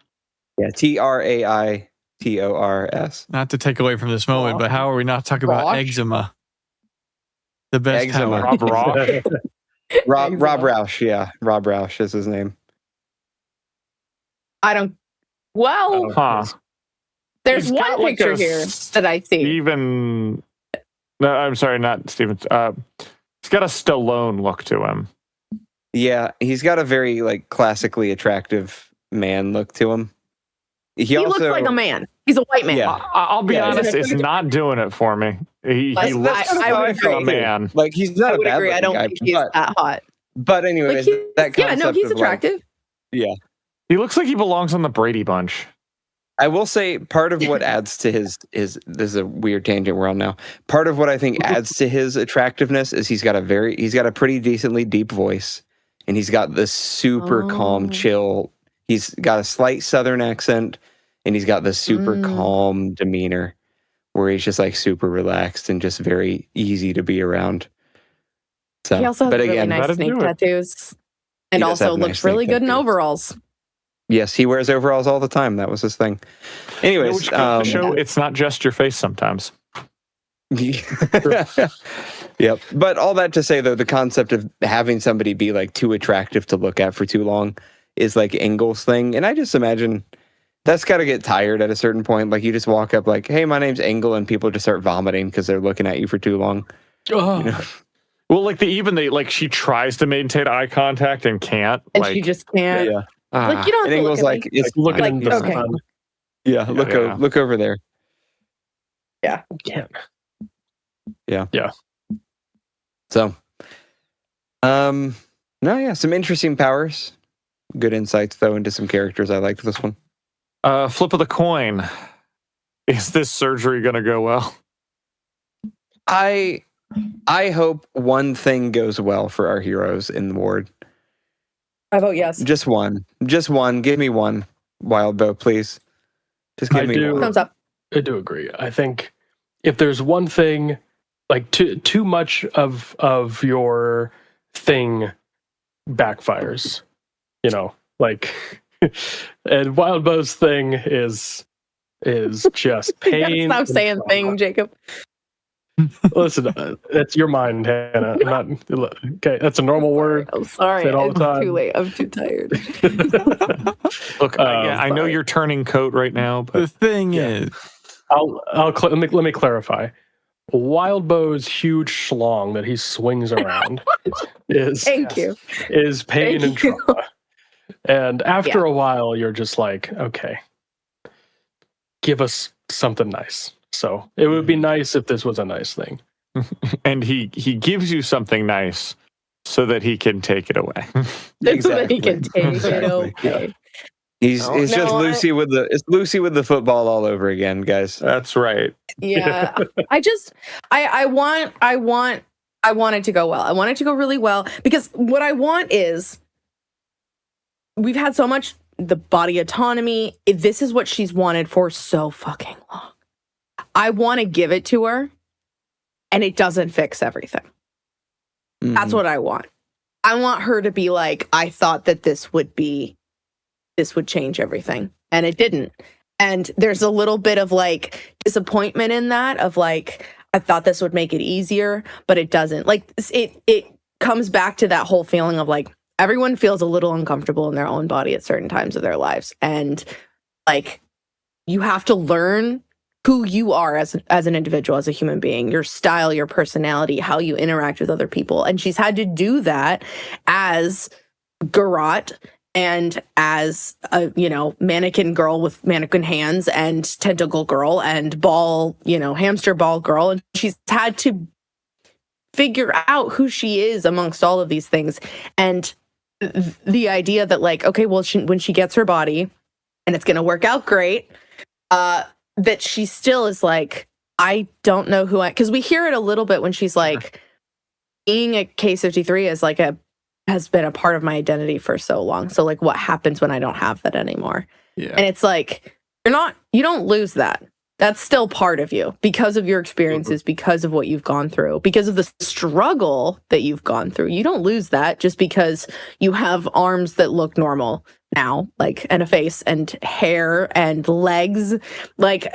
Yeah, TRAITORS. Not to take away from this moment, but how are we not talking about Gosh. eczema? The best Eczema. power. Rob Ross. Rob Eczema. Roush, yeah. Rob Roush is his name. I don't. Well, Huh. there's He's one got like picture a here that I see. Steven. No, I'm sorry, not Steven. He's got a Stallone look to him. Yeah, he's got a very like classically attractive man look to him. He looks like a man. He's a white man. Yeah. I'll be Yeah, honest, it's not doing it for me. He I- looks I would like a agree. man. Like he's not I a would bad agree. I looking don't guy, think he's that hot. but anyways, Like, that yeah, no, concept he's of, like, attractive. yeah. He looks like he belongs on the Brady Bunch. I will say part of what adds to his this is a weird tangent we're on now. Part of what I think adds to his attractiveness is he's got a pretty decently deep voice, and he's got this super calm, chill. He's got a slight Southern accent, and he's got this super calm demeanor where he's just like super relaxed and just very easy to be around. So, He also has but really again, nice that'd snake do it. tattoos, and He does also have nice looks really snake good in tattoos. overalls. yes, he wears overalls all the time. That was his thing. Anyways, Which goes to show it's not just your face sometimes. Yep. But all that to say, though, the concept of having somebody be like too attractive to look at for too long is like Engel's thing. And I just imagine that's got to get tired at a certain point. Like you just walk up like, hey, my name's Engel, and people just start vomiting because they're looking at you for too long. Oh, You know? Well, like she tries to maintain eye contact and can't. And like, she just can't. Yeah. Like, you don't And have to Engel's look like, at me. it's looking like, in the okay. sun. yeah, look over there. Can't. So, no, yeah, some interesting powers. Good insights though into some characters. I liked this one. Flip of the coin. Is this surgery going to go well? I hope one thing goes well for our heroes in the ward. I vote yes. Just one. Give me one, Wild Bow, please. Just give I me do. one. Thumbs up. I do agree. I think if there's one thing, like too much of your thing backfires, you know, like, and Wild Bow's thing is just pain. Stop saying thing, Jacob. Listen, that's your mind, Hannah. I'm not okay. That's a normal word. I'm sorry. Say it all the It's time. too late. I'm too tired. Look, I know sorry. you're turning coat right now, The but thing Yeah. is, Let me clarify. Wild Bow's huge schlong that he swings around is Thank you. is pain Thank and you. trauma. And after a while, you're just like, okay, give us something nice. So it would be nice if this was a nice thing. and he gives you something nice so that he can take it away. Just so that he can Exactly. take it. Exactly. Okay. It's No, just Lucy with the football all over again, guys. That's right. Yeah. I want it to go well. I want it to go really well because what I want is we've had so much the body autonomy. This is what she's wanted for so fucking long. I want to give it to her and it doesn't fix everything. That's what I want. I want her to be like, I thought that this would change everything. And it didn't. And there's a little bit of like disappointment in that of like, I thought this would make it easier, but it doesn't. Like it comes back to that whole feeling of like, everyone feels a little uncomfortable in their own body at certain times of their lives. And like, you have to learn who you are as an individual, as a human being, your style, your personality, how you interact with other people. And she's had to do that as Garrote and as a, mannequin girl with mannequin hands and tentacle girl and ball, hamster ball girl. And she's had to figure out who she is amongst all of these things. And the idea that like, okay, well, when she gets her body and it's going to work out great, that she still is like, I don't know who because we hear it a little bit when she's like, being a K53 has been a part of my identity for so long. So like, what happens when I don't have that anymore? yeah. And it's like, you don't lose that. That's still part of you because of your experiences, because of what you've gone through, because of the struggle that you've gone through. You don't lose that just because you have arms that look normal now, like, and a face and hair and legs. Like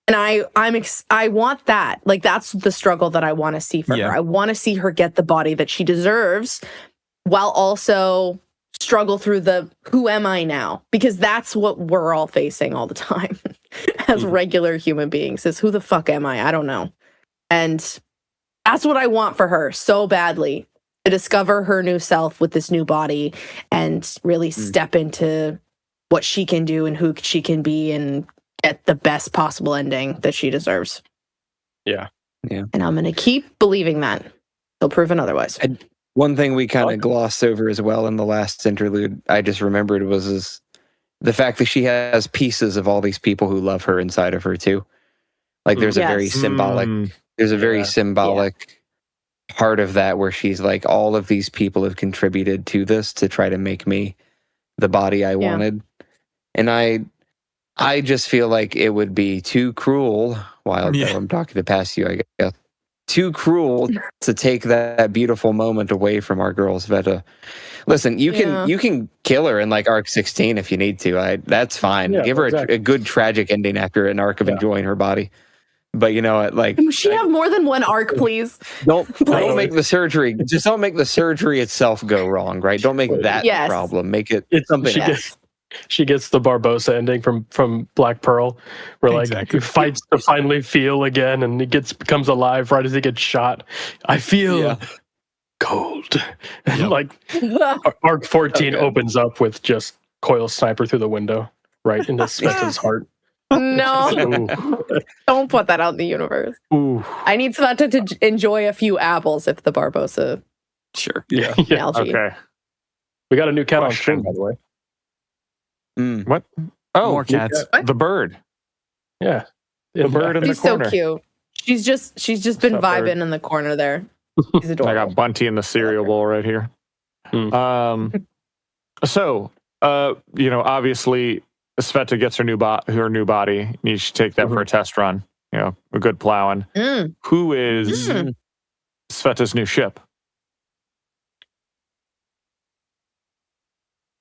And I want that. Like, that's the struggle that I want to see for her. I want to see her get the body that she deserves while also struggle through the who am I now? Because that's what we're all facing all the time as regular human beings, is who the fuck am I? I don't know. And that's what I want for her so badly, to discover her new self with this new body and really step into what she can do and who she can be and get the best possible ending that she deserves. Yeah. And I'm going to keep believing that. They'll proven otherwise. One thing we kind of glossed over as well in the last interlude, I just remembered, was the fact that she has pieces of all these people who love her inside of her too. Like there's a very symbolic, part of that where she's like, all of these people have contributed to this to try to make me the body I wanted. And I just feel like it would be too cruel, while I'm talking to past you, I guess, too cruel to take that beautiful moment away from our girl Sveta. Listen, you can kill her in like arc 16 if you need to. That's fine. Give her a good tragic ending after an arc of enjoying her body. But you know what? Like, can she have more than one arc, please? Don't make the surgery. Just don't make the surgery itself go wrong, right? Don't make that the problem. Make it something else. She gets the Barbossa ending from Black Pearl, where he fights to finally feel again, and he becomes alive right as he gets shot. I feel cold. And arc 14 opens up with just coil sniper through the window right into Sveta's heart. No, don't put that out in the universe. Ooh. I need Sveta to enjoy a few apples if the Barbossa. Sure. Algae. Okay. We got a new cat on stream, by the way. What? Oh, more cats. The bird. Yeah, the bird in the corner. She's so cute. She's just been vibing in the corner there. She's adorable. I got Bunty in the cereal bowl right here. So, obviously, Sveta gets her new body. You should take that for a test run. A good plowing. Who is Sveta's new ship?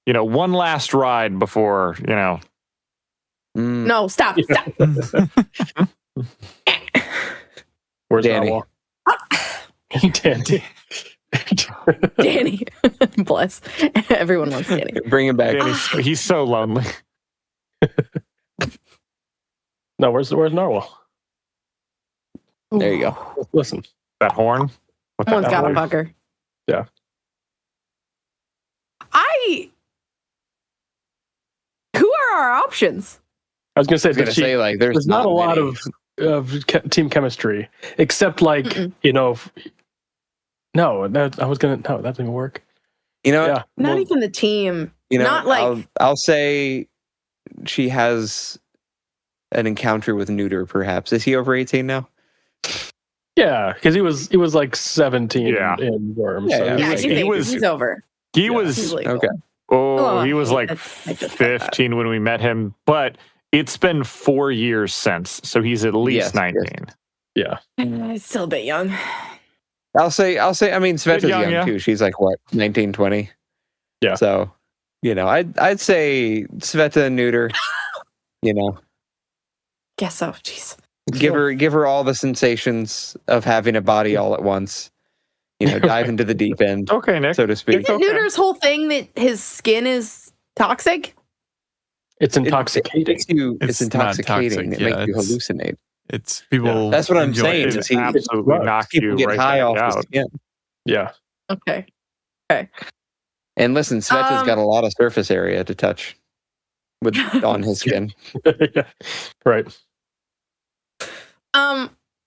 One last ride before, No, stop. Where's Danny? Narwhal? Danny. Bless. Everyone wants Danny. Bring him back. He's so lonely. No, where's Narwhal? There you go. Listen. That horn? Someone's got a fucker. Yeah. Who are our options? I was going to say, like, there's not a lot of team chemistry, except like, no, that doesn't work. Not even the team. Not like I'll say she has an encounter with Neuter, perhaps. Is he over 18 now? Yeah, because he was like 17 in Worms. He's over. He was okay. Oh, he was like 15 when we met him, but it's been 4 years since, so he's at least 19. Yeah. He's still a bit young. I'll say, I mean, Sveta's young too. She's like, what, 19, 20? Yeah. So, I'd say Sveta and Neuter, Guess so, jeez. Give her all the sensations of having a body all at once. Dive into the deep end. Okay, Nick. So to speak. Isn't Neuter's whole thing that his skin is toxic? It's intoxicating. It's intoxicating. It makes you hallucinate. It's people. That's what I'm saying. It absolutely knocks you get right high off out. the skin. Yeah. Okay. And listen, Sveta's got a lot of surface area to touch on his skin. Yeah. Right.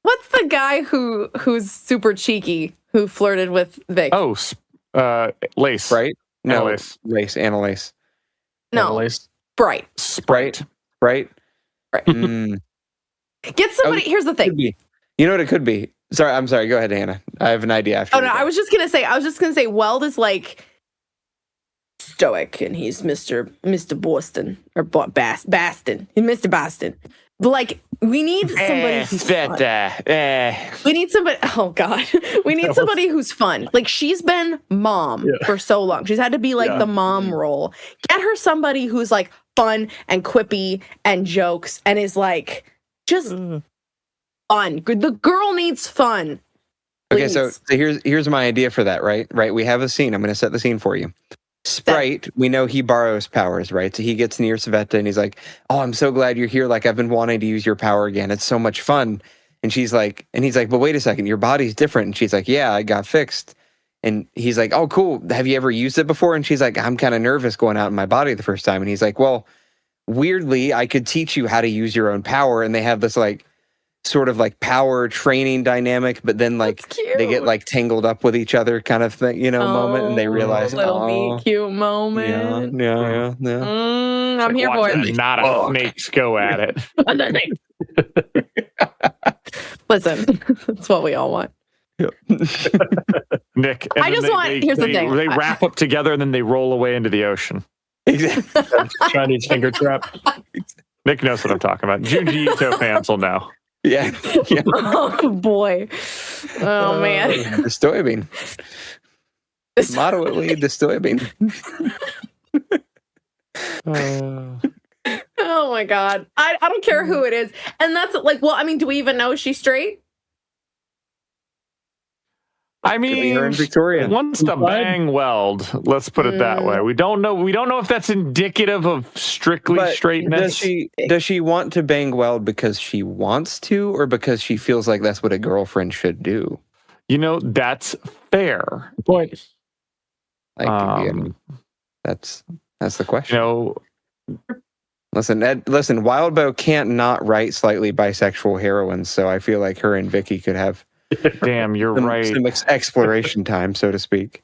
What's the guy who's super cheeky who flirted with Vic? Oh, Lace. Right? No, Annalise. Annalise. No, Annalise. Sprite. Right? Get somebody. Here's the thing. You know what it could be? I'm sorry. Go ahead, Hannah. I have an idea after. Oh no, I was just gonna say Weld is like stoic, and he's Mr. Boston or Baston. He's Mr. Boston. But like, we need somebody who's fun. We need somebody. Oh God, we need somebody who's fun. Like, she's been mom for so long. She's had to be like the mom role. Get her somebody who's like fun and quippy and jokes and is like Just fun. The girl needs fun. Okay, Please. so here's my idea for that, right? Right, we have a scene. I'm going to set the scene for you. Sprite, we know he borrows powers, right? So he gets near Sveta and he's like, "Oh, I'm so glad you're here. Like, I've been wanting to use your power again. It's so much fun." And he's like, "But wait a second, your body's different." And she's like, "Yeah, I got fixed." And he's like, "Oh, cool. Have you ever used it before?" And she's like, "I'm kind of nervous going out in my body the first time." And he's like, "Well, weirdly, I could teach you how to use your own power." And they have this like sort of like power training dynamic, but then like they get like tangled up with each other kind of thing, moment, and they realize, little meet cute moment. Yeah. I'm here for it. Not a snakes go at it. Listen, that's what we all want. Nick, I just want. Here's the thing: they wrap up together and then they roll away into the ocean. Exactly. Chinese finger trap. Nick knows what I'm talking about. Junji Ito fans will know. Yeah. Oh boy. Oh man. Disturbing. Moderately disturbing. Oh my god. I don't care who it is. And that's like, well, I mean, do we even know she's straight? I mean, her and Victoria wants to bang weld. Let's put it that way. We don't know. We don't know if that's indicative of strictly straightness. Does she want to bang weld because she wants to, or because she feels like that's what a girlfriend should do? That's fair. Good point. Like, that's the question. Listen, Wildbow can't not write slightly bisexual heroines, so I feel like her and Vicky could have. Damn, you're right. Some exploration time, so to speak.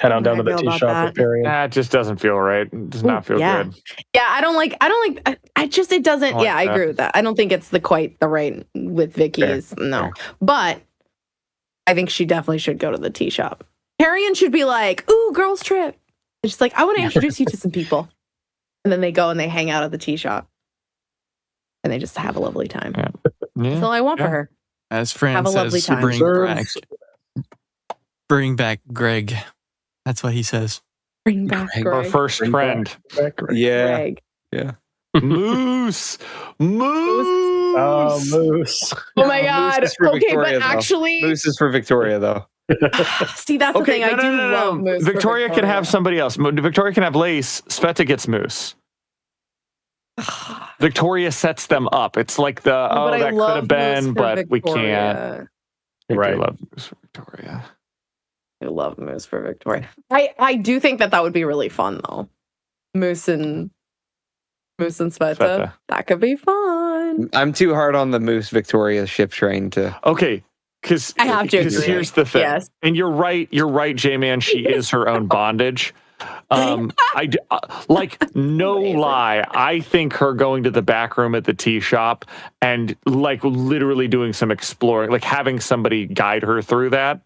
Head on down to the tea shop. That just doesn't feel right. It does not feel good. Yeah, I don't like. It doesn't. I agree with that. I don't think it's quite the right with Vicky's. No, but I think she definitely should go to the tea shop. Harrian should be like, "Ooh, girls trip." It's just like, I want to introduce you to some people, and then they go and they hang out at the tea shop, and they just have a lovely time. Yeah. That's all I want for her. As Fran Have a lovely says, time. bring back Greg. That's what he says. Bring back Greg. Our first friend. Yeah. Greg. Yeah. Moose. Oh, Moose. Oh my God. Okay, Victoria, but actually, Moose is for Victoria, though. See, that's the thing. I do love Moose. Victoria can have somebody else. Victoria can have Lace. Sveta gets Moose. Victoria sets them up. It's like that could have been, but we can't. Right. I love Moose for Victoria. I love Moose for Victoria. I do think that would be really fun though. Moose and Sveta. That could be fun. I'm too hard on the Moose Victoria ship train to. Okay. Because I have to agree. Here's the thing. Yes. And you're right, J-Man. She is her own bondage. No lie. I think her going to the back room at the tea shop and like literally doing some exploring, like having somebody guide her through that,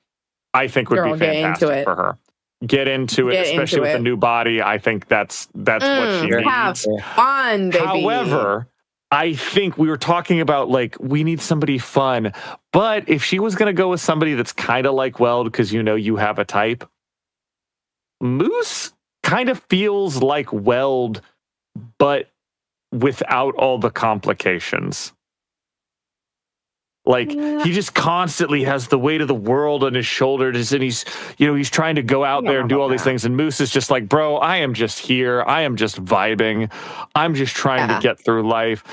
I think would be fantastic for her. Get into it, especially with a new body. I think that's what she needs. Have fun, baby. However, I think we were talking about like we need somebody fun, but if she was going to go with somebody that's kind of like Weld because you have a type, Moose kind of feels like Weld, but without all the complications. Like he just constantly has the weight of the world on his shoulders, and he's trying to go out there and do all these things. And Moose is just like, bro, I am just here. I am just vibing. I'm just trying to get through life.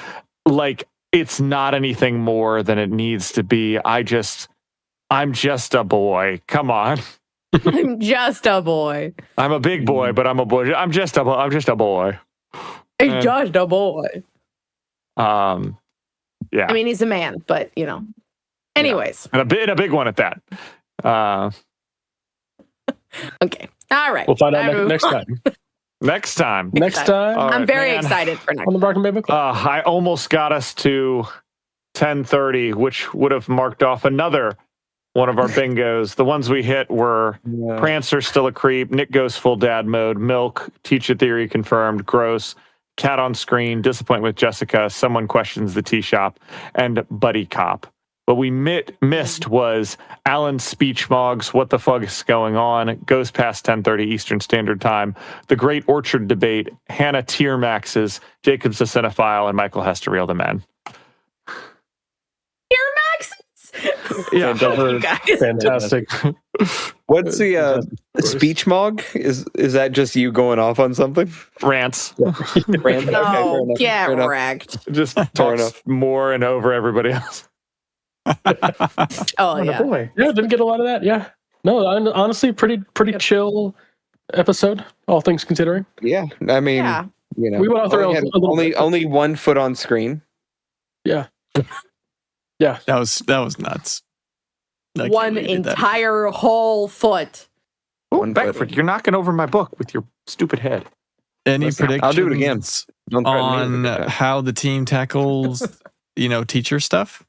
Like it's not anything more than it needs to be. I'm just a boy. Come on. I'm just a boy. I'm a big boy, but I'm a boy. I'm just a boy. I'm just a boy. Yeah. I mean, he's a man, but anyways. Yeah. And a big one at that. Okay. All right. We'll find out next time. Next time. I'm very excited for next on the Brockton Bay Book Club. I almost got us to 10:30, which would have marked off another one of our bingos. The ones we hit were Prancer still a creep, Nick goes full dad mode, Milk, teacher theory confirmed, gross, cat on screen, disappointment with Jessica, someone questions the tea shop, and buddy cop. What we missed was Alan's speech mogs, what the fuck is going on, it goes past 10:30 Eastern Standard Time, the Great Orchard Debate, Hannah Tiermax's, Jacob's a Cinephile, and Michael has to reel them in. Yeah. You guys. Fantastic. What's the speech mog? Is that just you going off on something? Rants. Rant? Oh, Okay, get fair enough. wrecked. Just Fair talks enough. more and over everybody else. Oh, yeah. Boy. Yeah, didn't get a lot of that. Yeah. No, honestly, pretty chill episode, all things considering. Yeah, I mean, Yeah. you know, We went off the rails a little bit. only 1 foot on screen. Yeah. That was nuts. I can't One believe you did that. entire whole foot. Oh, One Beckford, you're knocking over my book with your stupid head. Any Listen, predictions I'll do it again. Don't threaten me on with that. how the team tackles, teacher stuff?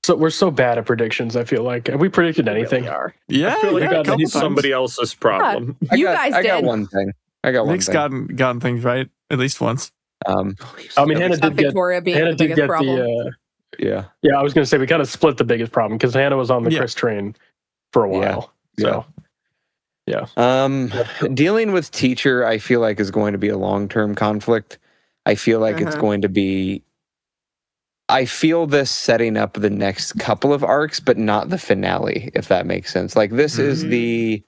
So we're so bad at predictions, I feel like. Have we predicted anything? Really are. Yeah, I feel like yeah, a that's couple times. somebody else's problem. You guys I got did. one thing. I got one Nick's thing. gotten things right at least once. I mean, At Hannah least did not get Victoria being the biggest problem. Yeah. Yeah, I was going to say we kind of split the biggest problem because Hannah was on the Yeah. Chris train for a while. So, Dealing with teacher, I feel like is going to be a long-term conflict. I feel like it's going to be. I feel this setting up the next couple of arcs, but not the finale, if that makes sense. Like this is the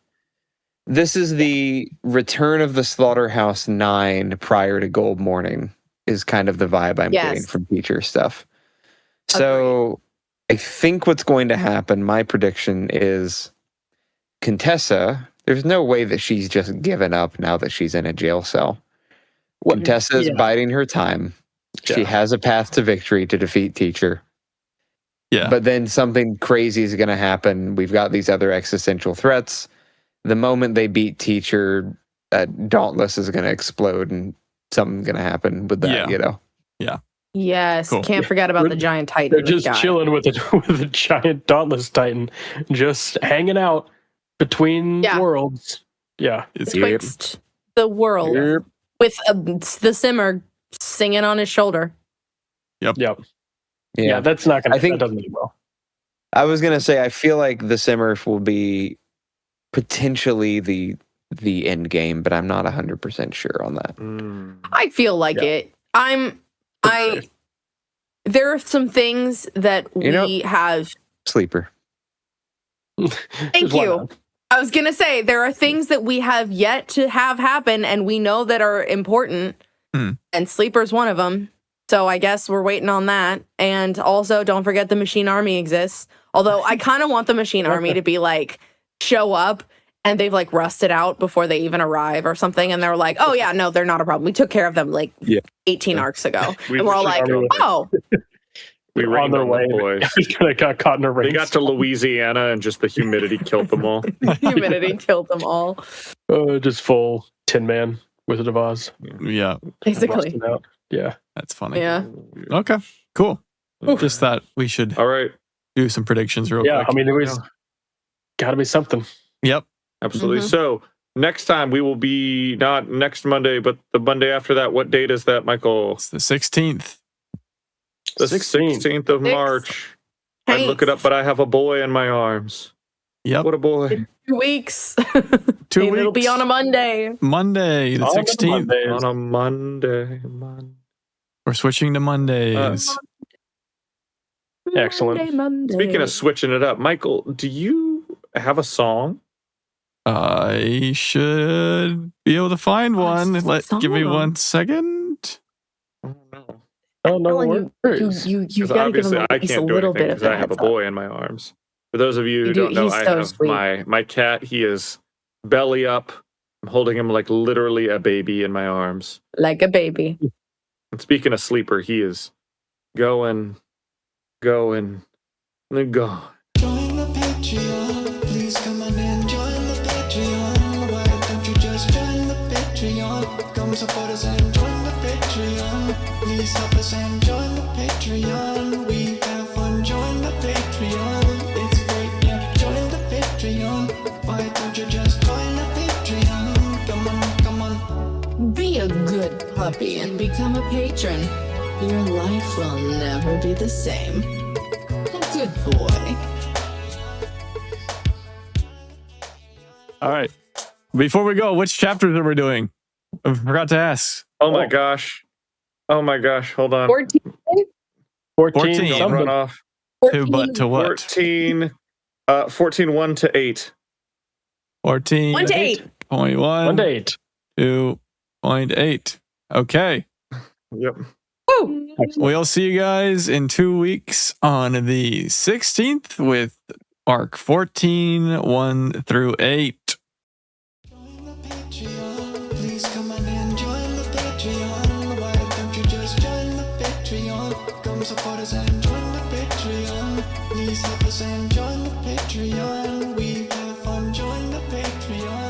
return of the Slaughterhouse 9 prior to Gold Morning is kind of the vibe I'm getting from teacher stuff. So I think what's going to happen, my prediction is Contessa, there's no way that she's just given up now that she's in a jail cell. Contessa is biding her time. She has a path to victory to defeat teacher. Yeah. But then something crazy is going to happen. We've got these other existential threats. The moment they beat teacher, Dauntless is going to explode and something's going to happen with that, Yes. Cool. Can't forget about the giant titan. they're just chilling with a giant Dauntless Titan, just hanging out between worlds. Yeah. Betwixt the world with the Simmer singing on his shoulder. Yep. Yeah, that's not going to. That doesn't do well. I was going to say, I feel like the Simmerf will be potentially the end game, but I'm not 100% sure on that. I feel like it. There are some things that we have. Sleeper. Thank you. I was going to say, there are things that we have yet to have happen and we know that are important. And Sleeper's one of them. So I guess we're waiting on that. And also, don't forget the Machine Army exists. Although I kind of want the Machine Army to be like, show up and they've like rusted out before they even arrive or something. And they're like, oh yeah, no, they're not a problem. We took care of them like 18 arcs ago. And we're all like, oh. We were on their way. Boys. They got caught in a race. They got to Louisiana and just the humidity killed them all. Humidity killed them all. Just full Tin Man, Wizard of Oz. Yeah. Basically. Yeah. That's funny. Yeah. Okay. Cool. Just thought we should all right. do some predictions real quick. Yeah, I mean, there was got to be something. Yep. Absolutely. So next time we will be not next Monday, but the Monday after that. What date is that, Michael? It's the 16th. The 16th of March. I look it up, but I have a boy in my arms. Yep. What a boy. 2 weeks. 2 weeks. It'll be on a Monday. Monday, the 16th. On a Monday. We're switching to Mondays. Excellent. Monday. Speaking of switching it up, Michael, do you have a song? I should be able to find one. Give me 1 second. Oh, no. Oh, no worries. You've got to give him I a can't do little anything bit of because I have a boy in my arms. For those of you who don't know, I have my cat. He is belly up. I'm holding him like literally a baby in my arms. Like a baby. And speaking of Sleeper, he is going, and then gone. Join the Patreon. Please come on in. Join the Patreon. Why don't you just join the Patreon? Come support us and join the Patreon. Please help us and join the Patreon. We have fun. Join the Patreon. It's great. Yeah, join the Patreon. Why don't you just join the Patreon? Come on. Be a good puppy and become a patron. Your life will never be the same. A good boy. All right. Before we go, which chapters are we doing? I forgot to ask. Oh my gosh. Hold on. 14. 14. Don't run off. to what? 14, 1 to 8. 14. 1 to 8. 0.1 1 to 8. to 0.8. Okay. Yep. Woo! We'll see you guys in 2 weeks on the 16th with arc 14, 1 through 8. Join the Patreon. Please come on and join the Patreon. Why don't you just join the Patreon? Come support us and join the Patreon. Please help us and join the Patreon. We have fun. Join the Patreon.